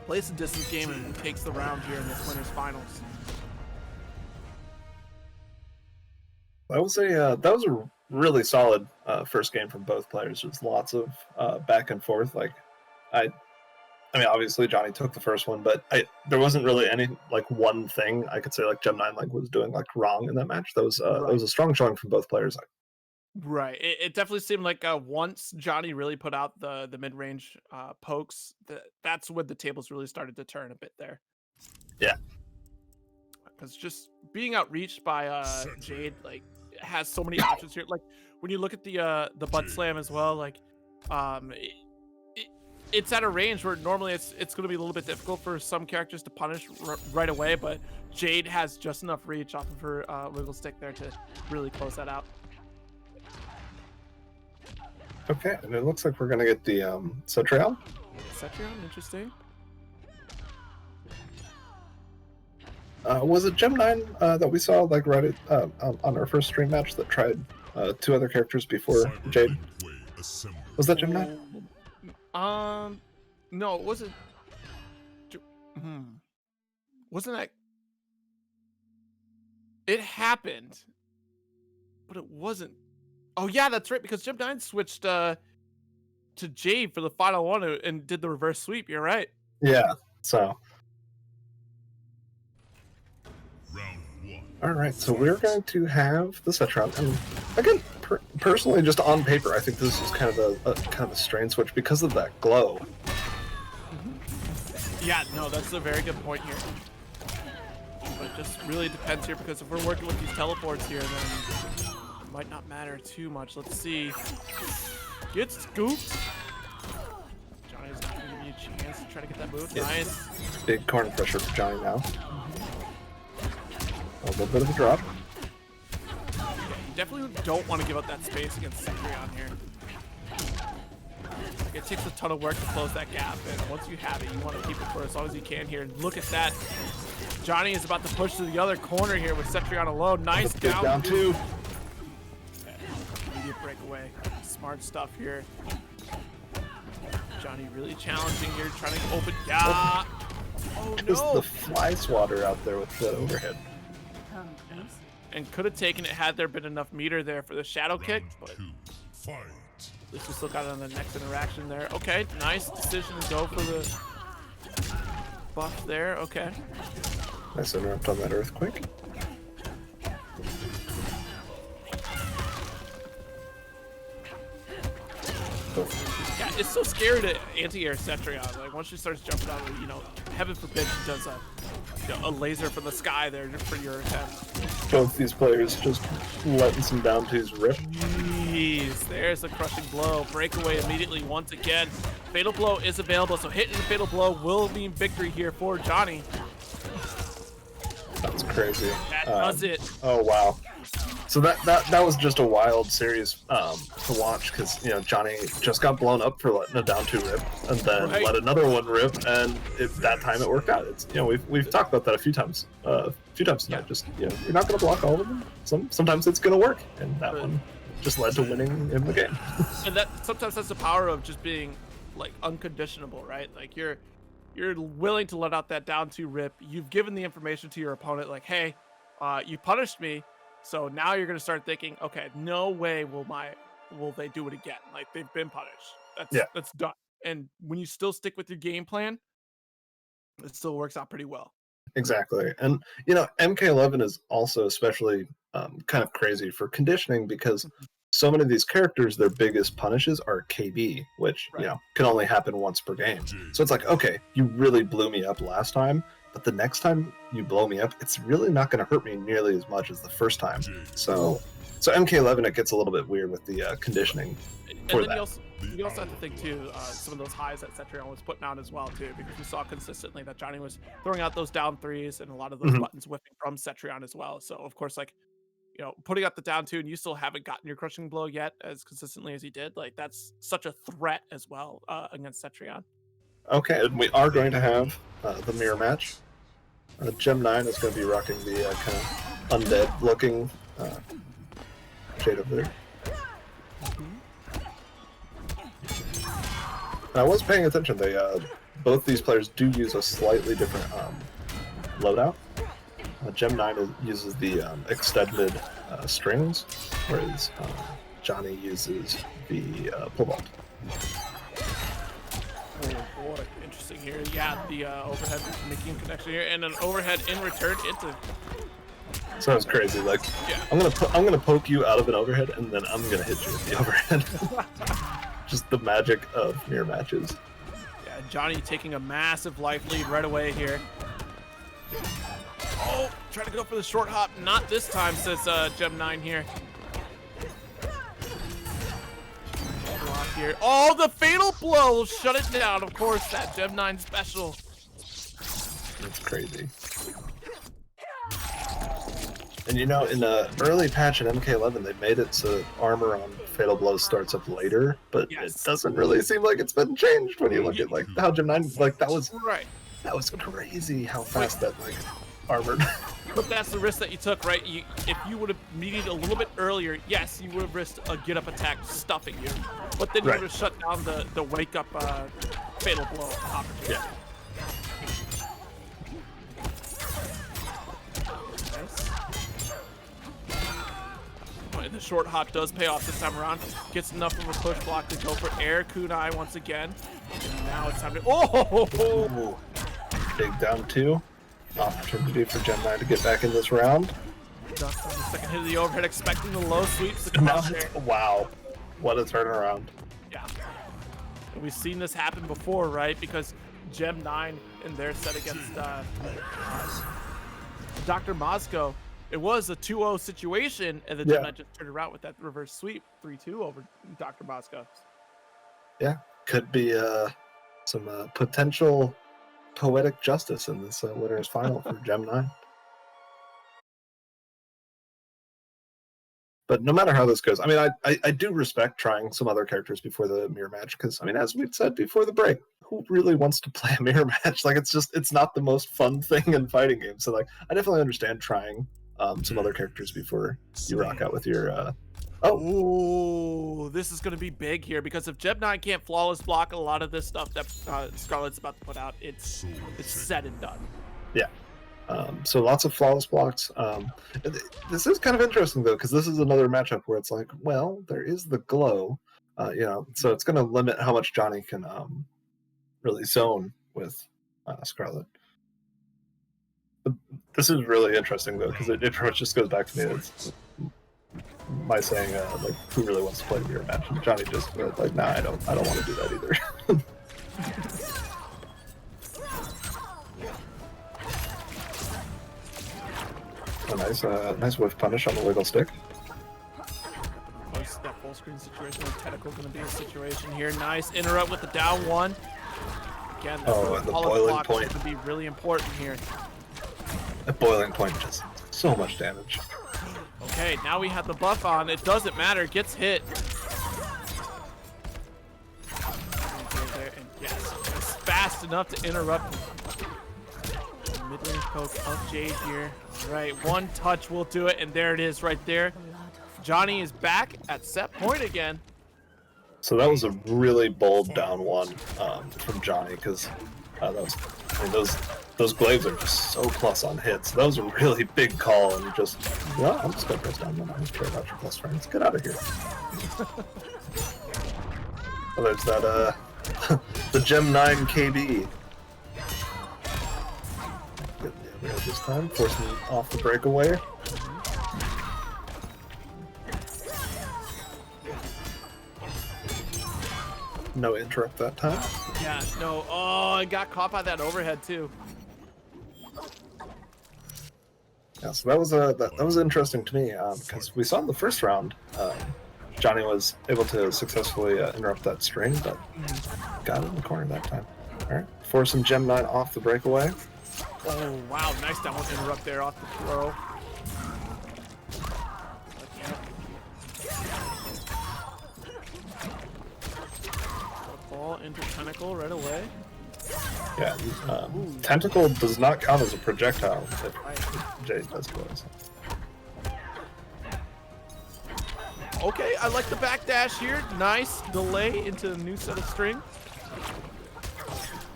Speaker 1: plays a distance game, and takes the round here in this winners finals.
Speaker 2: That was a really solid first game from both players. There's lots of back and forth. Like, I mean, obviously Johnny took the first one, but there wasn't really any like one thing I could say like Gem9 like was doing like wrong in that match. That was a strong showing from both players.
Speaker 1: Right. It definitely seemed like once Johnny really put out the mid-range pokes, that's when the tables really started to turn a bit there.
Speaker 2: Yeah.
Speaker 1: Because just being outreached by Jade, like, has so many options here. Like, when you look at the butt slam as well, like, it's at a range where normally it's going to be a little bit difficult for some characters to punish right away, but Jade has just enough reach off of her wiggle stick there to really close that out.
Speaker 2: Okay, and it looks like we're gonna get the Cetrion.
Speaker 1: Cetrion, interesting.
Speaker 2: Was it Gem9 that we saw like right at, on our first stream match that tried 2 other characters before Jade? Was that Gem9?
Speaker 1: No, it wasn't. Wasn't that? It happened, but it wasn't. Oh yeah, that's right. Because Gem9 switched to Jade for the final one and did the reverse sweep. You're right.
Speaker 2: Yeah. So. All right, so we're going to have the Cetrion, and again, personally, just on paper, I think this is kind of a strange switch because of that glow.
Speaker 1: Yeah, no, that's a very good point here. But it just really depends here, because if we're working with these teleports here, then it might not matter too much. Let's see. Get scooped. Johnny's not going to give you a chance to try to get that move.
Speaker 2: Yeah.
Speaker 1: Nice.
Speaker 2: Big corner pressure for Johnny now. A little bit of a drop.
Speaker 1: Yeah, you definitely don't want to give up that space against Cetrion here. It takes a ton of work to close that gap, and once you have it, you want to keep it for as long as you can here. And look at that. Johnny is about to push to the other corner here with Cetrion alone. Nice down 2. Immediate breakaway. Smart stuff here. Johnny really challenging here, trying to open. Yeah. Oh
Speaker 2: Just
Speaker 1: no.
Speaker 2: the fly swatter out there with the overhead.
Speaker 1: And could have taken it had there been enough meter there for the shadow kick, but at least we still got it on the next interaction there. Okay, nice decision to go for the buff there. Okay.
Speaker 2: Nice interrupt on that earthquake.
Speaker 1: Yeah, it's so scary to anti-air Cetrion. Like, once she starts jumping out, you know, heaven forbid she does a laser from the sky there for your attempt.
Speaker 2: Both these players just letting some down twos rip.
Speaker 1: Jeez, there's the crushing blow. Breakaway immediately once again. Fatal blow is available, so hitting the fatal blow will mean victory here for Johnny.
Speaker 2: That's crazy.
Speaker 1: That does it.
Speaker 2: Oh wow. So that was just a wild series to watch, because, you know, Johnny just got blown up for letting a down 2 rip, and then let another one rip, and that time it worked out. It's, you know, we've talked about that a few times tonight.
Speaker 1: Yeah.
Speaker 2: Just, you know, you're not going to block all of them. Sometimes it's going to work, and that one just led to winning in the game.
Speaker 1: And that sometimes that's the power of just being like unconditionable, right? Like you're willing to let out that down 2 rip. You've given the information to your opponent, like, hey, you punished me. So now you're going to start thinking, okay, no way will they do it again. Like, they've been punished. That's done. And when you still stick with your game plan, it still works out pretty well.
Speaker 2: Exactly. And, you know, MK11 is also especially kind of crazy for conditioning, because so many of these characters, their biggest punishes are KB, which, you know, can only happen once per game. So it's like, okay, you really blew me up last time, but the next time you blow me up, it's really not going to hurt me nearly as much as the first time. So MK11, it gets a little bit weird with the conditioning for
Speaker 1: and then
Speaker 2: that.
Speaker 1: You also have to think too, some of those highs that Cetrion was putting out as well too, because we saw consistently that Johnny was throwing out those down 3s and a lot of those buttons whipping from Cetrion as well. So of course, like, you know, putting out the down 2 and you still haven't gotten your crushing blow yet as consistently as he did, like, that's such a threat as well against Cetrion.
Speaker 2: Okay, and we are going to have the mirror match. Gem9 is going to be rocking the kind of undead looking shade over there. And I was paying attention. They both these players do use a slightly different loadout. Gem 9 uses the extended strings, whereas Johnny uses the pull vault.
Speaker 1: Oh boy, interesting here. Yeah, the overhead making connection here, and an overhead in return into.
Speaker 2: Sounds crazy. Like,
Speaker 1: Yeah.
Speaker 2: I'm gonna poke you out of an overhead, and then I'm gonna hit you with the overhead. Just the magic of mirror matches.
Speaker 1: Yeah, Johnny taking a massive life lead right away here. Oh, trying to go for the short hop. Not this time, says Gem 9 here. Block here. Oh, the fatal blow will shut it down. Of course, that Gem 9 special.
Speaker 2: It's crazy. And you know, in the early patch in MK11, they made it so armor on fatal blows starts up later, but
Speaker 1: Yes.
Speaker 2: it doesn't really seem like it's been changed when you look at like how Gem 9, like that was crazy how fast that like armored.
Speaker 1: But that's the risk that you took, right? If you would have needed a little bit earlier, yes, you would have risked a get up attack stuffing you, but then you
Speaker 2: Right.
Speaker 1: would have shut down the wake up fatal blow opportunity.
Speaker 2: Yeah.
Speaker 1: And the short hop does pay off this time around. Gets enough of a push block to go for air kunai once again. And now it's time to. Oh!
Speaker 2: Ooh. Big down 2. Opportunity for Gem 9 to get back in this round.
Speaker 1: Ducks on the second hit of the overhead, expecting the low sweeps to come
Speaker 2: Now
Speaker 1: out there.
Speaker 2: wow. What a turnaround.
Speaker 1: Yeah. And we've seen this happen before, right? Because Gem 9 in their set against Dr. Moscow, it was a 2-0 situation, and then Gem 9 just turned around with that reverse sweep, 3-2 over Dr. Moscow.
Speaker 2: Yeah, could be some potential poetic justice in this winners final for Gem 9. But no matter how this goes, I mean, I do respect trying some other characters before the mirror match because, I mean, as we've said before the break, who really wants to play a mirror match? Like, it's not the most fun thing in fighting games. So, like, I definitely understand trying some other characters before you rock out with your.
Speaker 1: Ooh, this is going to be big here because if Gem 9 can't flawless block a lot of this stuff that Scarlet's about to put out, it's said and done.
Speaker 2: Yeah. So lots of flawless blocks. This is kind of interesting though, because this is another matchup where it's like, well, there is the glow, so it's going to limit how much Johnny can really zone with Scarlet. But this is really interesting though, because it pretty much just goes back to me. It's my saying, like, who really wants to play a mirror match? And Johnny just like, nah, I don't want to do that either. A nice whiff punish on the wiggle stick.
Speaker 1: That full screen situation with Tentacle going to be a situation here. Nice interrupt with the down 1. Again,
Speaker 2: and the boiling point
Speaker 1: is going to be really important here.
Speaker 2: That boiling point just so much damage.
Speaker 1: Okay, now we have the buff on. It doesn't matter. Gets hit. And yes, it's fast enough to interrupt. Mid-range poke of Jade here. All right, one touch will do it, and there it is right there. Johnny is back at set point again.
Speaker 2: So that was a really bold down 1 from Johnny, because those glaives are just so plus on hits. That was a really big call, and you just, well, I'm just gonna press down 1. I don't care about your plus friends. Get out of here. Oh, there's that the Gem 9 KB. This time, forcing off the breakaway. No interrupt that time.
Speaker 1: Yeah, no. Oh, I got caught by that overhead too.
Speaker 2: Yeah, so that was interesting to me because we saw in the first round, Johnny was able to successfully interrupt that string, but got it in the corner that time. All right, forcing Gem 9 off the breakaway.
Speaker 1: Oh, wow. Nice downward interrupt there off the throw. Ball into Tentacle right away.
Speaker 2: Yeah, Tentacle does not count as a projectile if Jade does close.
Speaker 1: Okay, I like the backdash here. Nice delay into the new set of string. All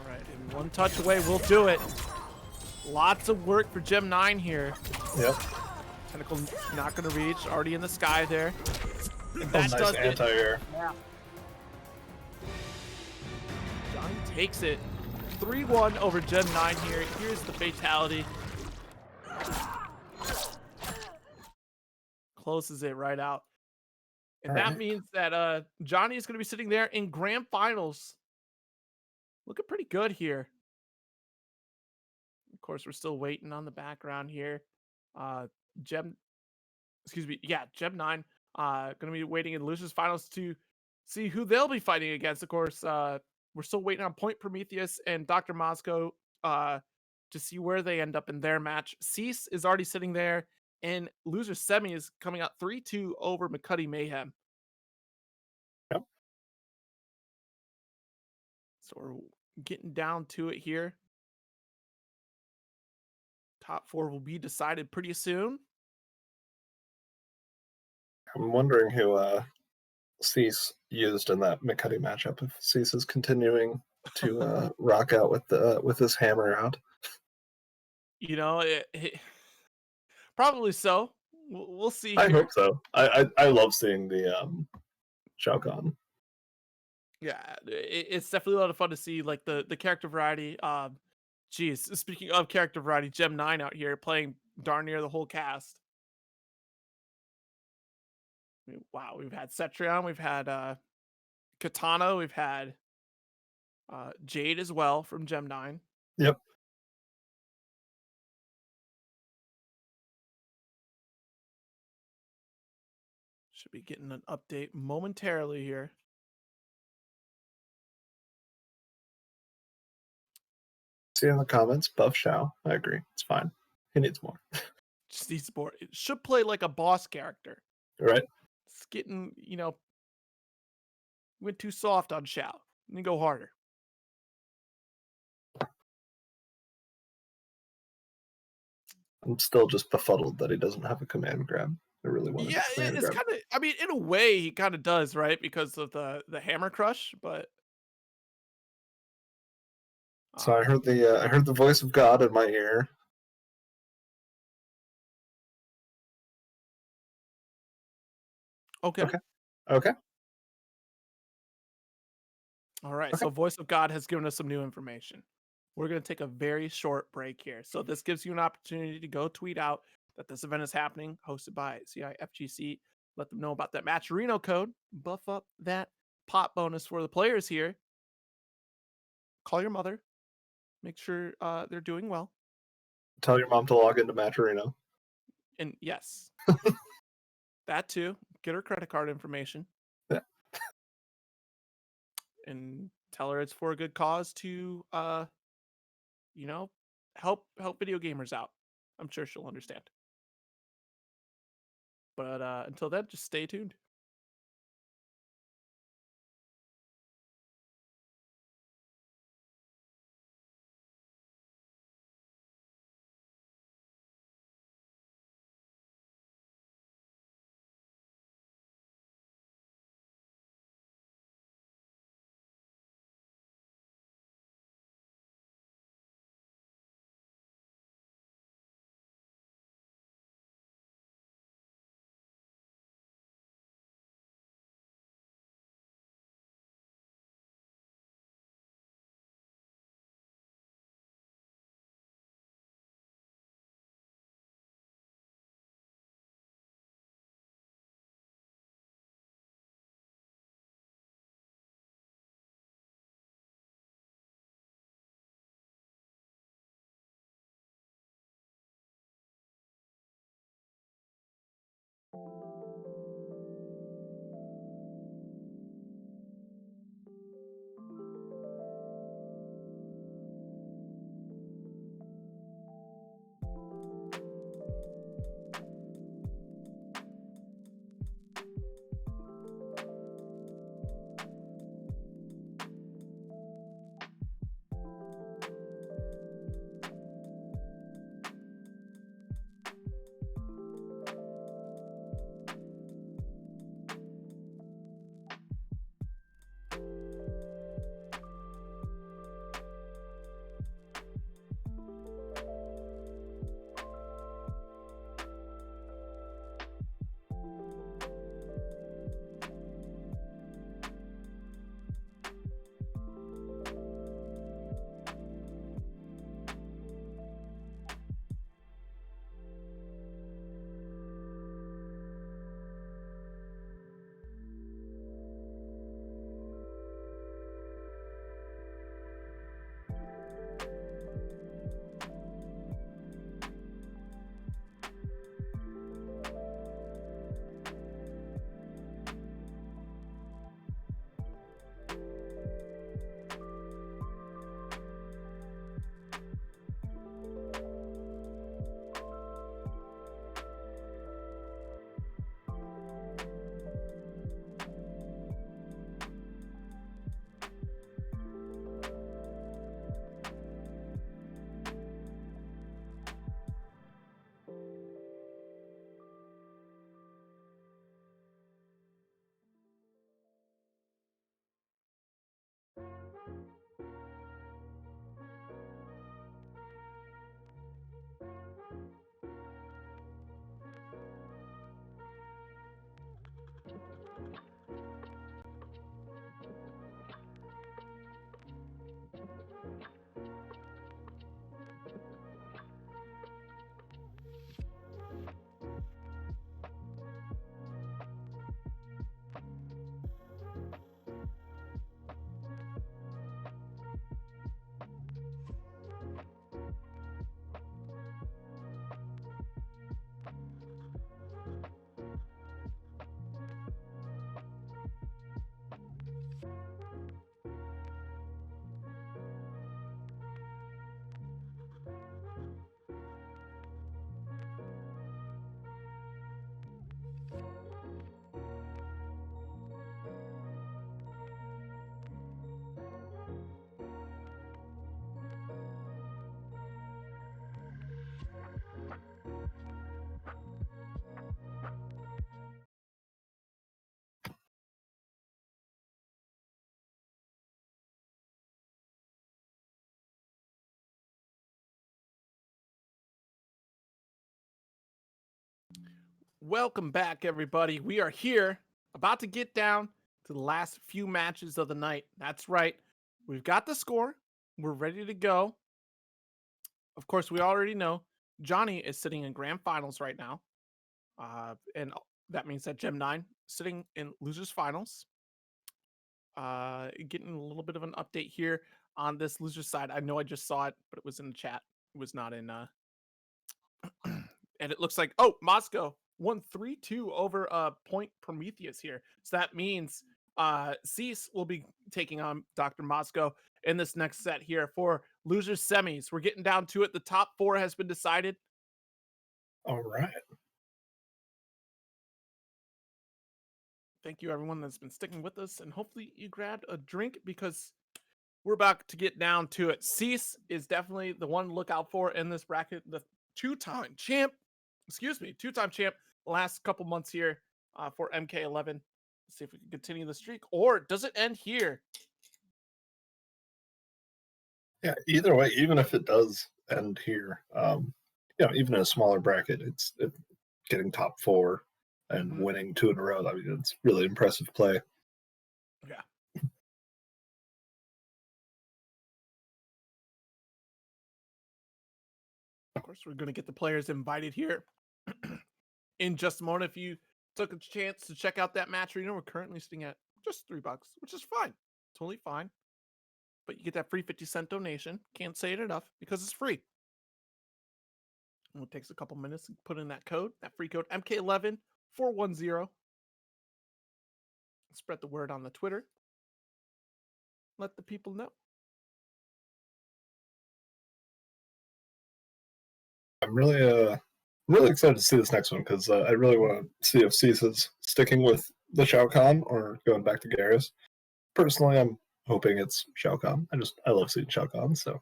Speaker 1: right, and one touch away will do it. Lots of work for Gem 9 here.
Speaker 2: Yep.
Speaker 1: Tentacle not going to reach. Already in the sky there. And
Speaker 2: Oh,
Speaker 1: that
Speaker 2: nice
Speaker 1: does it.
Speaker 2: anti-air.
Speaker 1: Yeah. Johnny takes it. 3-1 over Gen 9 here. Here's the fatality. Closes it right out. And that means that Johnny is going to be sitting there in grand finals. Looking pretty good here. Of course, we're still waiting on the background here. Gem 9 going to be waiting in losers finals to see who they'll be fighting against. Of course, we're still waiting on Point Prometheus and Dr. Moscow to see where they end up in their match. Cease is already sitting there, and loser semi is coming out 3-2 over McCutty Mayhem.
Speaker 2: Yep.
Speaker 1: So we're getting down to it here. Top 4 will be decided pretty soon.
Speaker 2: I'm wondering who Cease used in that McCutty matchup. If Cease is continuing to rock out with his hammer out.
Speaker 1: You know, probably so. We'll see.
Speaker 2: I
Speaker 1: here.
Speaker 2: hope so. I love seeing the Shao Kahn.
Speaker 1: Yeah, it's definitely a lot of fun to see, like the character variety. Geez, speaking of character variety, Gem 9 out here playing darn near the whole cast. I mean, wow, we've had Cetrion, we've had Katana, we've had Jade as well from Gem 9.
Speaker 2: Yep.
Speaker 1: Should be getting an update momentarily here.
Speaker 2: See in the comments, buff Shao. I agree. It's fine. He needs more.
Speaker 1: Just needs more. It should play like a boss character.
Speaker 2: Right?
Speaker 1: It's getting, went too soft on Shao. Let me go harder.
Speaker 2: I'm still just befuddled that he doesn't have a command grab. I really want
Speaker 1: Yeah,
Speaker 2: a command
Speaker 1: it's
Speaker 2: grab.
Speaker 1: kind of. I mean, in a way, he kind of does, right? Because of the hammer crush, but.
Speaker 2: So I heard the voice of God in my ear.
Speaker 1: Okay.
Speaker 2: Okay.
Speaker 1: All right.
Speaker 2: Okay.
Speaker 1: So, Voice of God has given us some new information. We're going to take a very short break here. So, this gives you an opportunity to go tweet out that this event is happening, hosted by CIFGC. Let them know about that match Reno code. Buff up that pot bonus for the players here. Call your mother. Make sure they're doing well.
Speaker 2: Tell your mom to log into Matcherino.
Speaker 1: And yes, that too. Get her credit card information.
Speaker 2: Yeah.
Speaker 1: And tell her it's for a good cause to, help video gamers out. I'm sure she'll understand. But until then, just stay tuned. Welcome back, everybody. We are here about to get down to the last few matches of the night. That's right. We've got the score. We're ready to go. Of course, we already know Johnny is sitting in grand finals right now. And that means that Gem 9 sitting in losers finals. Getting a little bit of an update here on this loser side. I know I just saw it, but it was in the chat. It was not in and it looks like Moscow won 3-2 over Point Prometheus here. So that means Cease will be taking on Dr. Moscow in this next set here for losers semis. We're getting down to it. The top 4 has been decided.
Speaker 2: All right.
Speaker 1: Thank you, everyone that's been sticking with us, and hopefully you grabbed a drink because we're about to get down to it. Cease is definitely the one to look out for in this bracket. The two-time champ last couple months here for MK11. Let's see if we can continue the streak, or does it end here?
Speaker 2: Yeah, either way, even if it does end here, even in a smaller bracket, it's getting top 4 and winning 2 in a row. I mean, it's really impressive play.
Speaker 1: Yeah. Of course, we're going to get the players invited here in just a moment. If you took a chance to check out that match arena, we're currently sitting at just $3, which is fine. Totally fine. But you get that free 50-cent donation. Can't say it enough because it's free. And it takes a couple minutes to put in that code, that free code, MK11410. Spread the word on the Twitter. Let the people know.
Speaker 2: I'm really excited to see this next one because I really want to see if Cease is sticking with the Shao Kahn or going back to Garrus. Personally, I'm hoping it's Shao Kahn. I love seeing Shao Kahn, so.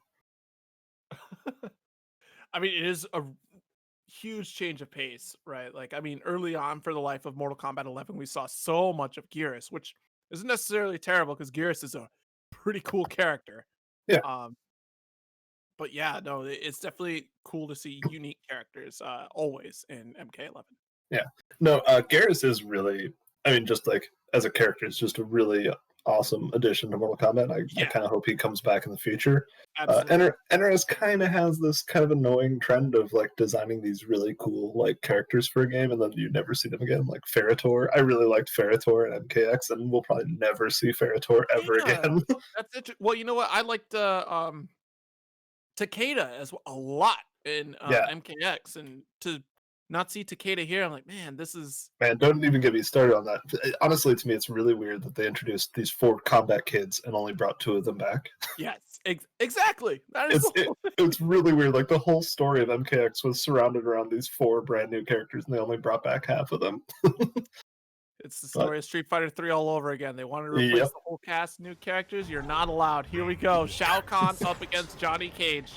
Speaker 1: I mean, it is a huge change of pace, right? Like, I mean, early on for the life of Mortal Kombat 11, we saw so much of Garrus, which isn't necessarily terrible because Garrus is a pretty cool character.
Speaker 2: Yeah.
Speaker 1: But yeah, no, it's definitely cool to see unique characters always in MK11.
Speaker 2: Yeah. No, Garrus is really, I mean, just like as a character, it's just a really awesome addition to Mortal Kombat. I kind of hope he comes back in the future. NRS kind of has this kind of annoying trend of like designing these really cool like characters for a game and then you never see them again. Like Ferritor. I really liked Ferritor in MKX and we'll probably never see Ferritor ever again.
Speaker 1: That's interesting. Well, you know what? I liked Takeda as well, a lot in MKX, and to not see Takeda here, I'm like, man, this is...
Speaker 2: Man, don't even get me started on that. Honestly, to me, it's really weird that they introduced these 4 combat kids and only brought 2 of them back.
Speaker 1: Yes, exactly. That is
Speaker 2: it's really weird. Like, the whole story of MKX was surrounded around these 4 brand new characters, and they only brought back half of them.
Speaker 1: It's the story of Street Fighter 3 all over again. They wanted to replace the whole cast, new characters. You're not allowed. Here we go. Shao Kahn up against Johnny Cage.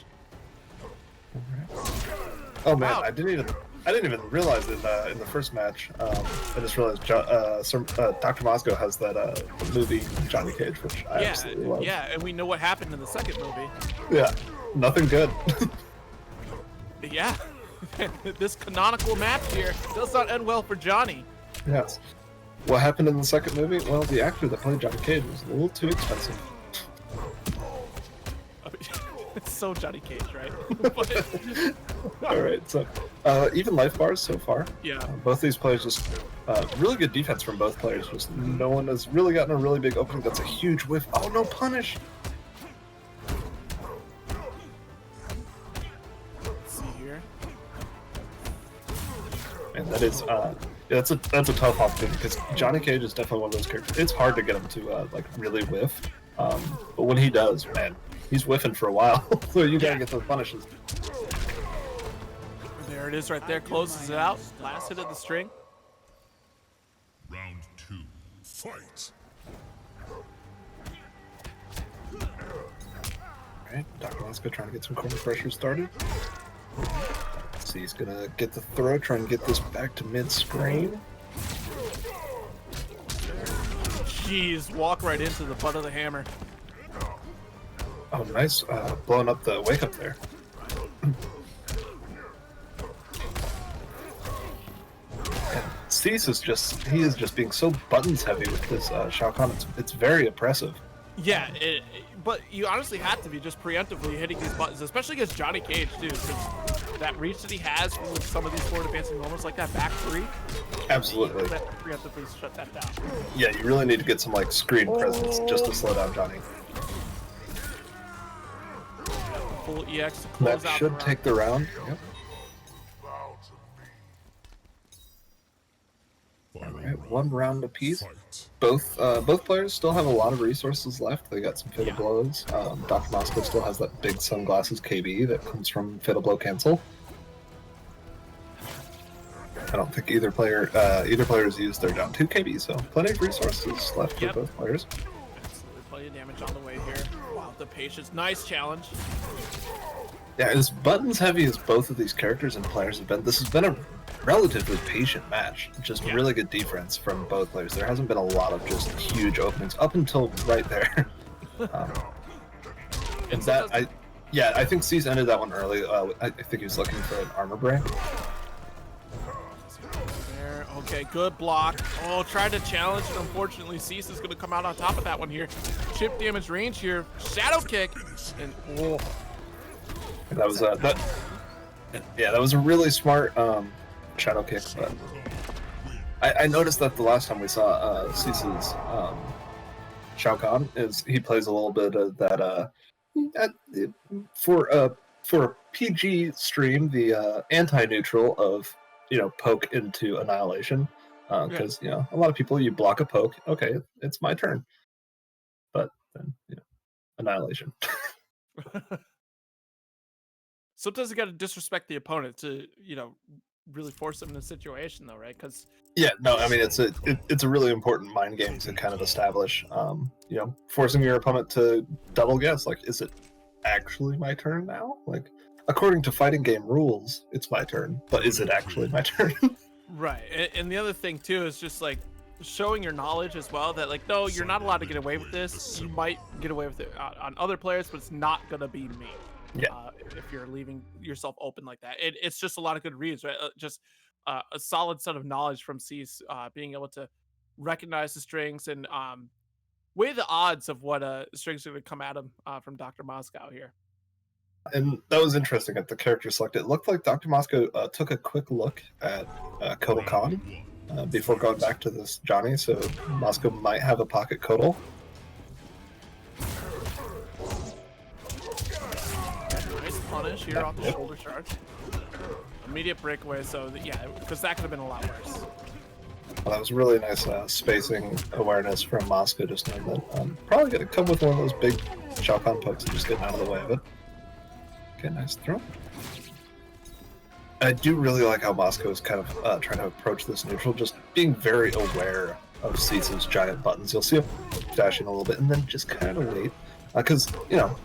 Speaker 2: Oh man, wow. I didn't even realize it in the first match. I just realized Dr. Moscow has that movie Johnny Cage, which I absolutely love.
Speaker 1: Yeah, and we know what happened in the second movie.
Speaker 2: Yeah, nothing good.
Speaker 1: Yeah, this canonical match here does not end well for Johnny.
Speaker 2: Yes. What happened in the second movie? Well, the actor that played Johnny Cage was a little too expensive.
Speaker 1: It's so Johnny Cage, right?
Speaker 2: All right, so even life bars so far.
Speaker 1: Yeah.
Speaker 2: Both these players just really good defense from both players. Just no one has really gotten a really big opening. That's a huge whiff. Oh no, punish!
Speaker 1: Let's see here.
Speaker 2: And that is that's a tough opportunity because Johnny Cage is definitely one of those characters. It's hard to get him to like really whiff, but when he does, man, he's whiffing for a while. So you gotta get those punishes.
Speaker 1: There it is, right there. Closes it out. Last hit of the string.
Speaker 3: Round 2, fight.
Speaker 2: All right, Dr. Moscow trying to get some corner pressure started. See, he's gonna get the throw, try and get this back to mid-screen.
Speaker 1: Jeez, walk right into the butt of the hammer.
Speaker 2: Oh, nice. Blowing up the wake up there. And Cease is he is just being so buttons heavy with this Shao Kahn. It's very oppressive.
Speaker 1: Yeah, but you honestly have to be just preemptively hitting these buttons, especially against Johnny Cage too, because that reach that he has with some of these forward advancing moments like that back three.
Speaker 2: Absolutely.
Speaker 1: You have to preemptively shut that down.
Speaker 2: Yeah, you really need to get some like screen presence just to slow down Johnny.
Speaker 1: Full EX to close
Speaker 2: That
Speaker 1: out
Speaker 2: should take the round. Yep. Alright, 1 round apiece. Both players still have a lot of resources left. They got some Fatal Blows. Dr. Moscow still has that big sunglasses KB that comes from Fatal Blow Cancel. I don't think either player's used their down 2 KB, so plenty of resources left for both players.
Speaker 1: Absolutely, plenty of damage on the way here. Wow, the patience, nice challenge.
Speaker 2: Yeah, as buttons heavy as both of these characters and players have been, this has been a relatively patient match. Just really good defense from both players. There hasn't been a lot of just huge openings up until right there. And that, I think Cease ended that one early. I think he was looking for an armor break.
Speaker 1: There, okay, good block. Oh, tried to challenge it. Unfortunately, Cease is going to come out on top of that one here. Chip damage range here. Shadow kick. And
Speaker 2: that was that was a really smart shadow kick. But I noticed that the last time we saw Cease's Shao Kahn is he plays a little bit of that for a PG stream, the anti-neutral of poke into annihilation, because a lot of people, you block a poke, okay, it's my turn, but then annihilation.
Speaker 1: Sometimes you got to disrespect the opponent to really force them in a situation, though, right? Because
Speaker 2: I mean it's a really important mind game to kind of establish. Forcing your opponent to double guess, like, is it actually my turn now? Like, according to fighting game rules, it's my turn, but is it actually my turn?
Speaker 1: Right. And the other thing too is just like showing your knowledge as well, that like, no, you're not allowed to get away with this. You might get away with it on other players, but it's not gonna be me. If you're leaving yourself open like that, it's just a lot of good reads, right? Just a solid set of knowledge from Cease, being able to recognize the strings and weigh the odds of what strings are going to come at him from Dr. Moscow here.
Speaker 2: And that was interesting at the character select. It looked like Dr. Moscow took a quick look at Kotal Khan before going back to this Johnny, so Moscow might have a pocket Kotal.
Speaker 1: Nice punish here off the shoulder charge. Immediate breakaway, so because that could have been a lot worse.
Speaker 2: Well, that was really nice spacing awareness from Moscow, just knowing that probably going to come with one of those big Shao Kahn pokes and just getting out of the way of it. Okay, nice throw. I do really like how Moscow is kind of trying to approach this neutral, just being very aware of Cease's giant buttons. You'll see him dashing a little bit and then just kind of wait. Because,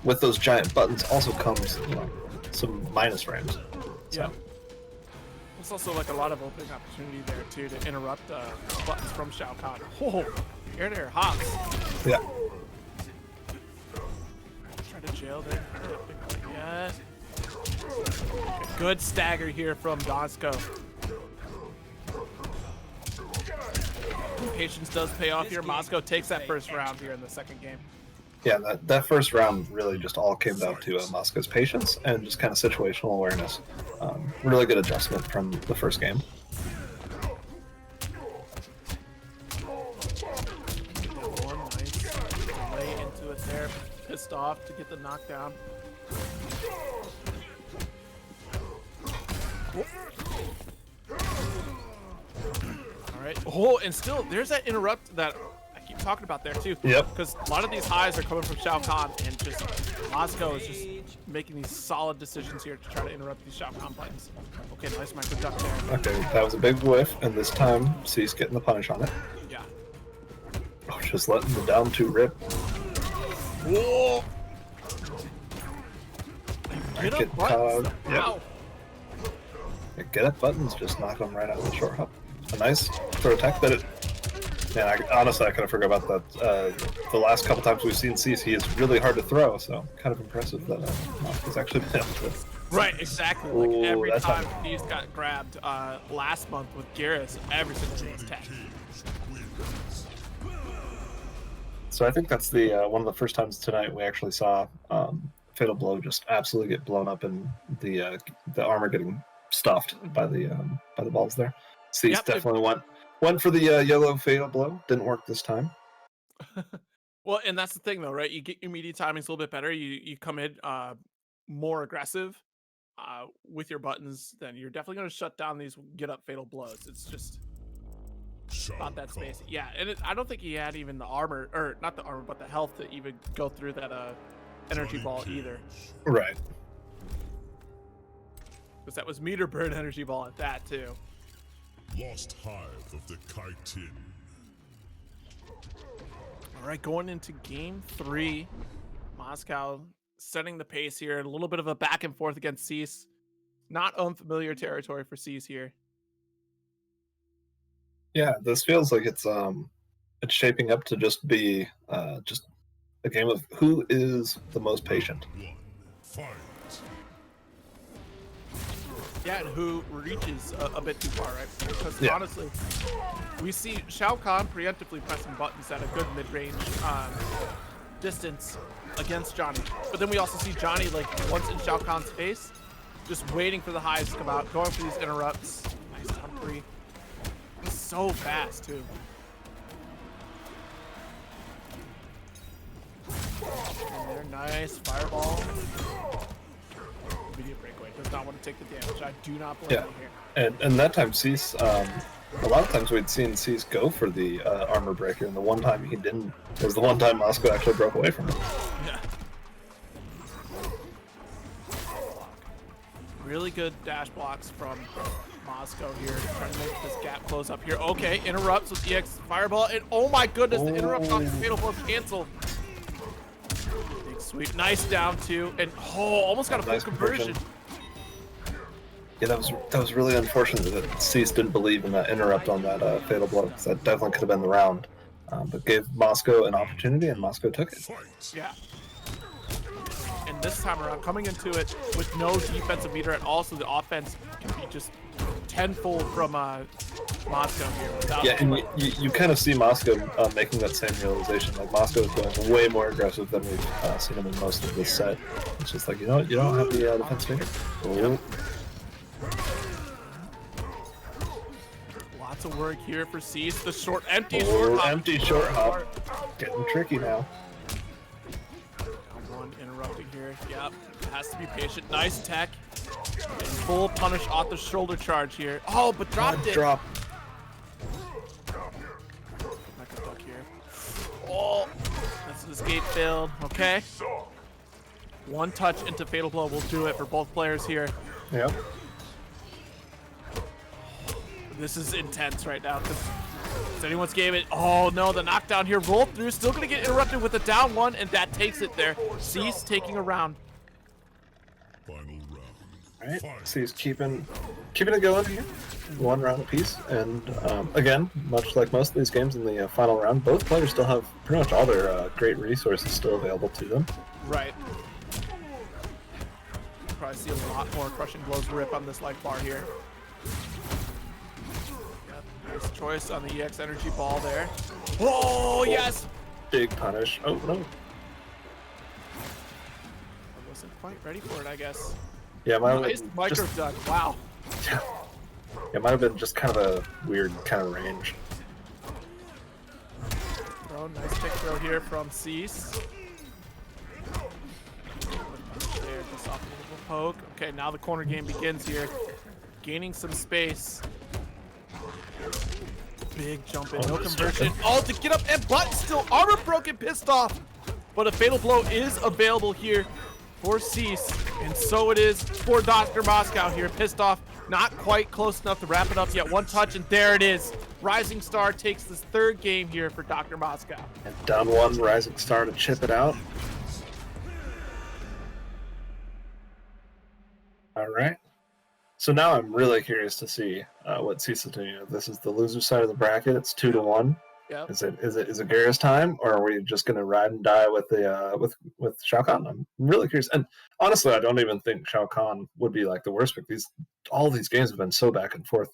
Speaker 2: with those giant buttons also comes, some minus frames. So.
Speaker 1: Yeah. There's also like a lot of opening opportunity there too to interrupt buttons from Shao Kahn. Oh, air hops.
Speaker 2: Yeah.
Speaker 1: Try to jail there. Yes. Okay, good stagger here from Moscow. Patience does pay off here. Moscow takes that first round here in the second game.
Speaker 2: Yeah, that first round really just all came down to Moscow's patience and just kind of situational awareness. Really good adjustment from the first game.
Speaker 1: One nice lay into it there. Pissed off to get the knockdown. All right. Oh, and still there's that interrupt that I keep talking about there too.
Speaker 2: Yep.
Speaker 1: Because a lot of these highs are coming from Shao Kahn, and just Moscow is just making these solid decisions here to try to interrupt these Shao Kahn buttons. Okay, nice micro duck there.
Speaker 2: Okay, that was a big whiff, and this time Cease getting the punish on it.
Speaker 1: Yeah.
Speaker 2: Oh, just letting the down 2 rip.
Speaker 1: Whoa! Get up buttons.
Speaker 2: Wow. Yeah, get up buttons, just knock them right out of the short hop. A nice throw attack, but it. Man, honestly, I kind of forgot about that. The last couple times we've seen Cease, he is really hard to throw, so kind of impressive that Moscow's actually been able to
Speaker 1: Right, exactly. Like
Speaker 2: Ooh,
Speaker 1: every
Speaker 2: that's
Speaker 1: time
Speaker 2: not-
Speaker 1: these got grabbed last month with Garrus, every single thing was tech.
Speaker 2: So I think that's the one of the first times tonight we actually saw Fatal Blow just absolutely get blown up and the armor getting stuffed by the balls there. Cease
Speaker 1: Yep,
Speaker 2: definitely went for the yellow Fatal Blow. Didn't work this time.
Speaker 1: Well, and that's the thing though, right? You get your media timings a little bit better. You come in more aggressive with your buttons, then you're definitely going to shut down these get up fatal blows. It's just not that space. Yeah, and I don't think he had even the armor, or not the armor, but the health to even go through that energy ball either.
Speaker 2: Right.
Speaker 1: Because that was meter burn energy ball at that too.
Speaker 3: Lost Hive of the Chitin.
Speaker 1: All right, going into game 3, Moscow setting the pace here. A little bit of a back and forth against Cease. Not unfamiliar territory for Cease here.
Speaker 2: Yeah, this feels like it's shaping up to just be just a game of who is the most patient.
Speaker 3: One, fight.
Speaker 1: Yeah, and who reaches a bit too far, right? Because
Speaker 2: Yeah.
Speaker 1: honestly, we see Shao Kahn preemptively pressing buttons at a good mid-range distance against Johnny. But then we also see Johnny, like, once in Shao Kahn's face, just waiting for the highs to come out, going for these interrupts. Nice jump free. He's so fast, too. And there, nice fireball. Immediate breakaway. Does not want to take the damage. I do not blame him here.
Speaker 2: And that time Cease, a lot of times we'd seen Cease go for the armor breaker, and the one time he didn't was the one time Moscow actually broke away from him.
Speaker 1: Yeah. Really good dash blocks from Moscow here, trying to make this gap close up here. Okay, interrupts with EX Fireball, and oh my goodness, the interrupt on the Fatal Blow canceled. Big sweep, nice down two, and almost got a full
Speaker 2: Nice
Speaker 1: conversion.
Speaker 2: Yeah, that was really unfortunate that Cease didn't believe in that interrupt on that Fatal Blow, because that definitely could have been the round. But gave Moscow an opportunity, and Moscow took it.
Speaker 3: Fight.
Speaker 1: Yeah. And this time around, coming into it with no defensive meter at all, so the offense can be just tenfold from Moscow here. Without
Speaker 2: Yeah, and you kind of see Moscow making that same realization. Like, Moscow is going way more aggressive than we've seen him in most of this set. It's just like, you know what, you don't have the defense meter. Oh.
Speaker 1: Lots of work here for Cease. The short, empty
Speaker 2: Oh,
Speaker 1: short hop.
Speaker 2: empty short hop. Getting tricky now.
Speaker 1: One interrupting here. Yep. Has to be patient. Nice tech. And full punish off the shoulder charge here. Oh, but dropped it.
Speaker 2: Drop.
Speaker 1: Not gonna duck here. Oh, this is escape failed. Okay. One touch into Fatal Blow will do it for both players here.
Speaker 2: Yep.
Speaker 1: This is intense right now because it's anyone's game. Oh no, the knockdown here rolled through. Still gonna get interrupted with a down one, and that takes it there. Cease taking a round.
Speaker 3: Final round.
Speaker 2: All right.
Speaker 3: Fight.
Speaker 2: Cease keeping it going here. One round apiece, and again, much like most of these games in the final round, both players still have pretty much all their great resources still available to them.
Speaker 1: Right. Probably see a lot more crushing blows rip on this life bar here. Yep, nice choice on the EX energy ball there. Oh yes!
Speaker 2: Big punish. Oh no.
Speaker 1: I wasn't quite ready for it, I guess.
Speaker 2: Yeah, might have
Speaker 1: Nice
Speaker 2: been
Speaker 1: micro
Speaker 2: just,
Speaker 1: duck. Wow.
Speaker 2: yeah, it might have been just kind of a weird kind of range.
Speaker 1: Throw, nice pick throw here from Cease. There, just off a little poke. Okay, now the corner game begins here. Gaining some space. Big jump in, no conversion. Oh, to get up and button still armor broken, pissed off. But a Fatal Blow is available here for Cease, and so it is for Dr. Moscow here. Pissed off, not quite close enough to wrap it up yet. One touch, and there it is. Rising Star takes this third game here for Dr. Moscow.
Speaker 2: And down one, Rising Star to chip it out. All right. So now I'm really curious to see what Cease is doing. This is the loser side of the bracket. It's 2-1.
Speaker 1: Yep.
Speaker 2: Is it Garrus time, or are we just gonna ride and die with the with Shao Kahn? I'm really curious. And honestly, I don't even think Shao Kahn would be like the worst pick. All these games have been so back and forth.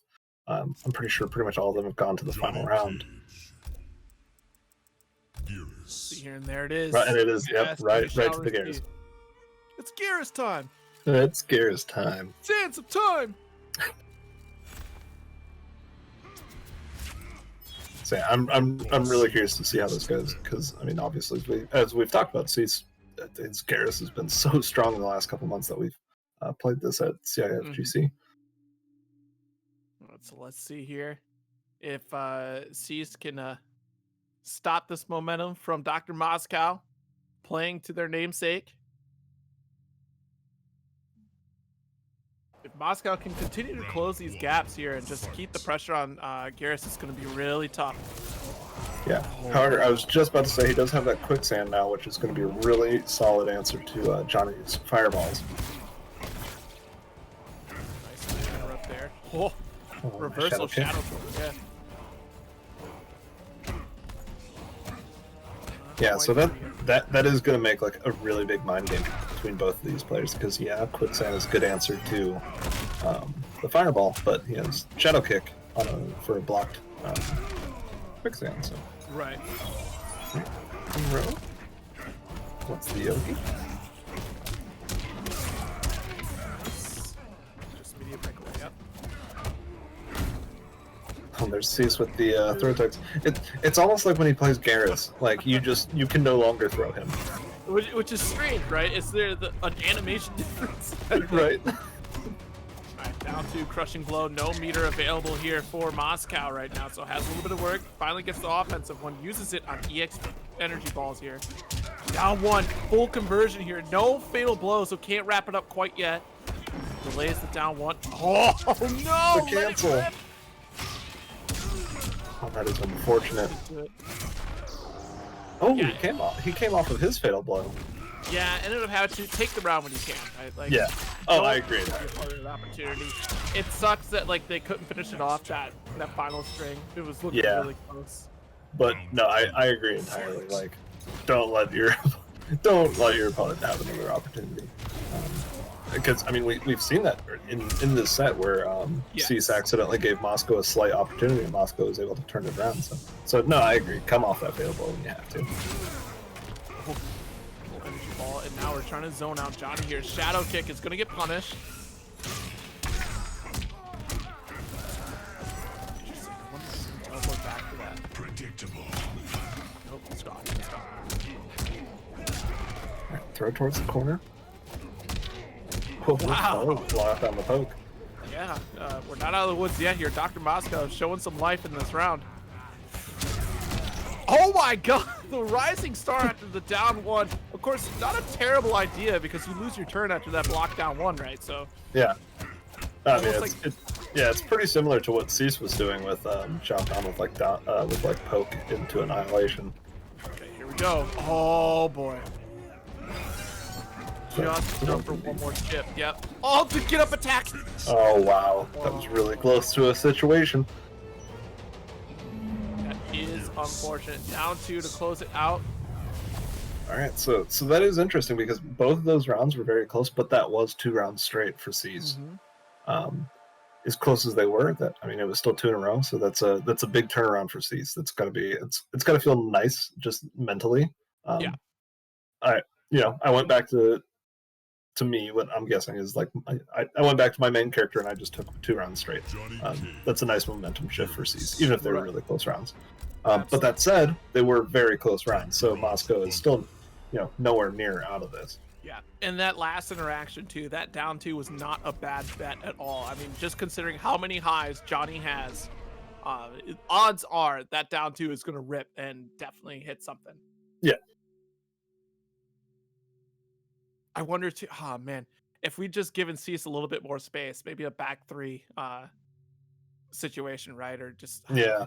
Speaker 2: I'm pretty sure pretty much all of them have gone to the final round.
Speaker 1: See here, and there it is.
Speaker 2: Right, and it is, yep,
Speaker 1: Yes,
Speaker 2: right
Speaker 1: we
Speaker 2: to
Speaker 1: shall
Speaker 2: the Garrus.
Speaker 1: receive. It's Garrus time.
Speaker 2: It's Garrus time.
Speaker 1: Sands of time.
Speaker 2: So I'm really curious to see how this goes, because I mean, obviously, as we've talked about, Garrus has been so strong in the last couple months that we've played this at CIFGC.
Speaker 1: So let's see here if Cease can stop this momentum from Dr. Moscow playing to their namesake. If Moscow can continue to close these gaps here and just keep the pressure on Garrus, it's going to be really tough.
Speaker 2: Yeah. However, I was just about to say he does have that quicksand now, which is going to be a really solid answer to Johnny's fireballs.
Speaker 1: Nice interrupt there. Oh, reversal shadow kick. Yeah.
Speaker 2: Yeah, so that is going to make like a really big mind game between both of these players, because yeah, quicksand is a good answer to the fireball, but he has shadow kick for a blocked quicksand. So
Speaker 1: right.
Speaker 2: What's the yogi?
Speaker 1: Just media breakaway. Yep.
Speaker 2: Oh, there's Cease with the throw tugs. It's almost like when he plays Garrus, like you can no longer throw him.
Speaker 1: Which is strange, right? Is there an animation difference?
Speaker 2: Right.
Speaker 1: Alright, down to crushing blow. No meter available here for Moscow right now, so has a little bit of work. Finally gets the offensive one, uses it on EX energy balls here. Down one, full conversion here. No fatal blow, so can't wrap it up quite yet. Delays the down one. Oh no!
Speaker 2: The cancel. Oh, that is unfortunate. Oh,
Speaker 1: yeah.
Speaker 2: He came off of his fatal blow.
Speaker 1: Yeah, ended up having to take the round when you can. Right? Like,
Speaker 2: yeah. Oh, I agree.
Speaker 1: Opportunity. It sucks that like they couldn't finish it off that final string. It was looking really close.
Speaker 2: But no, I agree entirely. Like, don't let your opponent have another opportunity. Because I mean, we've seen that in this set where Cease accidentally gave Moscow a slight opportunity, and Moscow was able to turn it around. So no, I agree. Come off that fatal blow when you have to.
Speaker 1: Energy ball, and now we're trying to zone out Johnny here. Shadow kick is going to get punished. Teleport back to that.
Speaker 3: Predictable.
Speaker 1: Nope, it's gone.
Speaker 2: Right, throw towards the corner. Oh,
Speaker 1: wow.
Speaker 2: Block on the poke.
Speaker 1: Yeah, we're not out of the woods yet here. Dr. Moscow showing some life in this round. Oh my god, the rising star after the down one. Of course, not a terrible idea because you lose your turn after that block down one, right? So
Speaker 2: yeah. I mean,
Speaker 1: like,
Speaker 2: it's pretty similar to what Cease was doing with Shao Kahn with like poke into annihilation.
Speaker 1: Okay, here we go. Oh boy. Just enough for one more chip. Yep. Oh, to get up attack.
Speaker 2: Oh wow, that was really close to a situation.
Speaker 1: That is unfortunate. Down two to close it out.
Speaker 2: All right, so that is interesting because both of those rounds were very close, but that was 2 rounds straight for Cease. As close as they were, it was still 2 in a row. So that's a big turnaround for Cease. That's gotta be it's gotta feel nice just mentally.
Speaker 1: Yeah.
Speaker 2: I went back to me, what I'm guessing is like I went back to my main character and I just took 2 rounds straight. That's a nice momentum shift for Cease, even if they were really close rounds. But that said, they were very close rounds, so Moscow is still, nowhere near out of this.
Speaker 1: Yeah, and that last interaction too, that down 2 was not a bad bet at all. I mean, just considering how many highs Johnny has, odds are that down 2 is going to rip and definitely hit something.
Speaker 2: Yeah.
Speaker 1: I wonder too, oh man, if we just given Cease a little bit more space, maybe a back 3 situation, right? Or just
Speaker 2: yeah.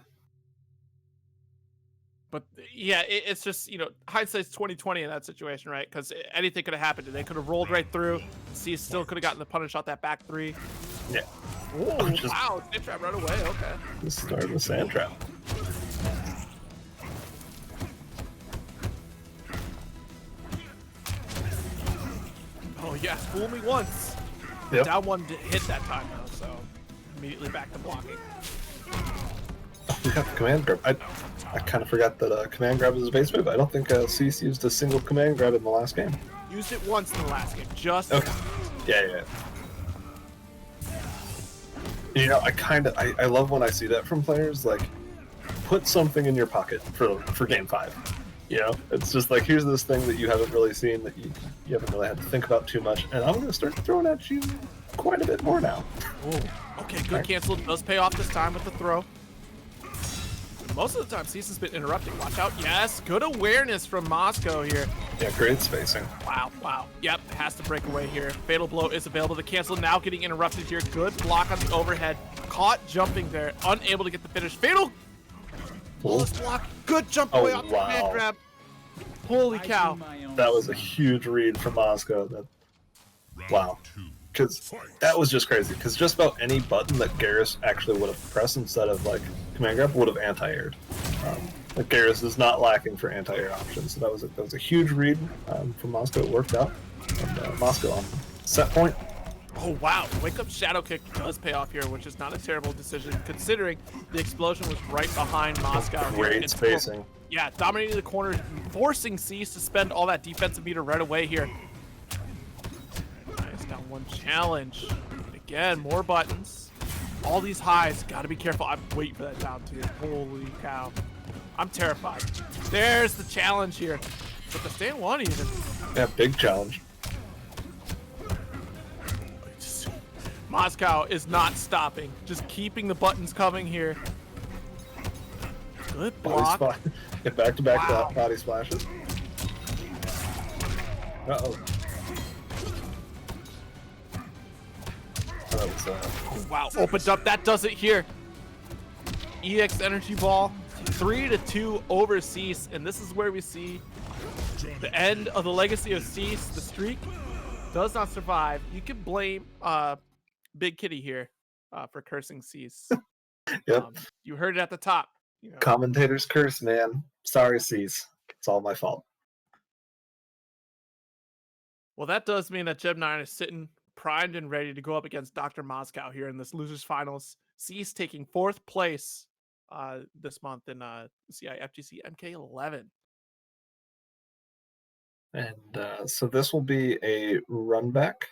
Speaker 1: But yeah, it's just, hindsight's 2020 in that situation, right? Because anything could have happened. They could have rolled right through. Cease still could have gotten the punish off that back 3.
Speaker 2: Yeah.
Speaker 1: Oh, wow, sand trap right away. Okay.
Speaker 2: Just started with sand trap.
Speaker 1: yeah, fool me once.
Speaker 2: Yep.
Speaker 1: Down one to hit that time though, so immediately back to blocking.
Speaker 2: We got the command grab. I kind of forgot that command grab is a base move. I don't think Cease used a single command grab in the last game.
Speaker 1: Used it once in the last game, just
Speaker 2: Okay. Yeah. You know, I love when I see that from players. Like, put something in your pocket for game 5. You know, it's just like, here's this thing that you haven't really seen, that you haven't really had to think about too much, and I'm going to start throwing at you quite a bit more now.
Speaker 1: Oh, okay, good cancel. Does pay off this time with the throw. Most of the time, Cease has been interrupting. Watch out. Yes, good awareness from Moscow here.
Speaker 2: Yeah, great spacing.
Speaker 1: Wow. Yep, has to break away here. Fatal blow is available to cancel. Now getting interrupted here. Good block on the overhead. Caught jumping there. Unable to get the finish. Fatal. Flawless block. Good jump away off the command grab. Holy cow.
Speaker 2: That was a huge read from Moscow. Wow. Because that was just crazy. Because just about any button that Garrus actually would have pressed instead of like command grab would have anti-aired. Like Garrus is not lacking for anti-air options. So that was a huge read from Moscow. It worked out. And Moscow on set point.
Speaker 1: Oh wow, wake up shadow kick does pay off here, which is not a terrible decision considering the explosion was right behind Moscow.
Speaker 2: Great spacing.
Speaker 1: Yeah, dominating the corner, forcing Cease to spend all that defensive meter right away here. Nice, down one challenge. Again, more buttons. All these highs, gotta be careful. I'm waiting for that down tier. Holy cow. I'm terrified. There's the challenge here. But the stand one even.
Speaker 2: Yeah, big challenge.
Speaker 1: Moscow is not stopping, just keeping the buttons coming here. Good block.
Speaker 2: Get back-to-back body splashes. Uh-oh. That was,
Speaker 1: Oh, wow, opened up. That does it here. EX Energy Ball, 3-2 over Cease, and this is where we see the end of the legacy of Cease. The streak does not survive. You can blame Big Kitty here for cursing Cease.
Speaker 2: Yep.
Speaker 1: You heard it at the top. You know.
Speaker 2: Commentators curse, man. Sorry, Cease. It's all my fault.
Speaker 1: Well, that does mean that Gem 9 is sitting primed and ready to go up against Dr. Moscow here in this losers finals. Cease taking 4th place this month in CIFGC MK11.
Speaker 2: And so this will be a run back.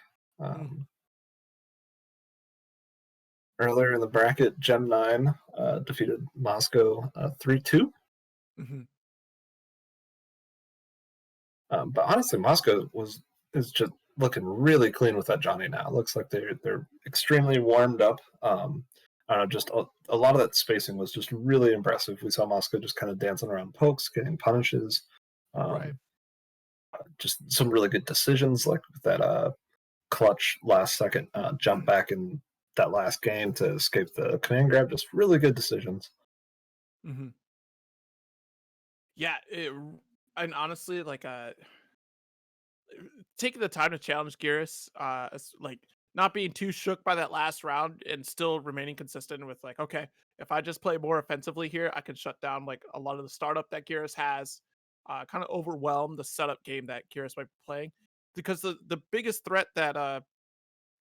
Speaker 2: Earlier in the bracket, Gem 9 defeated Moscow 3-2. But honestly, Moscow is just looking really clean with that Johnny now. It looks like they're extremely warmed up. Just a lot of that spacing was just really impressive. We saw Moscow just kind of dancing around pokes, getting punishes.
Speaker 1: Right.
Speaker 2: Just some really good decisions, like with that clutch last second jump back in that last game to escape the command grab. Just really good decisions.
Speaker 1: Yeah, and honestly, like taking the time to challenge Garrus, like not being too shook by that last round and still remaining consistent with like, okay, if I just play more offensively here, I can shut down like a lot of the startup that Garrus has, kind of overwhelm the setup game that Garrus might be playing. Because the biggest threat that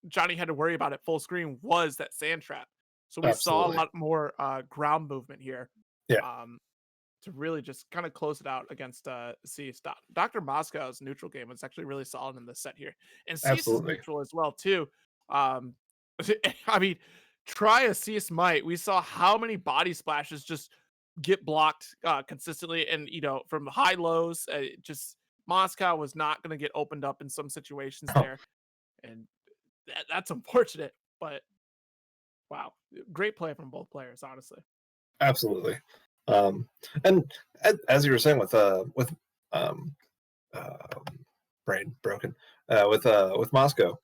Speaker 1: Johnny had to worry about at full screen was that sand trap. So we saw a lot more ground movement here.
Speaker 2: Yeah.
Speaker 1: To really just kind of close it out against Cease. Dr. Moscow's neutral game was actually really solid in this set here. And Cease is neutral as well, too. I mean, try a ceaseMH. We saw how many body splashes just get blocked consistently. And, you know, from high lows, just Moscow was not going to get opened up in some situations there. And that's unfortunate. But, wow. Great play from both players, honestly.
Speaker 2: Absolutely. And as you were saying with brain broken with Moscow,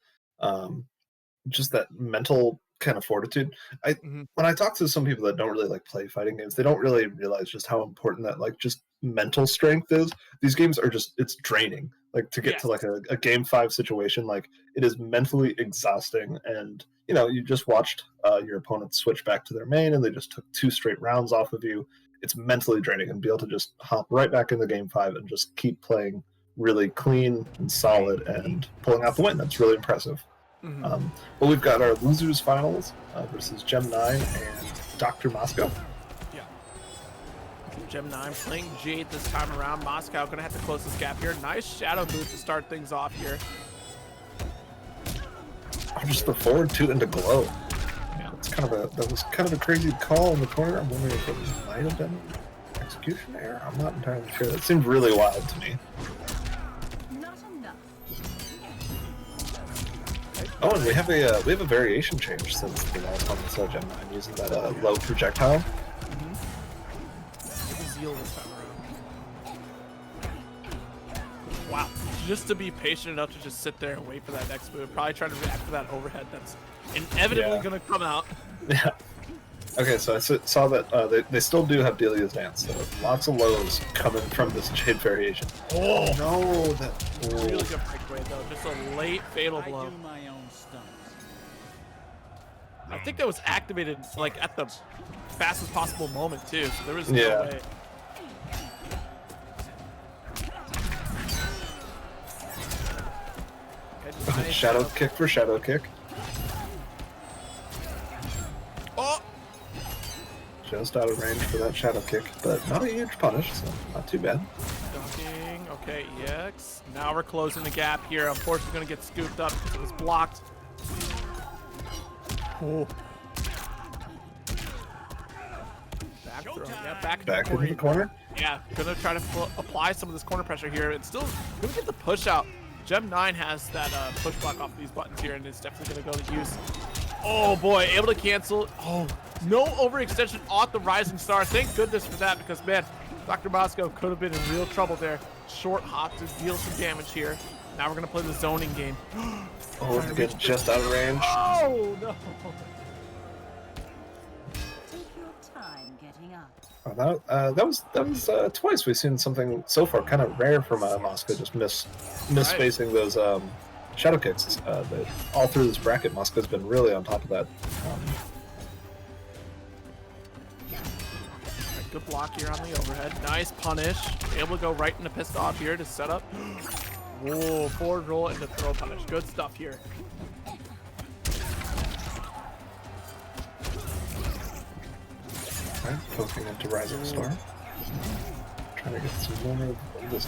Speaker 2: just that mental kind of fortitude. When I talk to some people that don't really like play fighting games, they don't really realize just how important that like just mental strength is. These games are just, it's draining. Like to get to like a game 5 situation, like it is mentally exhausting. And you know, you just watched your opponent switch back to their main and they just took 2 straight rounds off of you. It's mentally draining, and be able to just hop right back into game 5 and just keep playing really clean and solid and pulling out the win. That's really impressive. But we've got our losers finals versus Gem 9 and Dr. Moscow.
Speaker 1: Yeah. Gem 9 playing Jade this time around. Moscow gonna have to close this gap here. Nice shadow boot to start things off here.
Speaker 2: Oh, just the forward two into glow.
Speaker 1: Yeah.
Speaker 2: That was kind of a crazy call in the corner. I'm wondering if it might have been execution error. I'm not entirely sure. That seemed really wild to me.
Speaker 4: Not enough.
Speaker 2: Oh, and we have a variation change since the last one we saw Gem 9 using that low projectile.
Speaker 1: Zeal this time around. Wow, just to be patient enough to just sit there and wait for that next move. Probably trying to react to that overhead that's inevitably gonna come out.
Speaker 2: Yeah. Okay, so I saw that they still do have Delia's Dance, so lots of lows coming from this Jade variation. Oh no, that
Speaker 1: Really good breakaway though, just a late fatal blow.
Speaker 5: I do my own stunts.
Speaker 1: I think that was activated like at the fastest possible moment too, so there was no
Speaker 2: Yeah.
Speaker 1: way. Okay, nice
Speaker 2: shadow kick for shadow kick.
Speaker 1: Oh!
Speaker 2: Just out of range for that shadow kick, but not a huge punish, so not too bad.
Speaker 1: Dunking. Okay, EX. Now we're closing the gap here. Unfortunately, going to get scooped up because it was blocked. Oh. Back throw. Yeah, back
Speaker 2: Into the corner.
Speaker 1: Yeah, gonna try to apply some of this corner pressure here. It's still gonna get the push out. Gem 9 has that push block off these buttons here, and it's definitely gonna go to use. Oh boy, able to cancel. Oh, no overextension off the Rising Star. Thank goodness for that, because man, Dr. Moscow could have been in real trouble there. Short hop to deal some damage here. Now we're gonna play the zoning game.
Speaker 2: Oh, to get just out of range.
Speaker 1: Oh no!
Speaker 4: Take your time getting up.
Speaker 2: Oh, that was twice we've seen something so far kind of rare from Moscow, just misspacing those shadow kicks. All through this bracket, Moscow's been really on top of that.
Speaker 1: Good block here on the overhead. Nice punish. Able to go right into pissed off here to set up. Whoa, forward roll into throw punish. Good stuff here.
Speaker 2: Right, poking into Rising Star. Trying to get some more of this.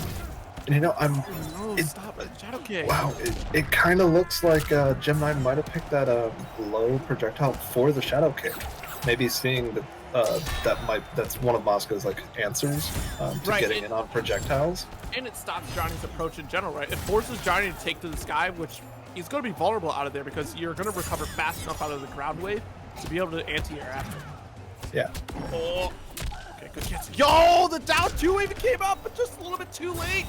Speaker 2: And you know,
Speaker 1: Stop it. Shadow kick.
Speaker 2: Wow, it kind of looks like Gem 9 might have picked that low projectile for the shadow kick. Maybe seeing that that's one of Moscow's like answers to getting in on projectiles.
Speaker 1: And it stops Johnny's approach in general, right? It forces Johnny to take to the sky, which he's going to be vulnerable out of there because you're going to recover fast enough out of the ground wave to be able to anti-air after.
Speaker 2: Yeah.
Speaker 1: Oh. Okay, good catch. Yo, the down two even came up, but just a little bit too late.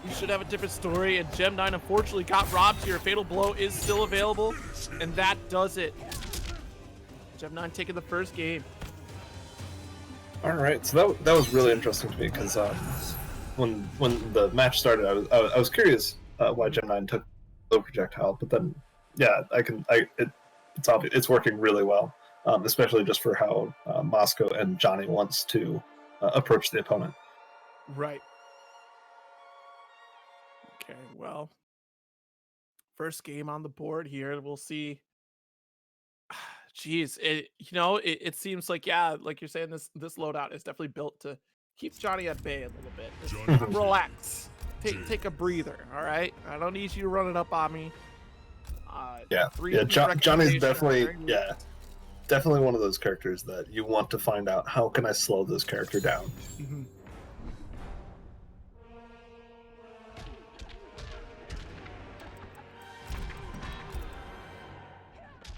Speaker 1: You should have a different story, and Gem 9 unfortunately got robbed here. Fatal Blow is still available, and that does it. Gem 9 taking the first game.
Speaker 2: All right, so that was really interesting to me because when the match started, I was curious why Gem 9 took low projectile, but then yeah, it's obvious it's working really well, especially just for how Moscow and Johnny wants to approach the opponent.
Speaker 1: Right. Okay, well, first game on the board here. We'll see. Jeez, it seems like, yeah, like you're saying, this loadout is definitely built to keep Johnny at bay a little bit. Just relax, take a breather. All right, I don't need you to run it up on me.
Speaker 2: Johnny's definitely definitely one of those characters that you want to find out how can I slow this character down.
Speaker 1: Mm-hmm.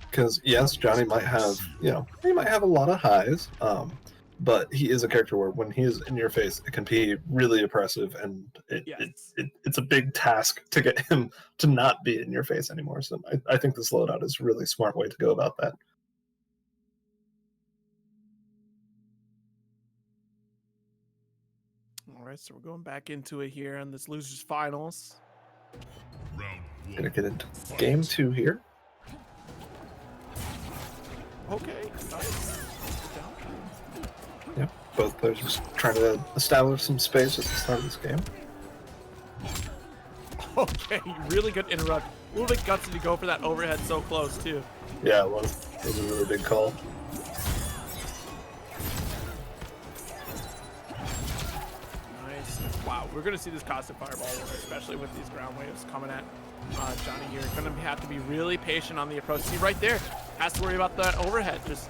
Speaker 2: Because yes, Johnny might have, he might have a lot of highs, but he is a character where when he is in your face, it can be really oppressive, and it's a big task to get him to not be in your face anymore. So I think this loadout is a really smart way to go about that.
Speaker 1: All right, so we're going back into it here on this losers finals.
Speaker 3: Round one.
Speaker 2: Gonna get into game 2 here.
Speaker 1: Okay, nice.
Speaker 2: Yeah, both players just trying to establish some space at the start of this game.
Speaker 1: Okay, really good interrupt. A little bit gutsy to go for that overhead so close too.
Speaker 2: Yeah, it was. It was a really big call.
Speaker 1: Nice. Wow, we're gonna see this constant fireball, especially with these ground waves coming at Johnny here. Gonna have to be really patient on the approach. See right there, has to worry about that overhead. Just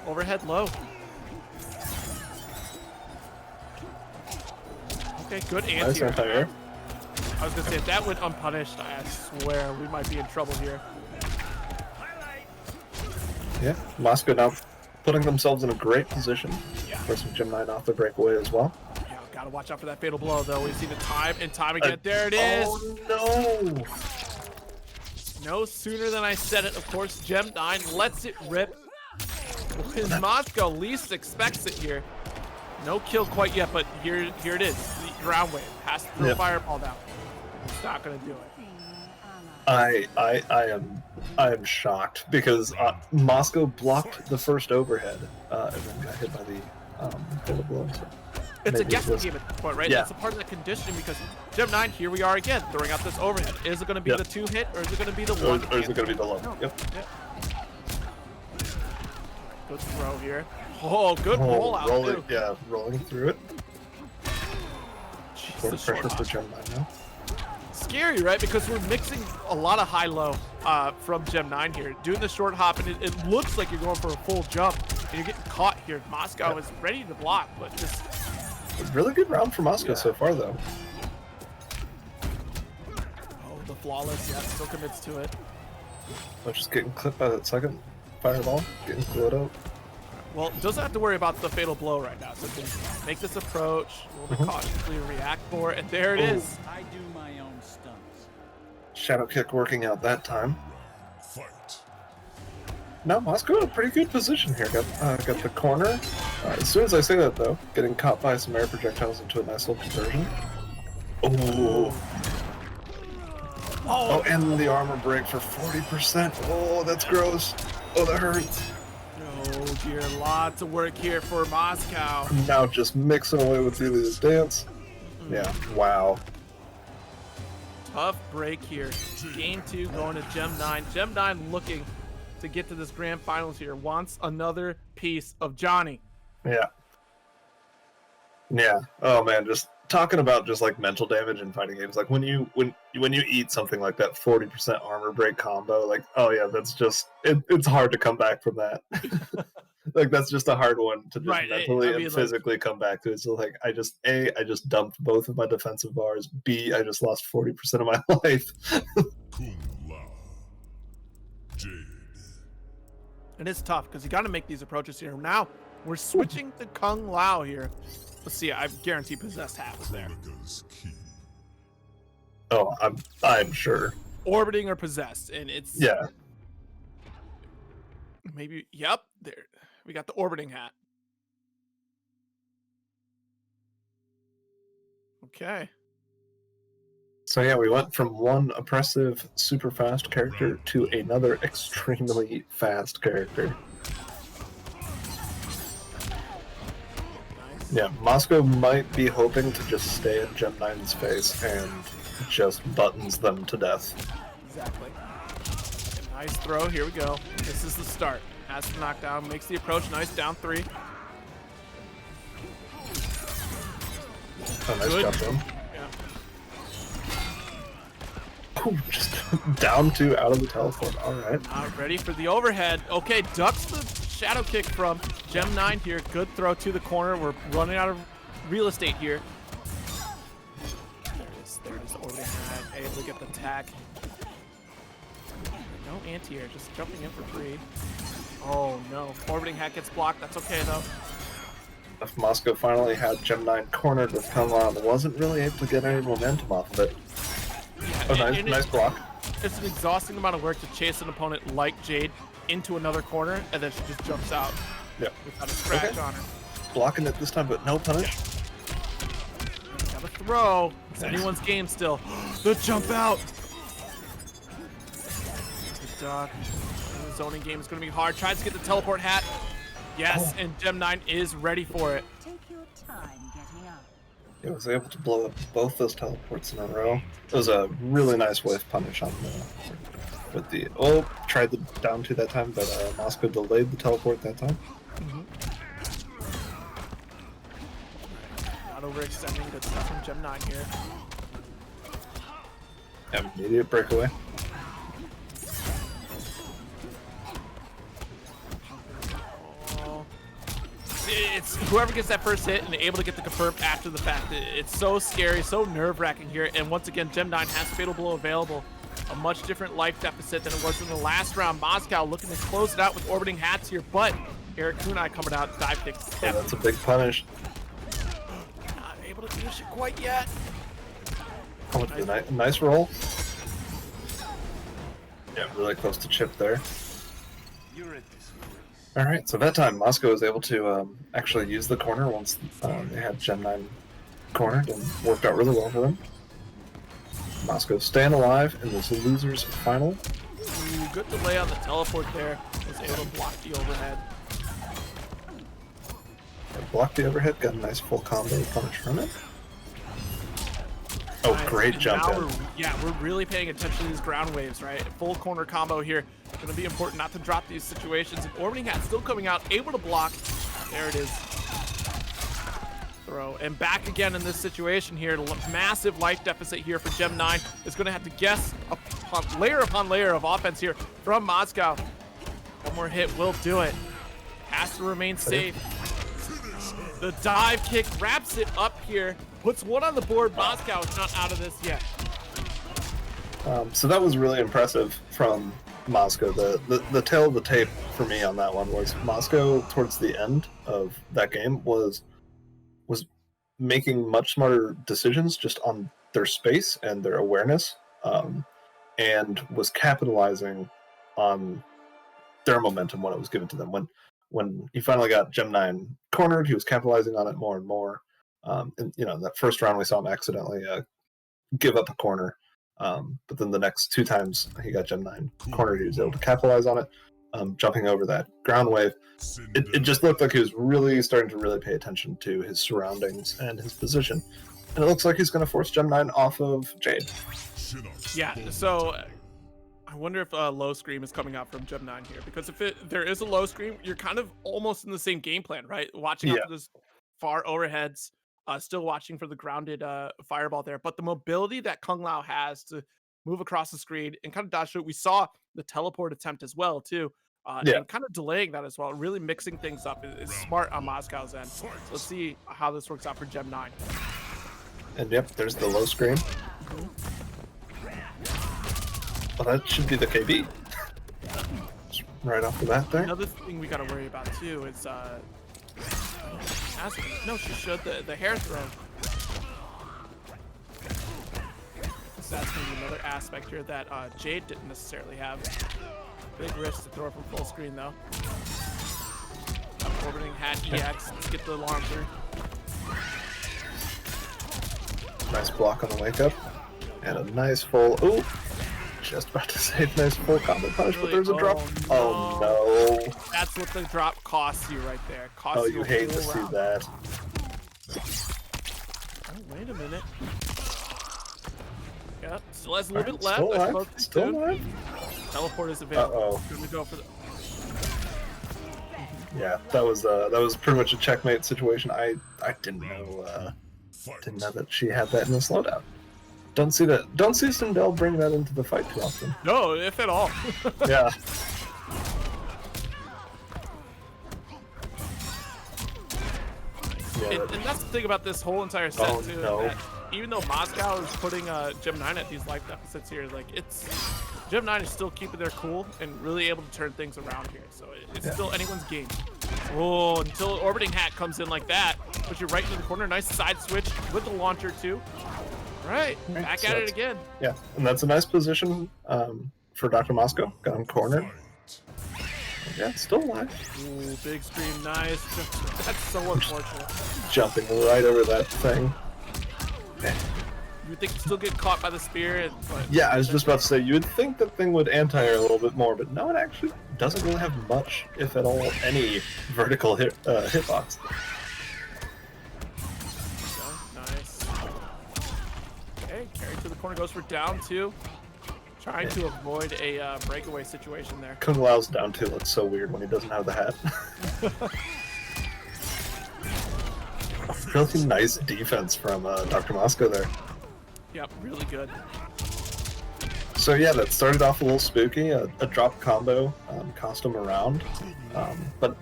Speaker 1: overhead low. Okay, good
Speaker 2: Nice
Speaker 1: anti-air.
Speaker 2: anti-air.
Speaker 1: I was gonna say if that went unpunished, I swear we might be in trouble here.
Speaker 2: Yeah, Moscow now putting themselves in a great position.
Speaker 1: Yeah.
Speaker 2: Forcing Gem 9 off the breakaway as well.
Speaker 1: Yeah, gotta watch out for that fatal blow though. We've seen it time and time again. There it is.
Speaker 2: Oh no!
Speaker 1: No sooner than I said it, of course, Gem 9 lets it rip. When Moscow least expects it here. No kill quite yet, but here it is. The ground wave has to throw fireball down. It's not gonna do it.
Speaker 2: I am shocked because Moscow blocked the first overhead and then got hit by the blow. So
Speaker 1: It's a
Speaker 2: maybe
Speaker 1: guessing
Speaker 2: it was-
Speaker 1: game at this point, right?
Speaker 2: Yeah.
Speaker 1: That's a part of the conditioning because Gem 9, here we are again, throwing out this overhead. Is it going to be
Speaker 2: Yep.
Speaker 1: the 2-hit or is it going to be the
Speaker 2: Or
Speaker 1: 1?
Speaker 2: is it going to be the low? Yep.
Speaker 1: Yep. Good throw here. Oh, good rollout,
Speaker 2: rolling,
Speaker 1: too.
Speaker 2: yeah, rolling through it.
Speaker 1: Jeez,
Speaker 2: More
Speaker 1: the short
Speaker 2: pressure for
Speaker 1: hop.
Speaker 2: Gem 9 now.
Speaker 1: Scary, right? Because we're mixing a lot of high-low from Gem 9 here. Doing the short hop, and it looks like you're going for a full jump, and you're getting caught here. Moscow is ready to block, but just...
Speaker 2: A really good round for Moscow so far, though.
Speaker 1: Oh, the flawless, yeah, still commits to it.
Speaker 2: But just getting clipped by that second fireball, getting glowed out.
Speaker 1: Well, doesn't have to worry about the fatal blow right now, so can make this approach, a little bit cautiously react for it, and there it is.
Speaker 5: I do my own stunts.
Speaker 2: Shadow kick working out that time.
Speaker 3: Fight.
Speaker 2: Now Moscow in a pretty good position here. Got the corner. As soon as I say that, though, getting caught by some air projectiles into a nice little conversion. Oh, oh, and the armor break for 40%. Oh, that's gross. Oh, that hurts.
Speaker 1: Oh dear, lots of work here for Moscow.
Speaker 2: Now just mixing away with Delia's dance. Yeah, wow.
Speaker 1: Tough break here. Game 2 going to Gem 9. Gem 9 looking to get to this grand finals here. Wants another piece of Johnny.
Speaker 2: Yeah. Yeah. Oh man, just talking about just like mental damage in fighting games. Like when you eat something like that 40% armor break combo, like oh yeah, that's just it's hard to come back from that. Like that's just a hard one to just
Speaker 1: Right,
Speaker 2: mentally
Speaker 1: I mean,
Speaker 2: and
Speaker 1: like-
Speaker 2: physically come back to. So like I just dumped both of my defensive bars. B, I just lost 40% of my life.
Speaker 3: Kung Lao. Jade.
Speaker 1: And it's tough because you got to make these approaches here. Now we're switching to Kung Lao here. Let's see. I guarantee possessed half is there.
Speaker 3: Kronika's key.
Speaker 2: Oh, I'm sure.
Speaker 1: Orbiting or possessed, and it's
Speaker 2: Yeah.
Speaker 1: maybe. Yep, there. We got the orbiting hat. Okay.
Speaker 2: So yeah, we went from one oppressive, super fast character to another extremely fast character.
Speaker 1: Nice.
Speaker 2: Yeah, Moscow might be hoping to just stay in Gem 9's face and just buttons them to death.
Speaker 1: Exactly. Nice throw. Here we go. This is the start. Has to knock down. Makes the approach. Nice down 3.
Speaker 2: Oh, nice
Speaker 1: Good.
Speaker 2: job, though.
Speaker 1: Yeah.
Speaker 2: Oh, just down 2 out of the teleport. All right.
Speaker 1: Ready for the overhead. Okay, ducks the shadow kick from Gem 9 here. Good throw to the corner. We're running out of real estate here. There it is. There it is. The orbiting hat. Able to get the tag. No anti-air. Just jumping in for free. Oh no. Orbiting hat gets blocked. That's okay though.
Speaker 2: If Moscow finally had Gem 9 cornered with Kung Lao and wasn't really able to get any momentum off of it.
Speaker 1: Yeah,
Speaker 2: Oh, nice,
Speaker 1: and
Speaker 2: nice block.
Speaker 1: It's an exhausting amount of work to chase an opponent like Jade into another corner, and then she just jumps out
Speaker 2: Yep.
Speaker 1: without a scratch
Speaker 2: Okay.
Speaker 1: on her.
Speaker 2: Blocking it this time, but no punish.
Speaker 1: Got a throw. It's anyone's game still. The jump out. Good dog. The zoning game is going to be hard. Tries to get the teleport hat. Yes, and Gem 9 is ready for it.
Speaker 4: Take your
Speaker 2: He was able to blow up both those teleports in a row. It was a really nice wave punish on the with the tried the down 2 that time, but Moscow delayed the teleport that time.
Speaker 1: Not overextending. Good stuff from Gem 9 here.
Speaker 2: Immediate breakaway.
Speaker 1: It's whoever gets that first hit and able to get the confirm after the fact. It's so scary, so nerve-wracking here. And once again, Gem 9 has Fatal Blow available. A much different life deficit than it was in the last round. Moscow looking to close it out with orbiting hats here, but Eric Kunai coming out, dive kicks.
Speaker 2: Yeah, that's a big punish.
Speaker 1: Not able to finish it quite yet.
Speaker 2: Nice roll. Yeah, really close to chip there. All right, so that time Moscow was able to actually use the corner once they had Gem 9 cornered, and worked out really well for them. Moscow staying alive in this losers final.
Speaker 1: Ooh, good delay on the teleport there. Was able to block the overhead.
Speaker 2: Blocked the overhead, got a nice full combo punish from it. Oh,
Speaker 1: Nice.
Speaker 2: great
Speaker 1: And
Speaker 2: jump
Speaker 1: now
Speaker 2: in.
Speaker 1: we're really paying attention to these ground waves, right? Full corner combo here. Going to be important not to drop these situations. And Orbiting Hat still coming out, able to block. There it is. Throw. And back again in this situation here. Massive life deficit here for Gem 9. Is going to have to guess layer upon layer of offense here from Moscow. One more hit will do it. Has to remain safe. The dive kick wraps it up here. Puts one on the board. Moscow is not out of this yet.
Speaker 2: So that was really impressive from Moscow. The tail of the tape for me on that one was Moscow towards the end of that game was making much smarter decisions just on their space and their awareness, and was capitalizing on their momentum when it was given to them. When he finally got Gem 9 cornered, he was capitalizing on it more and more. And that first round we saw him accidentally give up a corner. But then the next 2 times he got Gem 9 cornered, he was able to capitalize on it, jumping over that ground wave. It just looked like he was really starting to really pay attention to his surroundings and his position. And it looks like he's going to force Gem 9 off of Jade.
Speaker 1: Yeah, so I wonder if a low scream is coming out from Gem 9 here, because if there is a low scream, you're kind of almost in the same game plan, right? Watching out for those far overheads, still watching for the grounded fireball there. But the mobility that Kung Lao has to move across the screen and kind of dodge it. We saw the teleport attempt as well, too. And kind of delaying that as well, really mixing things up. It's smart on Moscow's end. So let's see how this works out for Gem 9.
Speaker 2: And yep, there's the low screen. Well, that should be the KB. Right off the bat there.
Speaker 1: Another thing we got to worry about too is no, she showed the hair throw. So that's gonna be another aspect here that Jade didn't necessarily have. Big risk to throw from full screen though. Orbiting hat EX. Let's get the alarm through.
Speaker 2: Nice block on the wake up. And a nice full. Ooh! Just about to say nice full combo punish, but there's a drop.
Speaker 1: No.
Speaker 2: Oh no.
Speaker 1: That's what the drop costs you right there. Costs you
Speaker 2: You
Speaker 1: a
Speaker 2: hate to
Speaker 1: full
Speaker 2: see
Speaker 1: round.
Speaker 2: that.
Speaker 1: Oh, wait a minute. Yep, still has a little bit
Speaker 2: Still
Speaker 1: left. I
Speaker 2: alive.
Speaker 1: spoke to
Speaker 2: Still
Speaker 1: him.
Speaker 2: alive.
Speaker 1: Teleport is available.
Speaker 2: Uh-oh.
Speaker 1: Gonna go for the.
Speaker 2: Yeah, that was pretty much a checkmate situation. I didn't know that she had that in the slowdown. Don't see Sindel bring that into the fight too often.
Speaker 1: No, if at all.
Speaker 2: Yeah.
Speaker 1: And that's the thing about this whole entire set
Speaker 2: Oh,
Speaker 1: too.
Speaker 2: no.
Speaker 1: That even though Moscow is putting Gem 9 at these life deficits here, like Gem 9 is still keeping their cool and really able to turn things around here. So it's still anyone's game. Oh, until Orbiting Hat comes in like that, puts you right into the corner. Nice side switch with the launcher too. All right, back
Speaker 2: so
Speaker 1: at it
Speaker 2: it's-
Speaker 1: again.
Speaker 2: Yeah, and that's a nice position for Dr. Moscow. Got him cornered. Yeah, still alive.
Speaker 1: Ooh, big scream, nice. That's so unfortunate.
Speaker 2: Jumping right over that thing.
Speaker 1: You would think you'd still get caught by the spear. But
Speaker 2: Yeah, I was just about to say, you would think that thing would anti-air a little bit more, but no, it actually doesn't really have much, if at all, any vertical hitbox.
Speaker 1: Nice. Okay, carry to the corner, goes for down 2. Trying to avoid a breakaway situation there.
Speaker 2: Kung Lao's down 2 looks so weird when he doesn't have the hat. Really nice defense from Dr. Moscow there.
Speaker 1: Yep, really good.
Speaker 2: So yeah, that started off a little spooky, a drop combo cost him around. But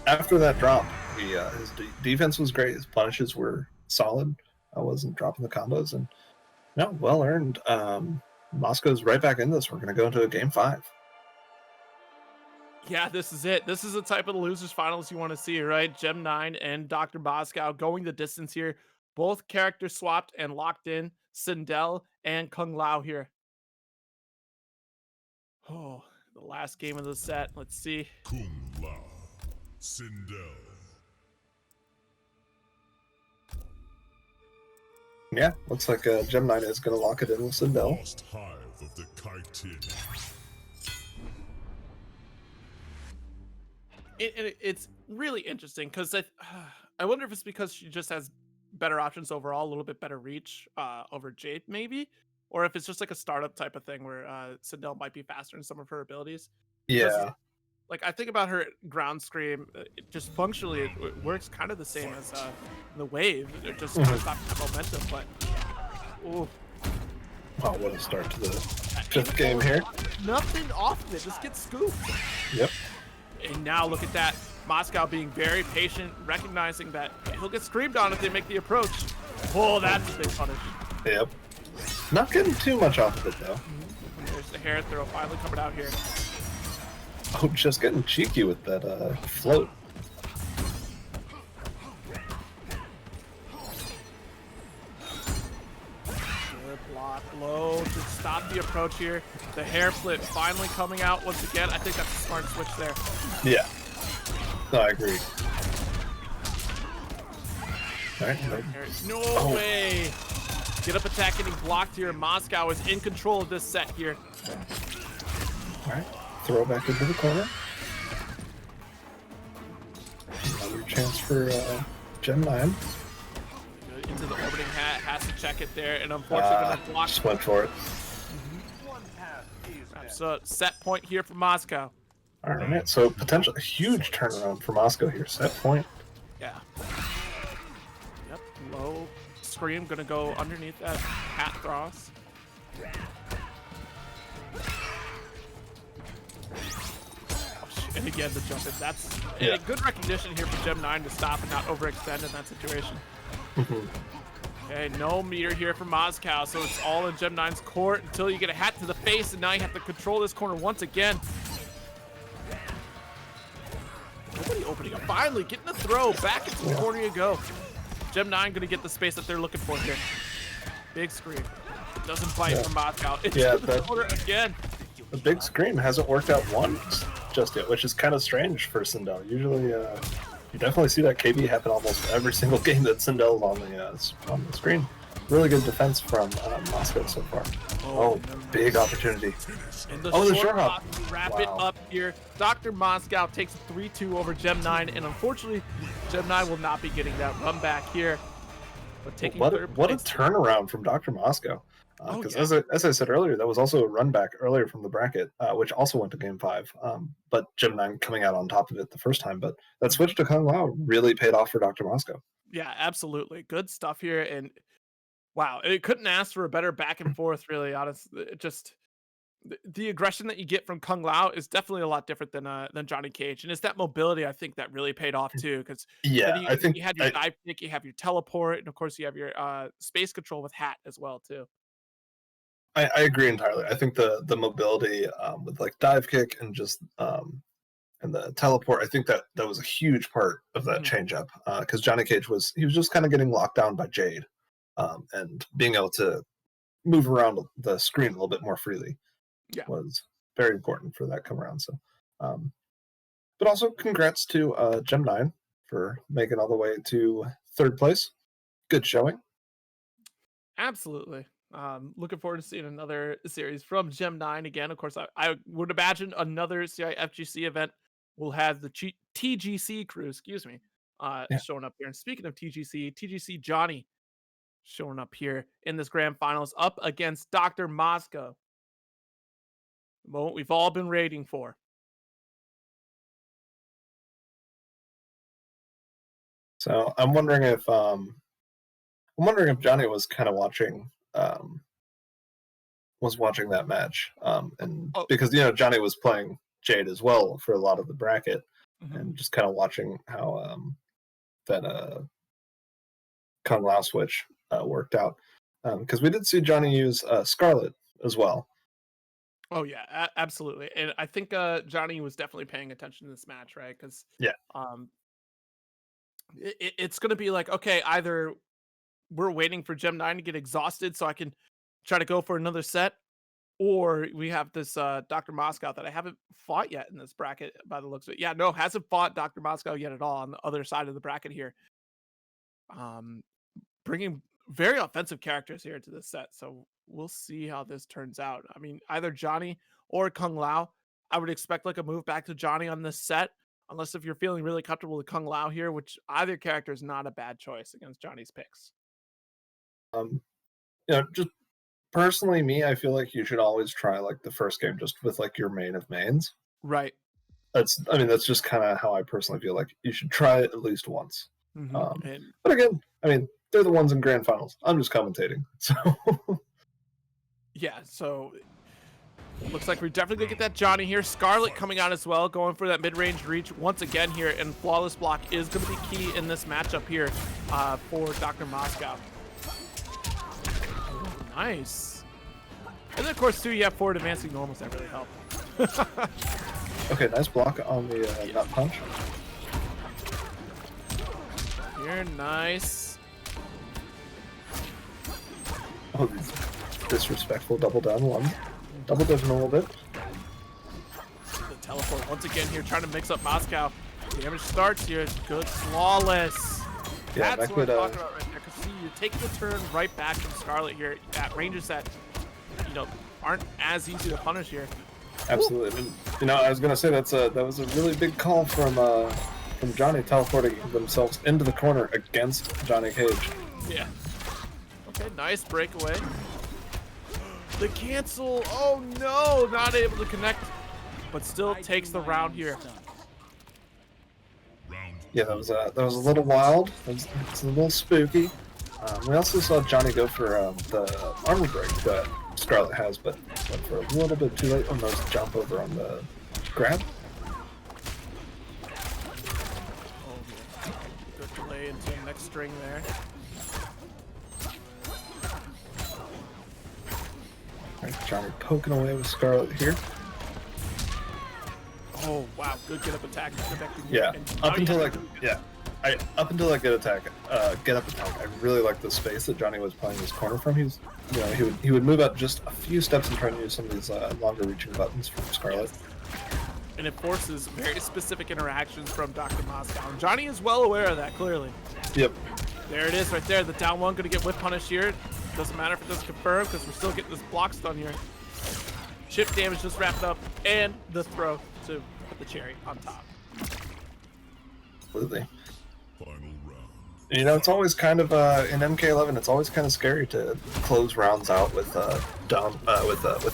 Speaker 2: after that drop, his defense was great, his punishes were solid. I wasn't dropping the combos, and no, well earned. Moscow's right back in this. We're going to go into a game 5.
Speaker 1: Yeah, this is it. This is the type of the losers finals you want to see, right? Gem9 and Dr. Moscow going the distance here. Both characters swapped and locked in. Sindel and Kung Lao here. Oh, the last game of the set. Let's see.
Speaker 3: Kung Lao, Sindel.
Speaker 2: Yeah, looks like Gem9 is going to lock it in with Sindel.
Speaker 3: Lost hive of the Kaitin.
Speaker 1: It's really interesting because I wonder if it's because she just has better options overall, a little bit better reach over Jade maybe, or if it's just like a startup type of thing where Sindel might be faster in some of her abilities.
Speaker 2: Yeah.
Speaker 1: Like I think about her ground scream, it just functionally it works kind of the same as the wave. It just kind of stops the momentum, but ooh.
Speaker 2: Oh, what a start to the 5th game here.
Speaker 1: Nothing off of it, just get scooped.
Speaker 2: Yep.
Speaker 1: And now look at that. Moscow being very patient, recognizing that he'll get screamed on if they make the approach. Oh, that's a big punish.
Speaker 2: Yep. Not getting too much off of it, though.
Speaker 1: There's the hair throw finally coming out here.
Speaker 2: Oh, just getting cheeky with that float.
Speaker 1: Good block, low to stop the approach here. The hair flip finally coming out once again. I think that's a smart switch there.
Speaker 2: Yeah. No, I agree. All right.
Speaker 1: No way. Get up attack getting blocked here. Moscow is in control of this set here.
Speaker 2: All right. Throw back into the corner. Another chance for Gem9.
Speaker 1: Into the orbiting hat, has to check it there, and unfortunately gonna block.
Speaker 2: Just went for it.
Speaker 1: So set point here for Moscow.
Speaker 2: All right, so potential a huge turnaround for Moscow here. Set point.
Speaker 1: Yeah. Yep. Low scream gonna go underneath that hat cross. And again, the jump in. That's a good recognition here for Gem9 to stop and not overextend in that situation. Okay, no meter here for Moscow, so it's all in Gem9's court until you get a hat to the face, and now you have to control this corner once again. Nobody opening up. Finally, getting the throw. Back into the corner you go. Gem9 gonna get the space that they're looking for here. Big screen. Doesn't bite from Moscow. It's the corner again.
Speaker 2: The big scream hasn't worked out once just yet, which is kind of strange for Sindel. Usually, you definitely see that KB happen almost every single game that Sindel's on the screen. Really good defense from Moscow so far. Oh, big opportunity.
Speaker 1: And the
Speaker 2: short hop.
Speaker 1: Wrap it up here. Dr. Moscow takes a 3-2 over Gem9, and unfortunately, Gem9 will not be getting that run back here. But taking
Speaker 2: what a turnaround from Dr. Moscow. Because as I said earlier, that was also a run back earlier from the bracket, which also went to game 5. But Gem9 coming out on top of it the first time. But that switch to Kung Lao really paid off for Dr. Moscow.
Speaker 1: Yeah, absolutely. Good stuff here. And wow, it couldn't ask for a better back and forth, really, honestly. It just the aggression that you get from Kung Lao is definitely a lot different than Johnny Cage. And it's that mobility, I think, that really paid off too. Because
Speaker 2: I think
Speaker 1: you had your dive kick, you have your teleport, and of course you have your space control with hat as well too.
Speaker 2: I agree entirely. I think the mobility with like dive kick and just and the teleport, I think that was a huge part of that change up because Johnny Cage was just kind of getting locked down by Jade and being able to move around the screen a little bit more freely was very important for that come around. So, but also congrats to Gem9 for making all the way to 3rd place. Good showing.
Speaker 1: Absolutely. Looking forward to seeing another series from Gem9 again. Of course, I would imagine another CIFGC event will have the TGC crew, showing up here. And speaking of TGC Johnny showing up here in this grand finals up against Dr. Moscow. The moment we've all been waiting for.
Speaker 2: So I'm wondering if Johnny was kind of watching that match, and because Johnny was playing Jade as well for a lot of the bracket, and just kind of watching how that Kung Lao switch worked out, because we did see Johnny use Scarlet as well.
Speaker 1: Oh yeah, absolutely, and I think Johnny was definitely paying attention to this match, right? Because it's going to be like, okay, either we're waiting for Gem 9 to get exhausted so I can try to go for another set, or we have this Dr. Moscow that I haven't fought yet in this bracket by the looks of it. Yeah, no, hasn't fought Dr. Moscow yet at all on the other side of the bracket here. Bringing very offensive characters here to this set, so we'll see how this turns out. I mean, either Johnny or Kung Lao. I would expect like a move back to Johnny on this set, unless if you're feeling really comfortable with Kung Lao here, which either character is not a bad choice against Johnny's picks.
Speaker 2: Just personally, I feel like you should always try like the first game just with like your main of mains.
Speaker 1: Right.
Speaker 2: That's just kind of how I personally feel like you should try it at least once.
Speaker 1: And
Speaker 2: But again, I mean, they're the ones in grand finals. I'm just commentating. So
Speaker 1: yeah, so looks like we're definitely gonna get that Johnny here. Scarlet coming out as well, going for that mid-range reach once again here, and flawless block is gonna be key in this matchup here for Dr. Moscow. Oh, nice. And then of course too, you have forward advancing normals that really help.
Speaker 2: okay, nice block on the nut punch.
Speaker 1: Here, nice.
Speaker 2: Oh, these disrespectful double down one. Double dodging a little bit.
Speaker 1: The teleport once again here, trying to mix up Moscow. Damage starts here. Good, flawless.
Speaker 2: Yeah,
Speaker 1: that's what I'm talking about right there. Because see, you're taking the turn right back from Scarlet here at ranges that aren't as easy to punish here.
Speaker 2: Absolutely. And, I was gonna say that was a really big call from Johnny teleporting themselves into the corner against Johnny Cage.
Speaker 1: Yeah. Okay, nice breakaway. The cancel. Oh no, not able to connect, but still takes the round here.
Speaker 2: Yeah, that was a little wild. It's a little spooky. We also saw Johnny go for the armor break that Scarlet has, but went for a little bit too late on those jump over on the grab.
Speaker 1: Oh, yeah. Good delay into the next string there.
Speaker 2: Right, Johnny poking away with Scarlet here.
Speaker 1: Oh wow, good get up attack.
Speaker 2: Yeah, up until that get up attack, I really like the space that Johnny was playing his corner from. He would move up just a few steps and try to use some of these longer reaching buttons from Scarlet.
Speaker 1: And it forces very specific interactions from Dr. Moscow. And Johnny is well aware of that, clearly.
Speaker 2: Yep.
Speaker 1: There it is right there. The down one going to get whip punished here. Doesn't matter if it doesn't confirm because we're still getting this block stun here. Chip damage just wrapped up, and the throw to put the cherry on top.
Speaker 2: Absolutely.
Speaker 3: Final round.
Speaker 2: It's always kind of in MK11. It's always kind of scary to close rounds out with a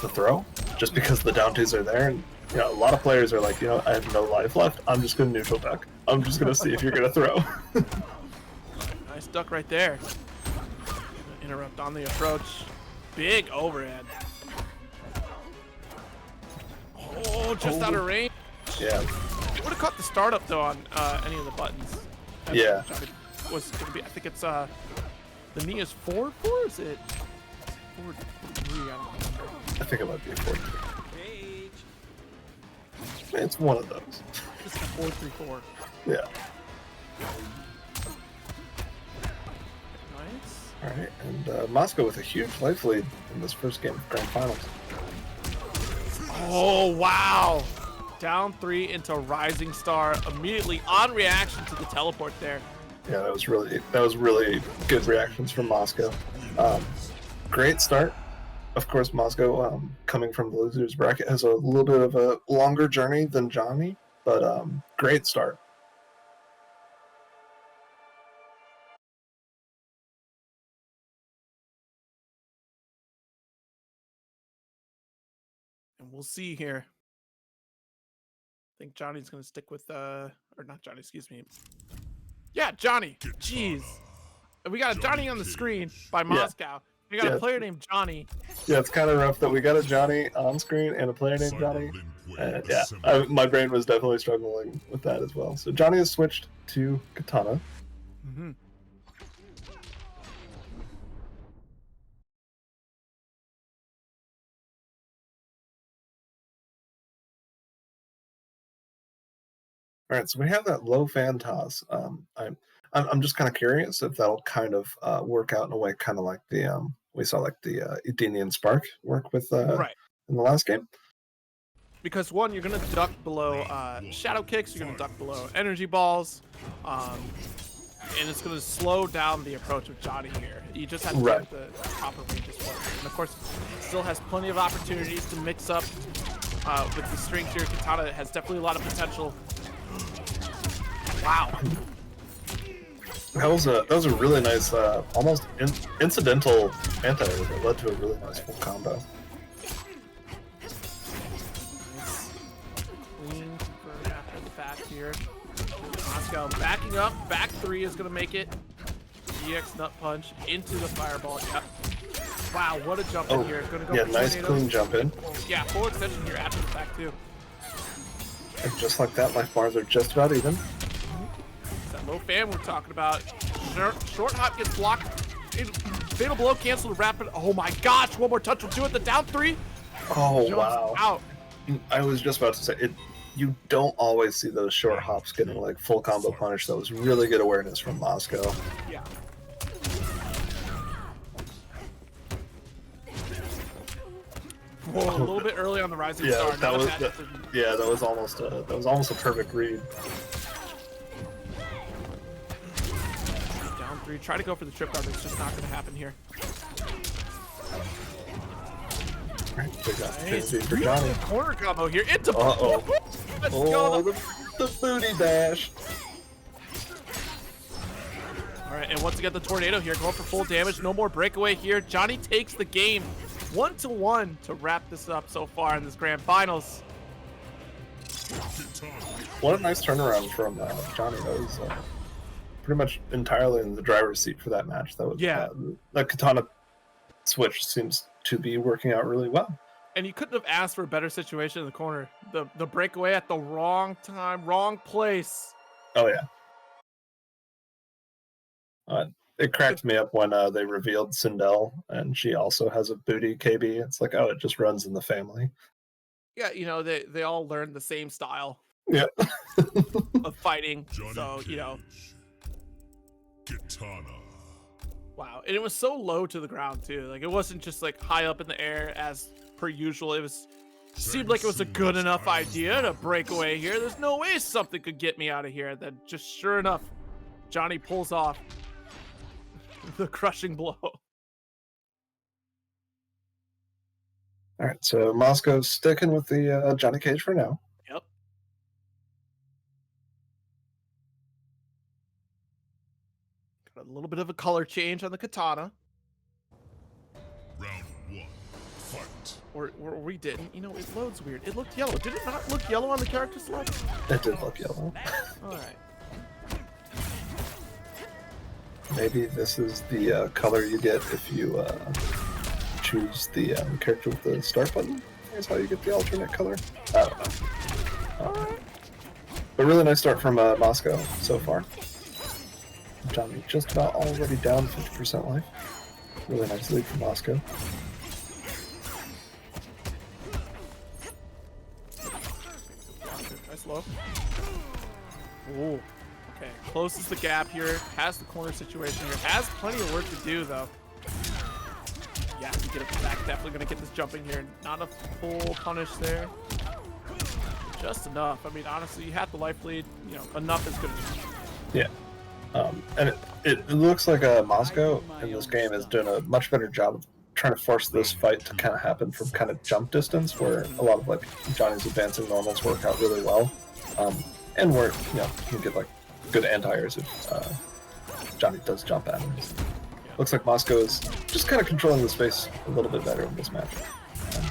Speaker 2: throw, just because the down twos are there, and a lot of players are like, I have no life left. I'm just gonna neutral duck. I'm just gonna see if you're gonna throw.
Speaker 1: Nice duck right there. Interrupt on the approach. Big overhead. Oh, just out of range.
Speaker 2: Yeah.
Speaker 1: Would have caught the startup though on any of the buttons.
Speaker 2: Yeah.
Speaker 1: Was gonna be. I think it's the knee is 4-4. Is it 4-3? I don't remember.
Speaker 2: I think it might be a 4-3. It's one of those.
Speaker 1: It's a 4-3-4.
Speaker 2: Yeah.
Speaker 1: Nice.
Speaker 2: All right, and Moscow with a huge life lead in this first game of Grand Finals.
Speaker 1: Oh wow! Down 3 into Rising Star immediately on reaction to the teleport there.
Speaker 2: Yeah, that was really good reactions from Moscow. Great start. Of course, Moscow, coming from the losers bracket, has a little bit of a longer journey than Johnny, but great start.
Speaker 1: And we'll see here. I think Johnny's gonna stick with or not Johnny, excuse me. Yeah, Johnny. Jeez. We got a Johnny on the screen by Moscow. We got a player named Johnny.
Speaker 2: Yeah, it's kind of rough that we got a Johnny on screen and a player named Johnny. And yeah, my brain was definitely struggling with that as well. So Johnny has switched to Katana.
Speaker 1: Mm-hmm.
Speaker 2: All right, so we have that low fan toss. I'm just kind of curious if that'll kind of work out in a way, kind of like the we saw like the Edenian Spark work with
Speaker 1: Right.
Speaker 2: in the last game.
Speaker 1: Because one, you're gonna duck below shadow kicks, you're gonna duck below energy balls, and it's gonna slow down the approach of Johnny here. You just have to get the proper ranges for it. And of course, still has plenty of opportunities to mix up with the strength here. Katana has definitely a lot of potential. Wow.
Speaker 2: That was a really nice, almost incidental anti that led to a really nice full combo.
Speaker 1: Nice clean for after the fact here. Moscow backing up. Back three is gonna make it. EX nut punch into the fireball. Yep. Wow, what a jump in here. Gonna go for
Speaker 2: nice
Speaker 1: tornado.
Speaker 2: clean jump in.
Speaker 1: Yeah, full extension here after the fact too.
Speaker 2: And just like that, life bars are just about even.
Speaker 1: That low fan we're talking about. Short hop gets blocked. Fatal blow canceled. Rapid. Oh my gosh! One more touch will do it. The down three.
Speaker 2: Oh
Speaker 1: Jumps
Speaker 2: wow!
Speaker 1: Out.
Speaker 2: I was just about to say it. You don't always see those short hops getting like full combo punish. That was really good awareness from Moscow.
Speaker 1: Yeah. Whoa, a little bit early on the rising star.
Speaker 2: That was almost a perfect read.
Speaker 1: Down three. Try to go for the trip guard, but it's just not going to happen here.
Speaker 2: Right, big opportunity
Speaker 1: Nice.
Speaker 2: for Johnny.
Speaker 1: Corner combo here. Into
Speaker 2: Uh-oh.
Speaker 1: Let's
Speaker 2: Oh,
Speaker 1: go.
Speaker 2: the booty bash.
Speaker 1: All right, and once again, the tornado here going for full damage. No more breakaway here. Johnny takes the game 1-1 to wrap this up so far in this grand finals.
Speaker 2: What a nice turnaround from Johnny. That was pretty much entirely in the driver's seat for that match. That was that Katana switch seems to be working out really well.
Speaker 1: And you couldn't have asked for a better situation in the corner. The breakaway at the wrong time, wrong place.
Speaker 2: Oh yeah. It cracked me up when they revealed Sindel, and she also has a booty KB. It's like, oh, it just runs in the family.
Speaker 1: Yeah, you know, they all learned the same style
Speaker 2: Yeah.
Speaker 1: of fighting.
Speaker 3: Johnny
Speaker 1: So, you know,
Speaker 3: Katana.
Speaker 1: wow. And it was so low to the ground too. Like it wasn't just like high up in the air as per usual. It seemed like it was a good enough idea to break away here. There's no way something could get me out of here. Then just sure enough, Johnny pulls off the crushing blow.
Speaker 2: All right, so Moscow's sticking with the Johnny Cage for now.
Speaker 1: Yep. Got a little bit of a color change on the katana.
Speaker 3: Round one, fight.
Speaker 1: Or we didn't. You know, it loads weird. It looked yellow. Did it not look yellow on the character select?
Speaker 2: It did look yellow.
Speaker 1: All right.
Speaker 2: Maybe this is the color you get if you choose the character with the start button. Here's how you get the alternate color. I don't know. Alright. But really nice start from Moscow so far. Johnny just about already down 50% life. Really nice lead from Moscow.
Speaker 1: Nice low. Ooh. Okay, closes the gap here. Has the corner situation here. Has plenty of work to do though. Yeah, to get it back. Definitely gonna get this jumping here. Not a full punish there. Just enough. I mean, honestly, you had the life lead. You know, enough is good enough.
Speaker 2: Yeah. And it looks like Moscow in this game is doing a much better job of trying to force this fight to kind of happen from kind of jump distance, where a lot of like Johnny's advancing normals work out really well, and where you know you can get like good anti-airs if Johnny does jump at him. Looks like Moscow is just kind of controlling the space a little bit better in this match.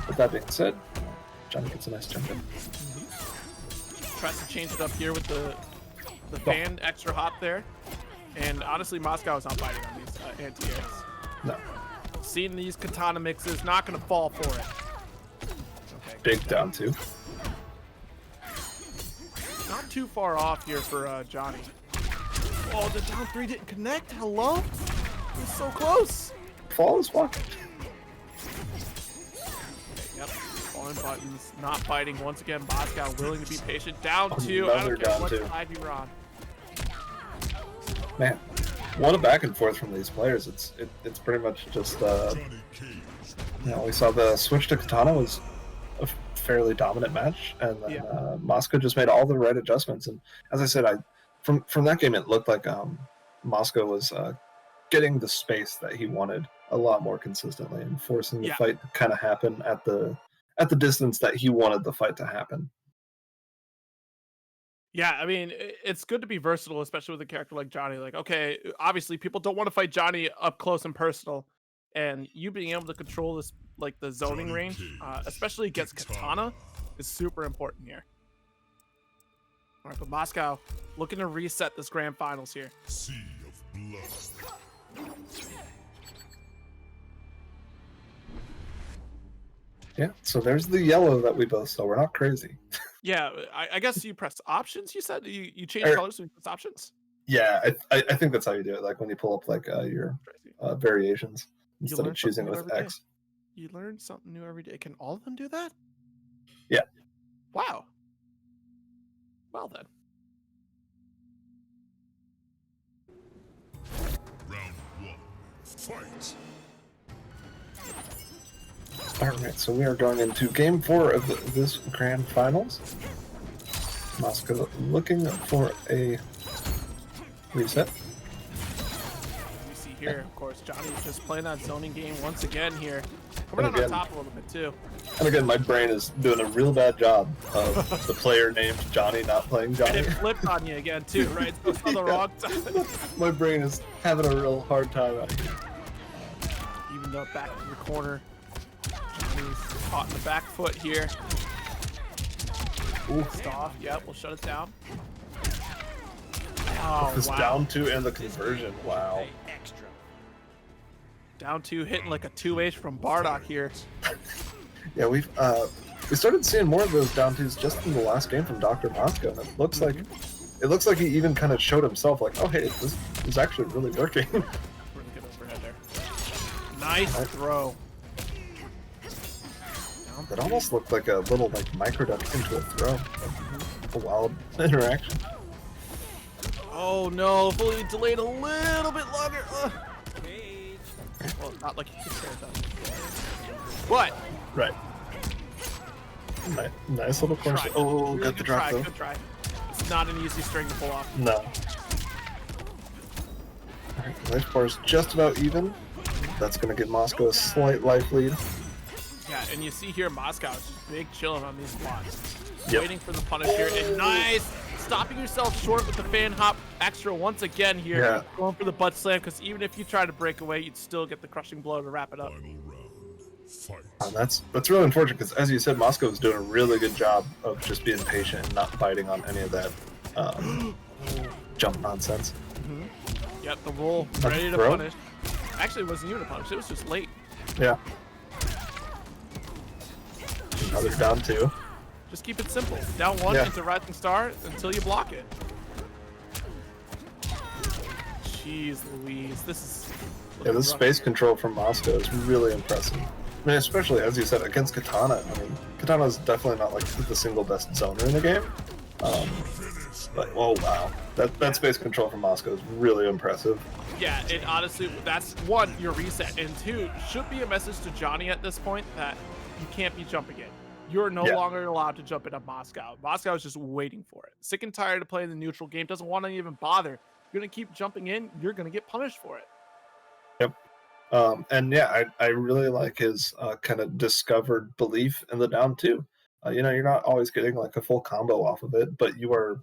Speaker 2: With that being said, Johnny gets a nice jump in.
Speaker 1: Tries to change it up here with the fan extra hop there. And honestly, Moscow is not biting on these anti-airs.
Speaker 2: No.
Speaker 1: Seeing these katana mixes, not going to fall for it. Okay,
Speaker 2: Big down 2.
Speaker 1: not too far off here for Johnny. Oh, the down 3 didn't connect. Hello? It was so close.
Speaker 2: Fall is walking.
Speaker 1: Yep, falling buttons, not biting. Once again, Moscow willing to be patient. Down 2. I
Speaker 2: Another
Speaker 1: don't care
Speaker 2: down
Speaker 1: what
Speaker 2: 2.
Speaker 1: side you're on.
Speaker 2: Man, what a back and forth from these players. It's pretty much just we saw the switch to katana was a fairly dominant match, and then Moscow just made all the right adjustments. And as I said, from that game, it looked like Moscow was getting the space that he wanted a lot more consistently and forcing the fight to kind of happen at the distance that he wanted the fight to happen.
Speaker 1: Yeah, I mean, it's good to be versatile, especially with a character like Johnny. Like, okay, obviously people don't want to fight Johnny up close and personal, and you being able to control this, like the zoning range, especially against katana, is super important here. All right, but Moscow looking to reset this grand finals here.
Speaker 3: Sea of blood.
Speaker 2: Yeah, so there's the yellow that we both saw. We're not crazy.
Speaker 1: Yeah, I guess you press options. You said you change colors when you press options.
Speaker 2: Yeah, I think that's how you do it. Like when you pull up like your variations instead of choosing with X.
Speaker 1: You learn something new every day. Can all of them do that?
Speaker 2: Yeah.
Speaker 1: Wow. Well then.
Speaker 3: Round 1. Fight.
Speaker 2: Alright, so we are going into game 4 of this grand finals. Moscow looking for a reset.
Speaker 1: We see here, of course, Johnny's just playing that zoning game once again here. Coming out on top a little bit too.
Speaker 2: And again, my brain is doing a real bad job of the player named Johnny not playing Johnny.
Speaker 1: And it flipped on you again too, right? So it's on the wrong side.
Speaker 2: My brain is having a real hard time out here.
Speaker 1: Even though back in the corner. Johnny's caught in the back foot here.
Speaker 2: Ooh.
Speaker 1: Stop. Yep, we'll shut it down. Oh,
Speaker 2: This
Speaker 1: wow.
Speaker 2: down 2 and the conversion. Wow.
Speaker 5: Extra.
Speaker 1: Down 2 hitting like a 2H from Bardock here.
Speaker 2: Yeah, we started seeing more of those down 2s just in the last game from Dr. Moscow, and it looks like he even kind of showed himself like, oh hey, this is actually really working.
Speaker 1: Really good overhead there. Nice throw.
Speaker 2: It almost looked like a little micro duck into a throw. Like, a wild interaction.
Speaker 1: Oh no, fully delayed a little bit longer. Well, not like he could tear it down. But
Speaker 2: Right. Nice little course.
Speaker 1: try.
Speaker 2: Oh,
Speaker 1: Really
Speaker 2: got the
Speaker 1: good
Speaker 2: drop
Speaker 1: try,
Speaker 2: though.
Speaker 1: good try. It's not an easy string to pull off.
Speaker 2: No. Alright, life bar is just about even. That's gonna give Moscow a slight life lead.
Speaker 1: Yeah, and you see here Moscow is just big chilling on these spots.
Speaker 2: Yep.
Speaker 1: Waiting for the punish here. And nice! Stopping yourself short with the fan hop extra once again here.
Speaker 2: Yeah.
Speaker 1: Going for the butt slam, because even if you try to break away, you'd still get the crushing blow to wrap it up.
Speaker 3: Final round. Fight.
Speaker 2: That's really unfortunate because, as you said, Moscow is doing a really good job of just being patient and not biting on any of that jump nonsense.
Speaker 1: Yep, the roll
Speaker 2: That's
Speaker 1: ready to
Speaker 2: throw?
Speaker 1: punish. Actually, it wasn't even a punish. It was just late.
Speaker 2: Yeah. Another down 2.
Speaker 1: Just keep it simple. Down 1
Speaker 2: Yeah.
Speaker 1: into rising star until you block it. Jeez Louise, this is...
Speaker 2: Yeah, this space control from Moscow is really impressive. I mean, especially, as you said, against Katana. I mean, Katana is definitely not like the single best zoner in the game. But, oh wow. That space control from Moscow is really impressive.
Speaker 1: Yeah, it honestly, that's one, your reset, and two, should be a message to Johnny at this point that you can't be jumping in. You're no longer allowed to jump into Moscow. Moscow is just waiting for it. Sick and tired of playing the neutral game, doesn't want to even bother. You're going to keep jumping in, you're going to get punished for it.
Speaker 2: Yep. And yeah, I really like his kind of discovered belief in the down 2. You know, you're not always getting like a full combo off of it, but you're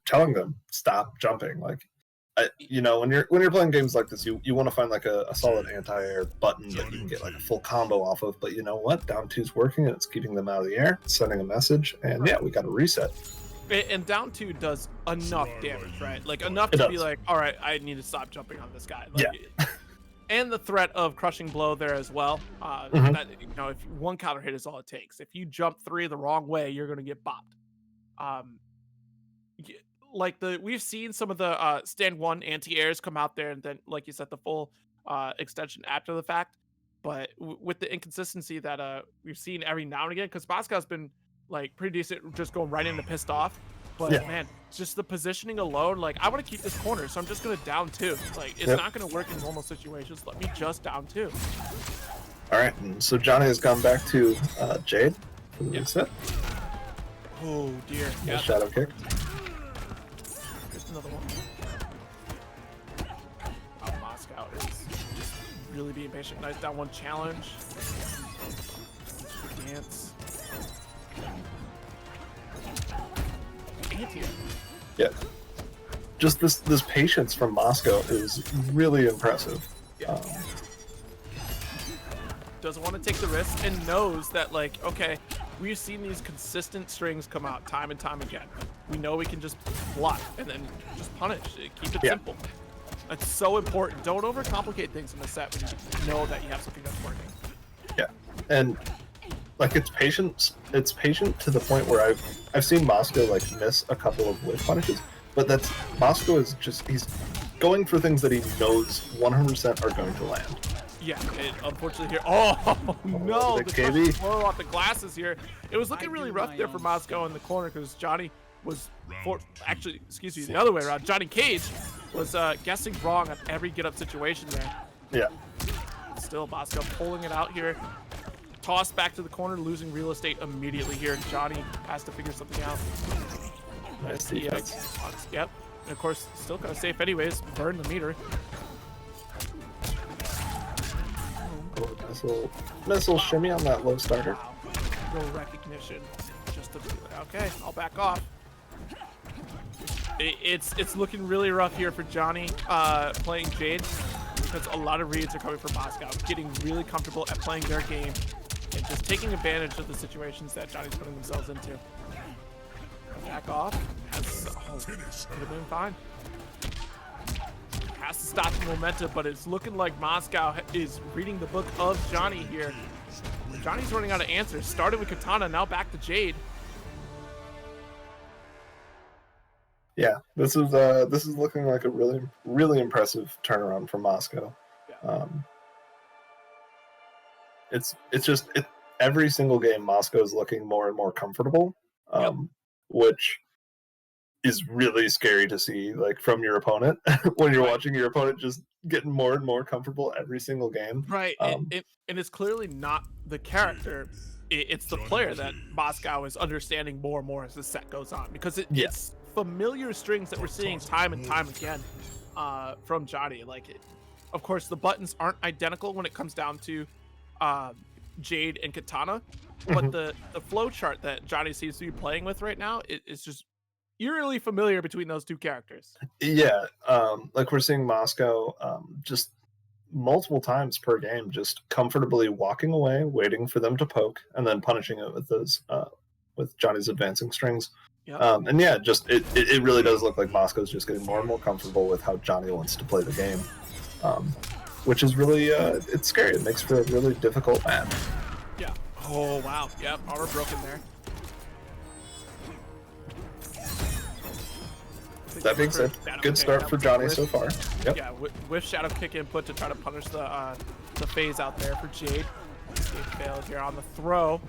Speaker 2: telling them stop jumping. Like you know, when you're playing games like this, you want to find like a solid anti-air button that you can get like a full combo off of. But you know what? Down 2's working, and it's keeping them out of the air, it's sending a message, and yeah, we got to reset.
Speaker 1: And down 2 does enough damage, right? Like enough to be like, all right, I need to stop jumping on this guy. Like,
Speaker 2: yeah.
Speaker 1: And the threat of crushing blow there as well. That, you know, if one counter hit is all it takes. If you jump 3 the wrong way, you're gonna get bopped. Like we've seen some of the stand 1 anti-airs come out there, and then, like you said, the full extension after the fact. But with the inconsistency that we've seen every now and again, because Moscow's been like pretty decent, just going right into pissed off. But man, just the positioning alone, like I want to keep this corner, so I'm just gonna down 2. Like it's not gonna work in normal situations. Let me just down 2.
Speaker 2: All right, and so Johnny has gone back to Jade for the reset.
Speaker 1: Oh dear.
Speaker 2: Yeah. Shadow kick.
Speaker 1: Here's another one. Oh, Moscow is just really being patient. Nice down 1 challenge. Dance.
Speaker 2: Yeah. Just this patience from Moscow is really impressive.
Speaker 1: Doesn't want to take the risk and knows that, like, okay, we've seen these consistent strings come out time and time again. We know we can just block and then just punish. Keep it simple. That's so important. Don't overcomplicate things in the set when you know that you have something that's working. Yeah.
Speaker 2: And like it's patient to the point where I've seen Moscow like miss a couple of whiff punishes, but that's Moscow is just he's going for things that he knows 100% are going to land.
Speaker 1: Yeah, unfortunately here. Oh no, the
Speaker 2: KB
Speaker 1: blow off the glasses here. It was looking really rough there for Moscow in the corner because Johnny was the other way around. Johnny Cage was guessing wrong on every get-up situation there.
Speaker 2: Yeah.
Speaker 1: Still Moscow pulling it out here. Tossed back to the corner, losing real estate immediately here. Johnny has to figure something out.
Speaker 2: Nice defense.
Speaker 1: Yep. And of course, still kind of safe anyways. Burn the meter.
Speaker 2: Missile shimmy on that low starter.
Speaker 1: Wow. No recognition. Just okay, I'll back off. It's looking really rough here for Johnny playing Jade, because a lot of reads are coming from Moscow, getting really comfortable at playing their game and just taking advantage of the situations that Johnny's putting themselves into. Back off. Could have been fine. Has to stop the momentum, but it's looking like Moscow is reading the book of Johnny here. Johnny's running out of answers. Started with Katana, now back to Jade.
Speaker 2: Yeah, this is looking like a really impressive turnaround for Moscow.
Speaker 1: Yeah.
Speaker 2: It's just every single game Moscow is looking more and more comfortable, which is really scary to see, like from your opponent when you're watching your opponent just getting more and more comfortable every single game.
Speaker 1: Right, and it's clearly not the character; it's the player that Moscow is understanding more and more as the set goes on, because it's familiar strings that we're seeing time and time again from Johnny. Of course, the buttons aren't identical when it comes down to Jade and Katana, but the flow chart that Johnny seems to be playing with right now is just eerily familiar between those two characters.
Speaker 2: Yeah, like we're seeing Moscow just multiple times per game, just comfortably walking away, waiting for them to poke, and then punishing it with those with Johnny's advancing strings.
Speaker 1: Yep.
Speaker 2: And yeah, just it really does look like Moscow's just getting more and more comfortable with how Johnny wants to play the game, which is really it's scary. It makes for a really difficult match.
Speaker 1: Yeah. Oh wow. Yep. Armor broken there.
Speaker 2: That being said, good start for Johnny so far. Yep.
Speaker 1: Yeah, with Shadow Kick input to try to punish the phase out there for Jade. Jade failed here on the throw.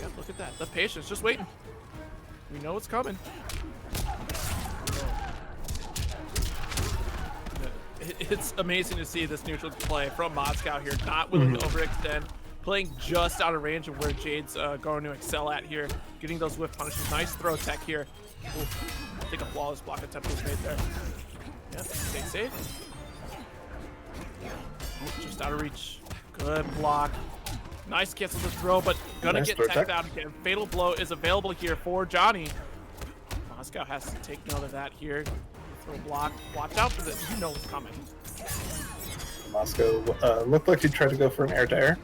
Speaker 1: Yeah, look at that. The patience, just waiting. We know it's coming. It's amazing to see this neutral play from Moscow here, not willing to overextend, playing just out of range of where Jade's going to excel at here, getting those whiff punishes. Nice throw tech here. Oof. I think a flawless block attempt was made there. Yep, stay safe. Oof, just out of reach. Good block. Nice cancel the throw, but gonna get teched out again. Fatal blow is available here for Johnny. Moscow has to take note of that here. Little block. Watch out for this. You know what's coming.
Speaker 2: Moscow looked like he tried to go for an air to air.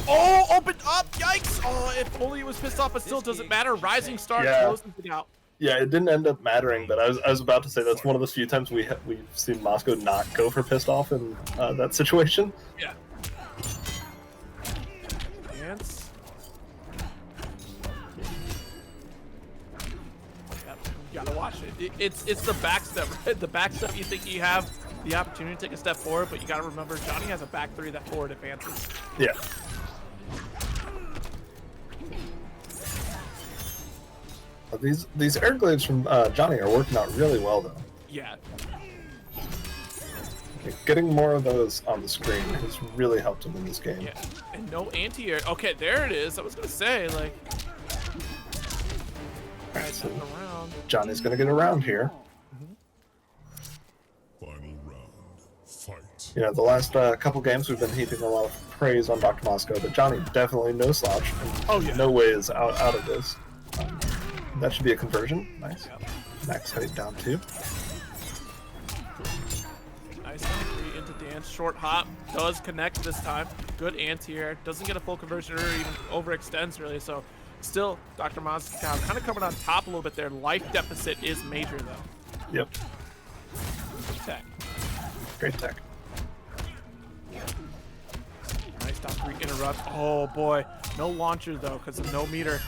Speaker 1: Oh, open up! Yikes! Oh, if only he was pissed off, but still doesn't matter. Rising star closes it out.
Speaker 2: Yeah, it didn't end up mattering, but I was about to say that's one of the few times we've seen Moscow not go for pissed off in that situation.
Speaker 1: Yeah. Dance. Yep, you gotta watch it. It's the backstep, right? The backstep you think you have the opportunity to take a step forward, but you gotta remember Johnny has a back three that forward advances.
Speaker 2: Yeah. These air glaives from Johnny are working out really well, though.
Speaker 1: Yeah.
Speaker 2: Getting more of those on the screen has really helped him in this game.
Speaker 1: Yeah. And no anti-air. Okay, there it is. I was gonna say, like.
Speaker 2: Alright, so
Speaker 1: around.
Speaker 2: Johnny's gonna get around here.
Speaker 3: Final round. Fight.
Speaker 2: You know, the last couple games we've been heaping a lot of praise on Dr. Moscow, but Johnny definitely no slouch. And no way is out of this. That should be a conversion. Nice.
Speaker 1: Yep.
Speaker 2: Max height down 2.
Speaker 1: Nice entry into dance. Short hop does connect this time. Good anti-air. Doesn't get a full conversion or even overextends really. So still, Dr. Moscow kind of coming on top a little bit there. Life deficit is major though.
Speaker 2: Yep.
Speaker 1: Good tech.
Speaker 2: Great tech.
Speaker 1: Nice down 3 interrupt. Oh boy. No launcher though because of no meter.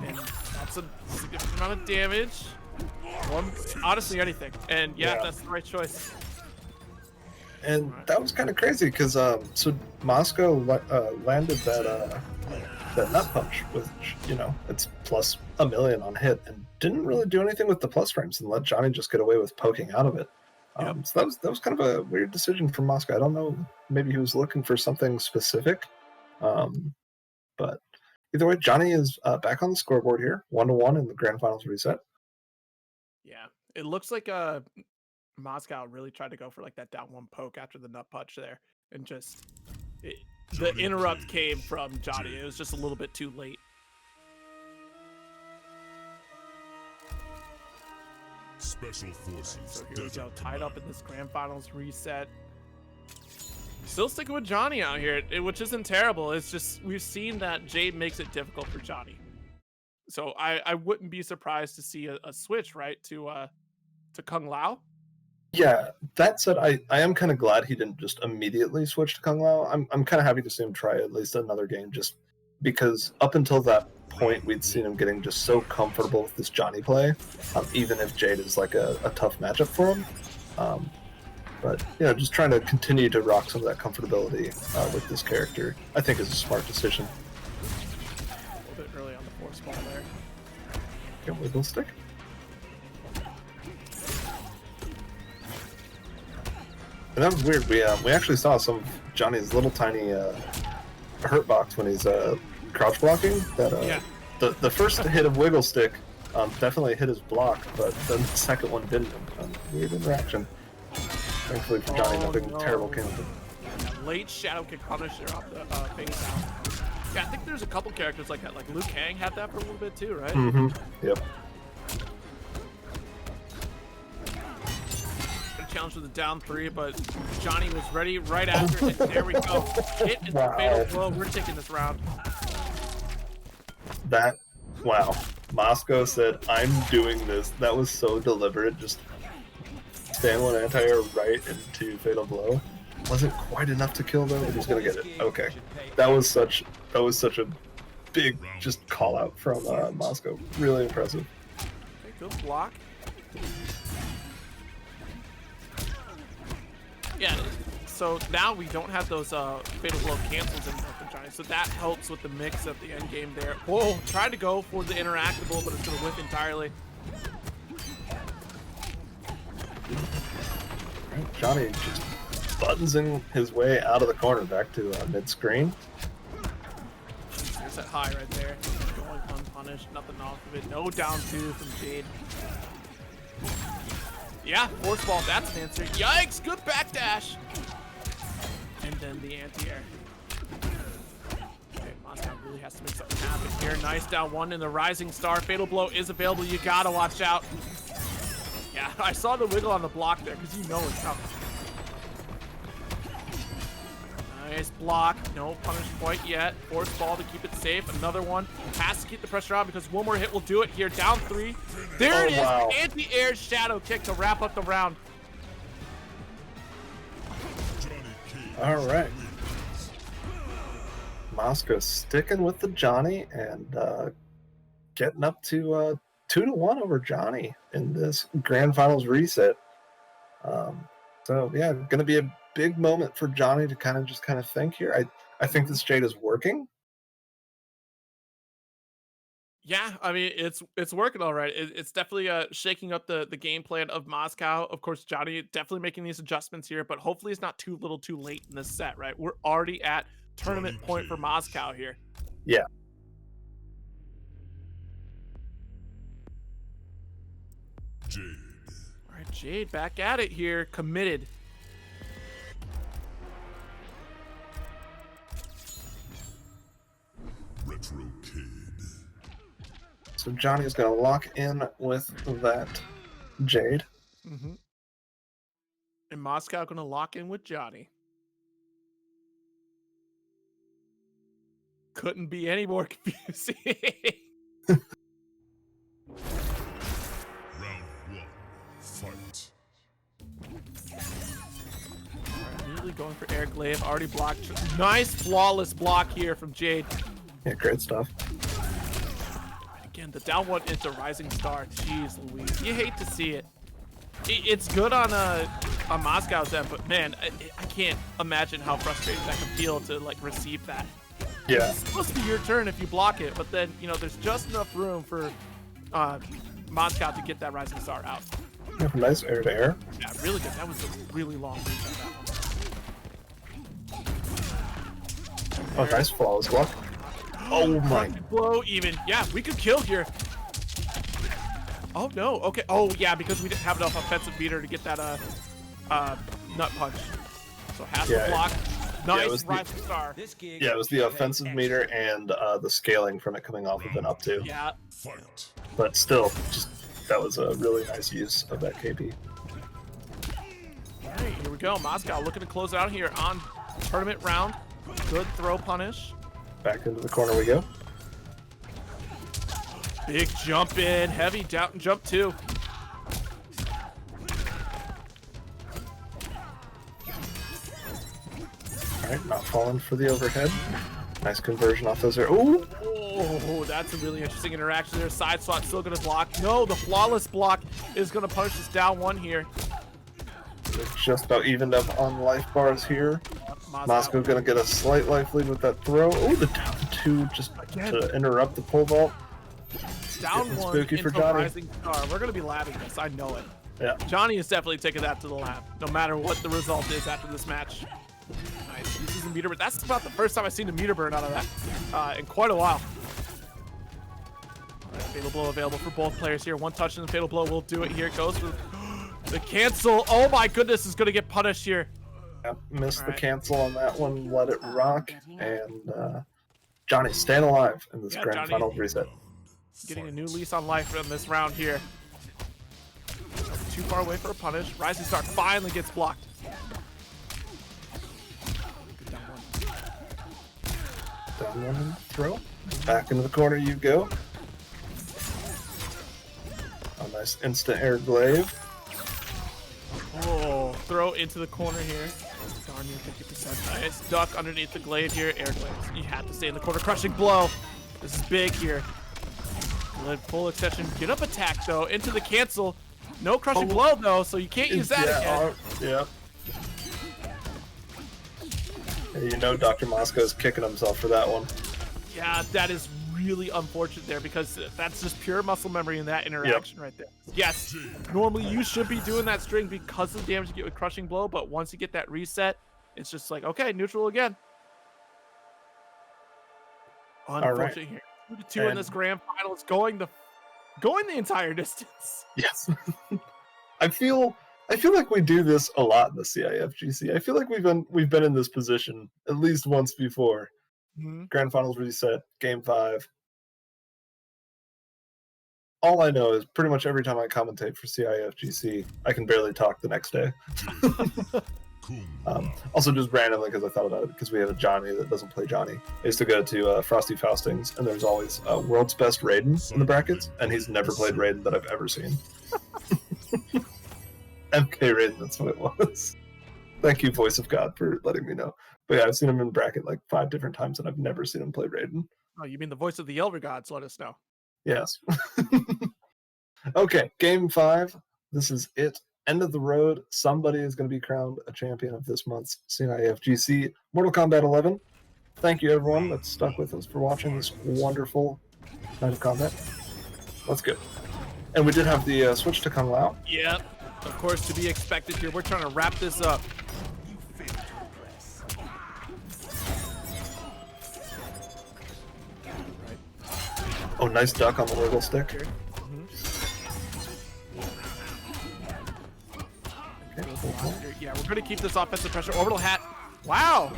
Speaker 1: And that's a significant amount of damage. Honestly, anything. And yeah, that's the right choice.
Speaker 2: And that was kind of crazy because so Moscow landed that nut punch, which, you know, it's plus a million on hit, and didn't really do anything with the plus frames and let Johnny just get away with poking out of it. So that was kind of a weird decision from Moscow. I don't know, maybe he was looking for something specific, but either way, Johnny is back on the scoreboard here, 1-1 in the grand finals reset.
Speaker 1: Yeah, it looks like Moscow really tried to go for like that down 1 poke after the nut punch there, and just the interrupt came from Johnny. It was just a little bit too late.
Speaker 3: Special forces.
Speaker 1: So here we go, tied up in this grand finals reset. Still sticking with Johnny out here, which isn't terrible. It's just we've seen that Jade makes it difficult for Johnny. So I wouldn't be surprised to see a switch, right, to Kung Lao.
Speaker 2: Yeah, that said, I am kind of glad he didn't just immediately switch to Kung Lao. I'm kind of happy to see him try at least another game, just because up until that point we'd seen him getting just so comfortable with this Johnny play, even if Jade is like a tough matchup for him. But you know, just trying to continue to rock some of that comfortability with this character, I think is a smart decision.
Speaker 1: A little bit early on the force ball there.
Speaker 2: Okay, wiggle stick. And that was weird. We actually saw some of Johnny's little tiny hurt box when he's crouch blocking. That the first hit of wiggle stick definitely hit his block, but then the second one didn't. Weird interaction. Thankfully for Johnny, nothing terrible came of it.
Speaker 1: Yeah, late shadow kick punisher off the face out. Yeah, I think there's a couple characters like that. Like Liu Kang had that for a little bit too, right?
Speaker 2: Mm-hmm. Yep.
Speaker 1: Challenge with the down 3, but Johnny was ready right after it. There we go. Hit is the fatal blow. We're taking this round.
Speaker 2: Wow. Moscow said, "I'm doing this." That was so deliberate. Just stand one anti-air right into fatal blow. Wasn't quite enough to kill though. He's gonna get it. Okay. That was such a big just call out from Moscow. Really impressive.
Speaker 1: Okay, good block. Yeah, so now we don't have those fatal blow cancels anymore for Johnny, so that helps with the mix of the end game there. Whoa, tried to go for the interactable, but it's gonna whiff entirely.
Speaker 2: Johnny just buttons in his way out of the corner back to mid-screen.
Speaker 1: There's that high right there. Going unpunished, nothing off of it. No down 2 from Jade. Yeah, force ball, that's an answer. Yikes, good backdash. And then the anti-air. Okay, Moscow Really has to make something happen here. Nice down one in the Rising Star. Fatal Blow is available. You gotta watch out. Yeah, I saw the wiggle on the block there because you know it's coming. Nice block. No punish quite yet. Force ball to keep it safe. Another one. Has to keep the pressure on because one more hit will do it here. Down 3. There it is.
Speaker 2: Wow.
Speaker 1: Anti-air shadow kick to wrap up the round.
Speaker 2: All right. Moscow sticking with the Johnny and getting up to 2-1 over Johnny in this Grand Finals reset. So yeah, going to be a big moment for Johnny to kind of think here. I think this Jade is working.
Speaker 1: Yeah, I mean it's working all right. It's definitely shaking up the game plan of Moscow. Of course, Johnny definitely making these adjustments here, but hopefully it's not too little too late in this set, right? We're already at tournament point for Moscow here.
Speaker 2: Yeah.
Speaker 3: Jade.
Speaker 1: All right, Jade back at it here, committed.
Speaker 3: Retro Kid.
Speaker 2: So Johnny is going to lock in with that Jade.
Speaker 1: Mm-hmm. And Moscow gonna lock in with Johnny. Couldn't be any more confusing.
Speaker 3: Round 1. Fight.
Speaker 1: Alright, immediately going for air glaive. Already blocked. Nice flawless block here from Jade.
Speaker 2: Yeah, great stuff.
Speaker 1: Again, the down one into Rising Star. Jeez Louise. You hate to see it. It's good on Moscow's end, but man, I can't imagine how frustrating that can feel to like receive that.
Speaker 2: Yeah.
Speaker 1: It's supposed to be your turn if you block it, but then, you know, there's just enough room for Moscow to get that Rising Star out.
Speaker 2: Yeah, nice air to air.
Speaker 1: Yeah, really good. That was a really long reach on that one.
Speaker 2: Oh, nice flawless block. Oh my.
Speaker 1: Blow even. Yeah, we could kill here. Oh no. Okay. Oh yeah, because we didn't have enough offensive meter to get that nut punch. So has to block. Nice Rising Star.
Speaker 2: Yeah, it was the offensive meter and the scaling from it coming off of an up 2.
Speaker 1: Yeah.
Speaker 3: Fight.
Speaker 2: But still, just that was a really nice use of that KP.
Speaker 1: All right, here we go. Moscow looking to close out here on tournament round. Good throw punish.
Speaker 2: Back into the corner we go.
Speaker 1: Big jump in, heavy down jump too.
Speaker 2: Alright, not falling for the overhead. Nice conversion off those. Ooh!
Speaker 1: Oh, that's a really interesting interaction there. Side swat still gonna block. No, the flawless block is gonna punish this down one here.
Speaker 2: They're just about evened up on life bars here. Moscow gonna get a slight life lead with that throw. Oh, the down 2 just to interrupt the pole vault.
Speaker 1: Down
Speaker 2: Getting
Speaker 1: one
Speaker 2: spooky
Speaker 1: into
Speaker 2: for Johnny.
Speaker 1: Rising Star. We're gonna be labbing this. I know it.
Speaker 2: Yeah.
Speaker 1: Johnny is definitely taking that to the lab, no matter what the result is after this match. Nice. Uses a meter burn. That's about the first time I've seen a meter burn out of that in quite a while. All right, fatal blow available for both players here. One touch and the fatal blow will do it here. It goes with the cancel. Oh my goodness, is gonna get punished here.
Speaker 2: Yep, missed the cancel on that one. Let it rock. And Johnny staying alive in this grand
Speaker 1: Johnny
Speaker 2: final reset.
Speaker 1: Getting a new lease on life from this round here. Too far away for a punish. Rising Star finally gets blocked. Good down one.
Speaker 2: Down one and throw. Back into the corner you go. A nice instant air glaive.
Speaker 1: Oh, throw into the corner here. Darn near 50%. Nice duck underneath the glaive here. Air glaives. You have to stay in the corner. Crushing blow. This is big here. Good full extension. Get up attack though. Into the cancel. No crushing blow though, so you can't use that again.
Speaker 2: Yeah. Hey, you know Dr. Moscow's kicking himself for that one.
Speaker 1: Yeah, that is really unfortunate there because that's just pure muscle memory in that interaction right there. Yes, normally you should be doing that string because of the damage you get with crushing blow, but once you get that reset, it's just like, okay, neutral again. Unfortunate here. 2-2 in this grand final. It's going the entire distance.
Speaker 2: Yes. I feel like we do this a lot in the CIFGC. I feel like we've been in this position at least once before. Grand Finals reset, Game 5. All I know is pretty much every time I commentate for CIFGC, I can barely talk the next day. Also, just randomly because I thought about it, because we have a Johnny that doesn't play Johnny. I used to go to Frosty Faustings, and there's always World's Best Raiden in the brackets, and he's never played Raiden that I've ever seen. MK Raiden, that's what it was. Thank you, Voice of God, for letting me know. But yeah, I've seen him in bracket like 5 different times, and I've never seen him play Raiden.
Speaker 1: Oh, you mean the voice of the Elder Gods? Let us know.
Speaker 2: Yes. Okay, Game 5. This is it. End of the road. Somebody is going to be crowned a champion of this month's CIFGC Mortal Kombat 11. Thank you, everyone that's stuck with us for watching this wonderful night of combat. Let's go. And we did have the switch to come out.
Speaker 1: Yep. Of course, to be expected here. We're trying to wrap this up.
Speaker 2: Oh, nice duck on the wiggle stick. Okay,
Speaker 1: yeah, we're going to keep this offensive pressure. Orbital hat. Wow.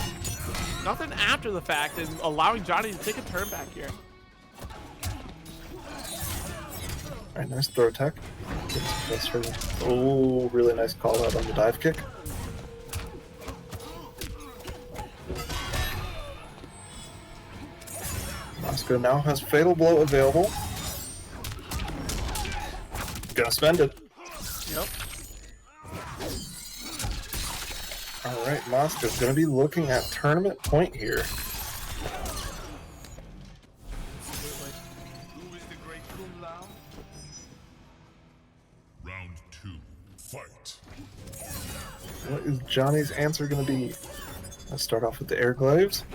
Speaker 1: Nothing after the fact, and allowing Johnny to take a turn back here.
Speaker 2: All right, nice throw attack. Oh, really nice call out on the dive kick. Moscow now has Fatal Blow available. Gonna spend it.
Speaker 1: Yep.
Speaker 2: All right, Moscow's gonna be looking at tournament point here.
Speaker 3: Round 2, fight.
Speaker 2: What is Johnny's answer gonna be? Let's start off with the air glaives.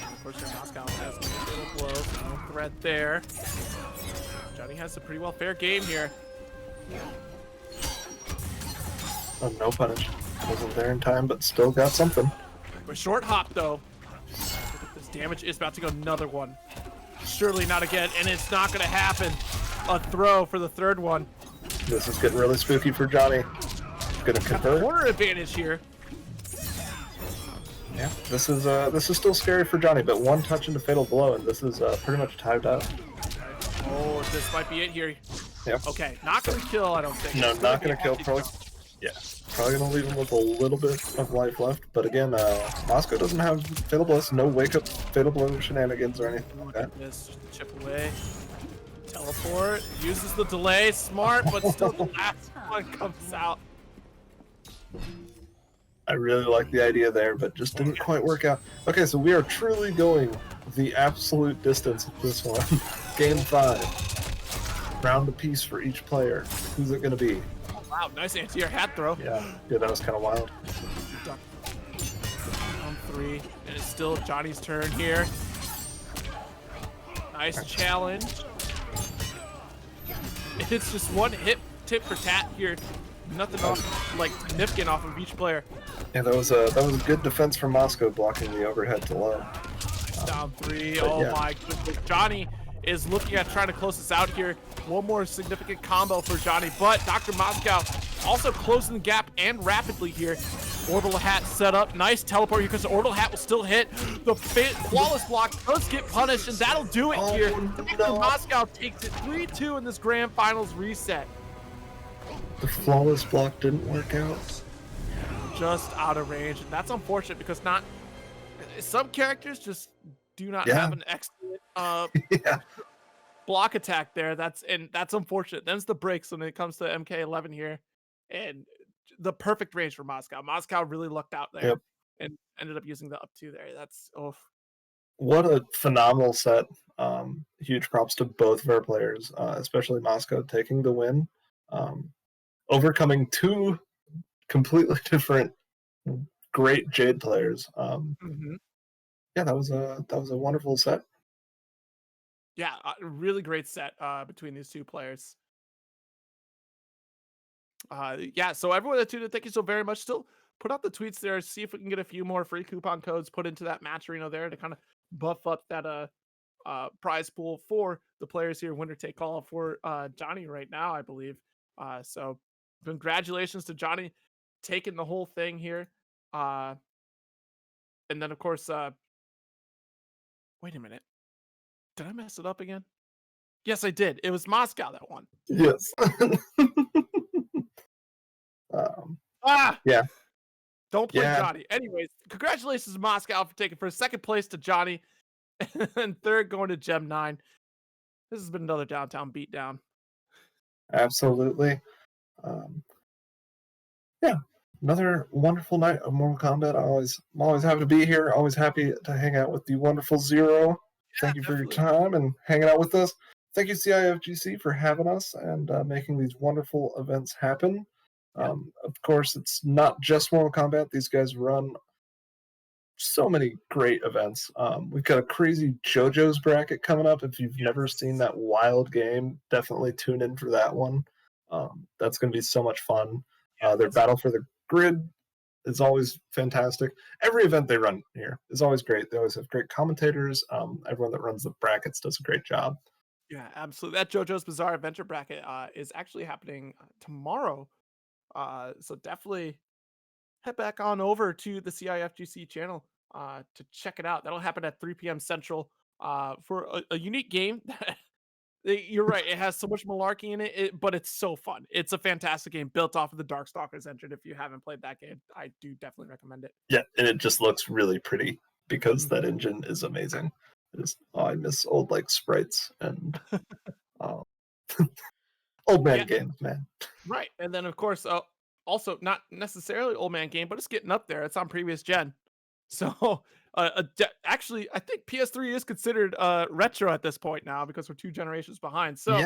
Speaker 1: Unfortunately, Moscow has a little blow, so no threat there. Johnny has a pretty well fair game here.
Speaker 2: Oh, no punish. Wasn't there in time, but still got something.
Speaker 1: A short hop, though. This damage is about to go another one. Surely not again, and it's not going to happen. A throw for the third one.
Speaker 2: This is getting really spooky for Johnny. Gonna convert.
Speaker 1: Corner advantage here.
Speaker 2: Yeah, this is still scary for Johnny, but one touch into Fatal Blow, and this is pretty much tied up.
Speaker 1: Oh, this might be it here.
Speaker 2: Yep.
Speaker 1: Okay, not gonna kill, I don't think.
Speaker 2: No, not gonna kill. Probably, yeah, probably gonna leave him with a little bit of life left. But again, Moscow doesn't have Fatal Blow, so no wake up Fatal Blow shenanigans or anything like that.
Speaker 1: This chip away. Teleport. Uses the delay. Smart, but still the last one comes out.
Speaker 2: I really like the idea there, but just didn't quite work out. Okay, so we are truly going the absolute distance with this one. Game 5. Round apiece for each player. Who's it going to be?
Speaker 1: Oh, wow, nice anti-air hat throw.
Speaker 2: Yeah, that was kind of wild.
Speaker 1: Duck. On 3, and it's still Johnny's turn here. Nice challenge. It's just one hit tip for tat here. Nothing off, like significant off of each player.
Speaker 2: Yeah, that was a good defense from Moscow, blocking the overhead to low.
Speaker 1: Down 3. Oh yeah. My goodness. Johnny is looking at trying to close this out here. One more significant combo for Johnny, but Dr. Moscow also closing the gap and rapidly here. Orbital hat set up. Nice teleport here because the orbital hat will still hit. The flawless block does get punished, and that'll do it here. Dr. Moscow takes it 3-2 in this grand finals reset.
Speaker 2: The flawless block didn't work out.
Speaker 1: Just out of range, and that's unfortunate because some characters just do not have an excellent block attack there. That's unfortunate. Them's the breaks when it comes to MK11 here, and the perfect range for Moscow. Moscow really lucked out there and ended up using the up 2 there. That's
Speaker 2: what a phenomenal set. Huge props to both of our players, especially Moscow taking the win, overcoming 2 completely different great Jade players. Yeah, that was a wonderful set.
Speaker 1: Yeah, a really great set between these 2 players. Yeah, so everyone that tuned in, thank you so very much. Still put out the tweets there, see if we can get a few more free coupon codes put into that match arena there to kind of buff up that prize pool for the players here. Winner take all for Johnny right now, I believe. So congratulations to Johnny taking the whole thing here. And then of course, wait a minute. Did I mess it up again? Yes, I did. It was Moscow that won.
Speaker 2: Yes.
Speaker 1: Ah!
Speaker 2: Yeah.
Speaker 1: Don't play
Speaker 2: Yeah.
Speaker 1: Johnny. Anyways, congratulations to Moscow for taking first. Second place to Johnny. And third going to Gem 9. This has been another downtown beatdown.
Speaker 2: Absolutely. Yeah. Another wonderful night of Mortal Kombat. I'm always happy to be here. Always happy to hang out with the wonderful Zero. Thank you for your time and hanging out with us. Thank you, CIFGC, for having us and making these wonderful events happen. Of course, it's not just Mortal Kombat. These guys run so many great events. We've got a crazy JoJo's bracket coming up. If you've never seen that wild game, definitely tune in for that one. That's going to be so much fun. Their battle for the grid is always fantastic. Every event they run here is always great. They always have great commentators. Everyone that runs the brackets does a great job.
Speaker 1: Yeah, absolutely. That JoJo's Bizarre Adventure bracket is actually happening tomorrow. So definitely head back on over to the CIFGC channel to check it out. That'll happen at 3 p.m. Central for a unique game. You're right. It has so much malarkey in it, but it's so fun. It's a fantastic game built off of the Darkstalkers engine. If you haven't played that game, I do definitely recommend it.
Speaker 2: Yeah, and it just looks really pretty because that engine is amazing. I miss old like sprites and old man games, man.
Speaker 1: Right. And then, of course, also not necessarily old man game, but it's getting up there. It's on previous gen. So actually, I think PS3 is considered retro at this point now because we're 2 generations behind. So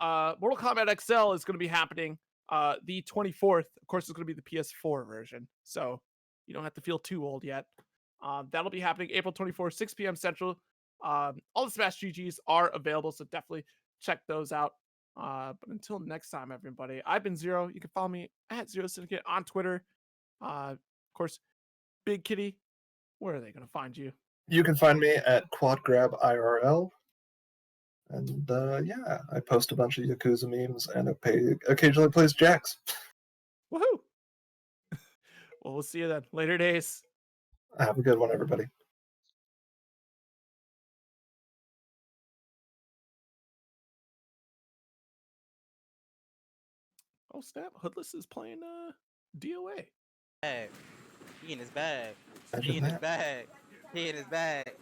Speaker 1: Mortal Kombat XL is going to be happening the 24th. Of course, it's going to be the PS4 version. So you don't have to feel too old yet. That'll be happening April 24th, 6 p.m. Central. All the Smash GGs are available, so definitely check those out. But until next time, everybody, I've been Zero. You can follow me at Zero Syndicate on Twitter. Of course, Big Kitty, where are they going to find you?
Speaker 2: You can find me at QuadGrabIRL. And yeah, I post a bunch of Yakuza memes and occasionally plays Jax.
Speaker 1: Woohoo! Well, we'll see you then. Later days.
Speaker 2: Have a good one, everybody.
Speaker 1: Oh snap! Hoodless is playing DOA.
Speaker 6: Bag. He in his bag.
Speaker 2: Imagine
Speaker 6: He in his
Speaker 2: that.
Speaker 6: bag. He in his bag.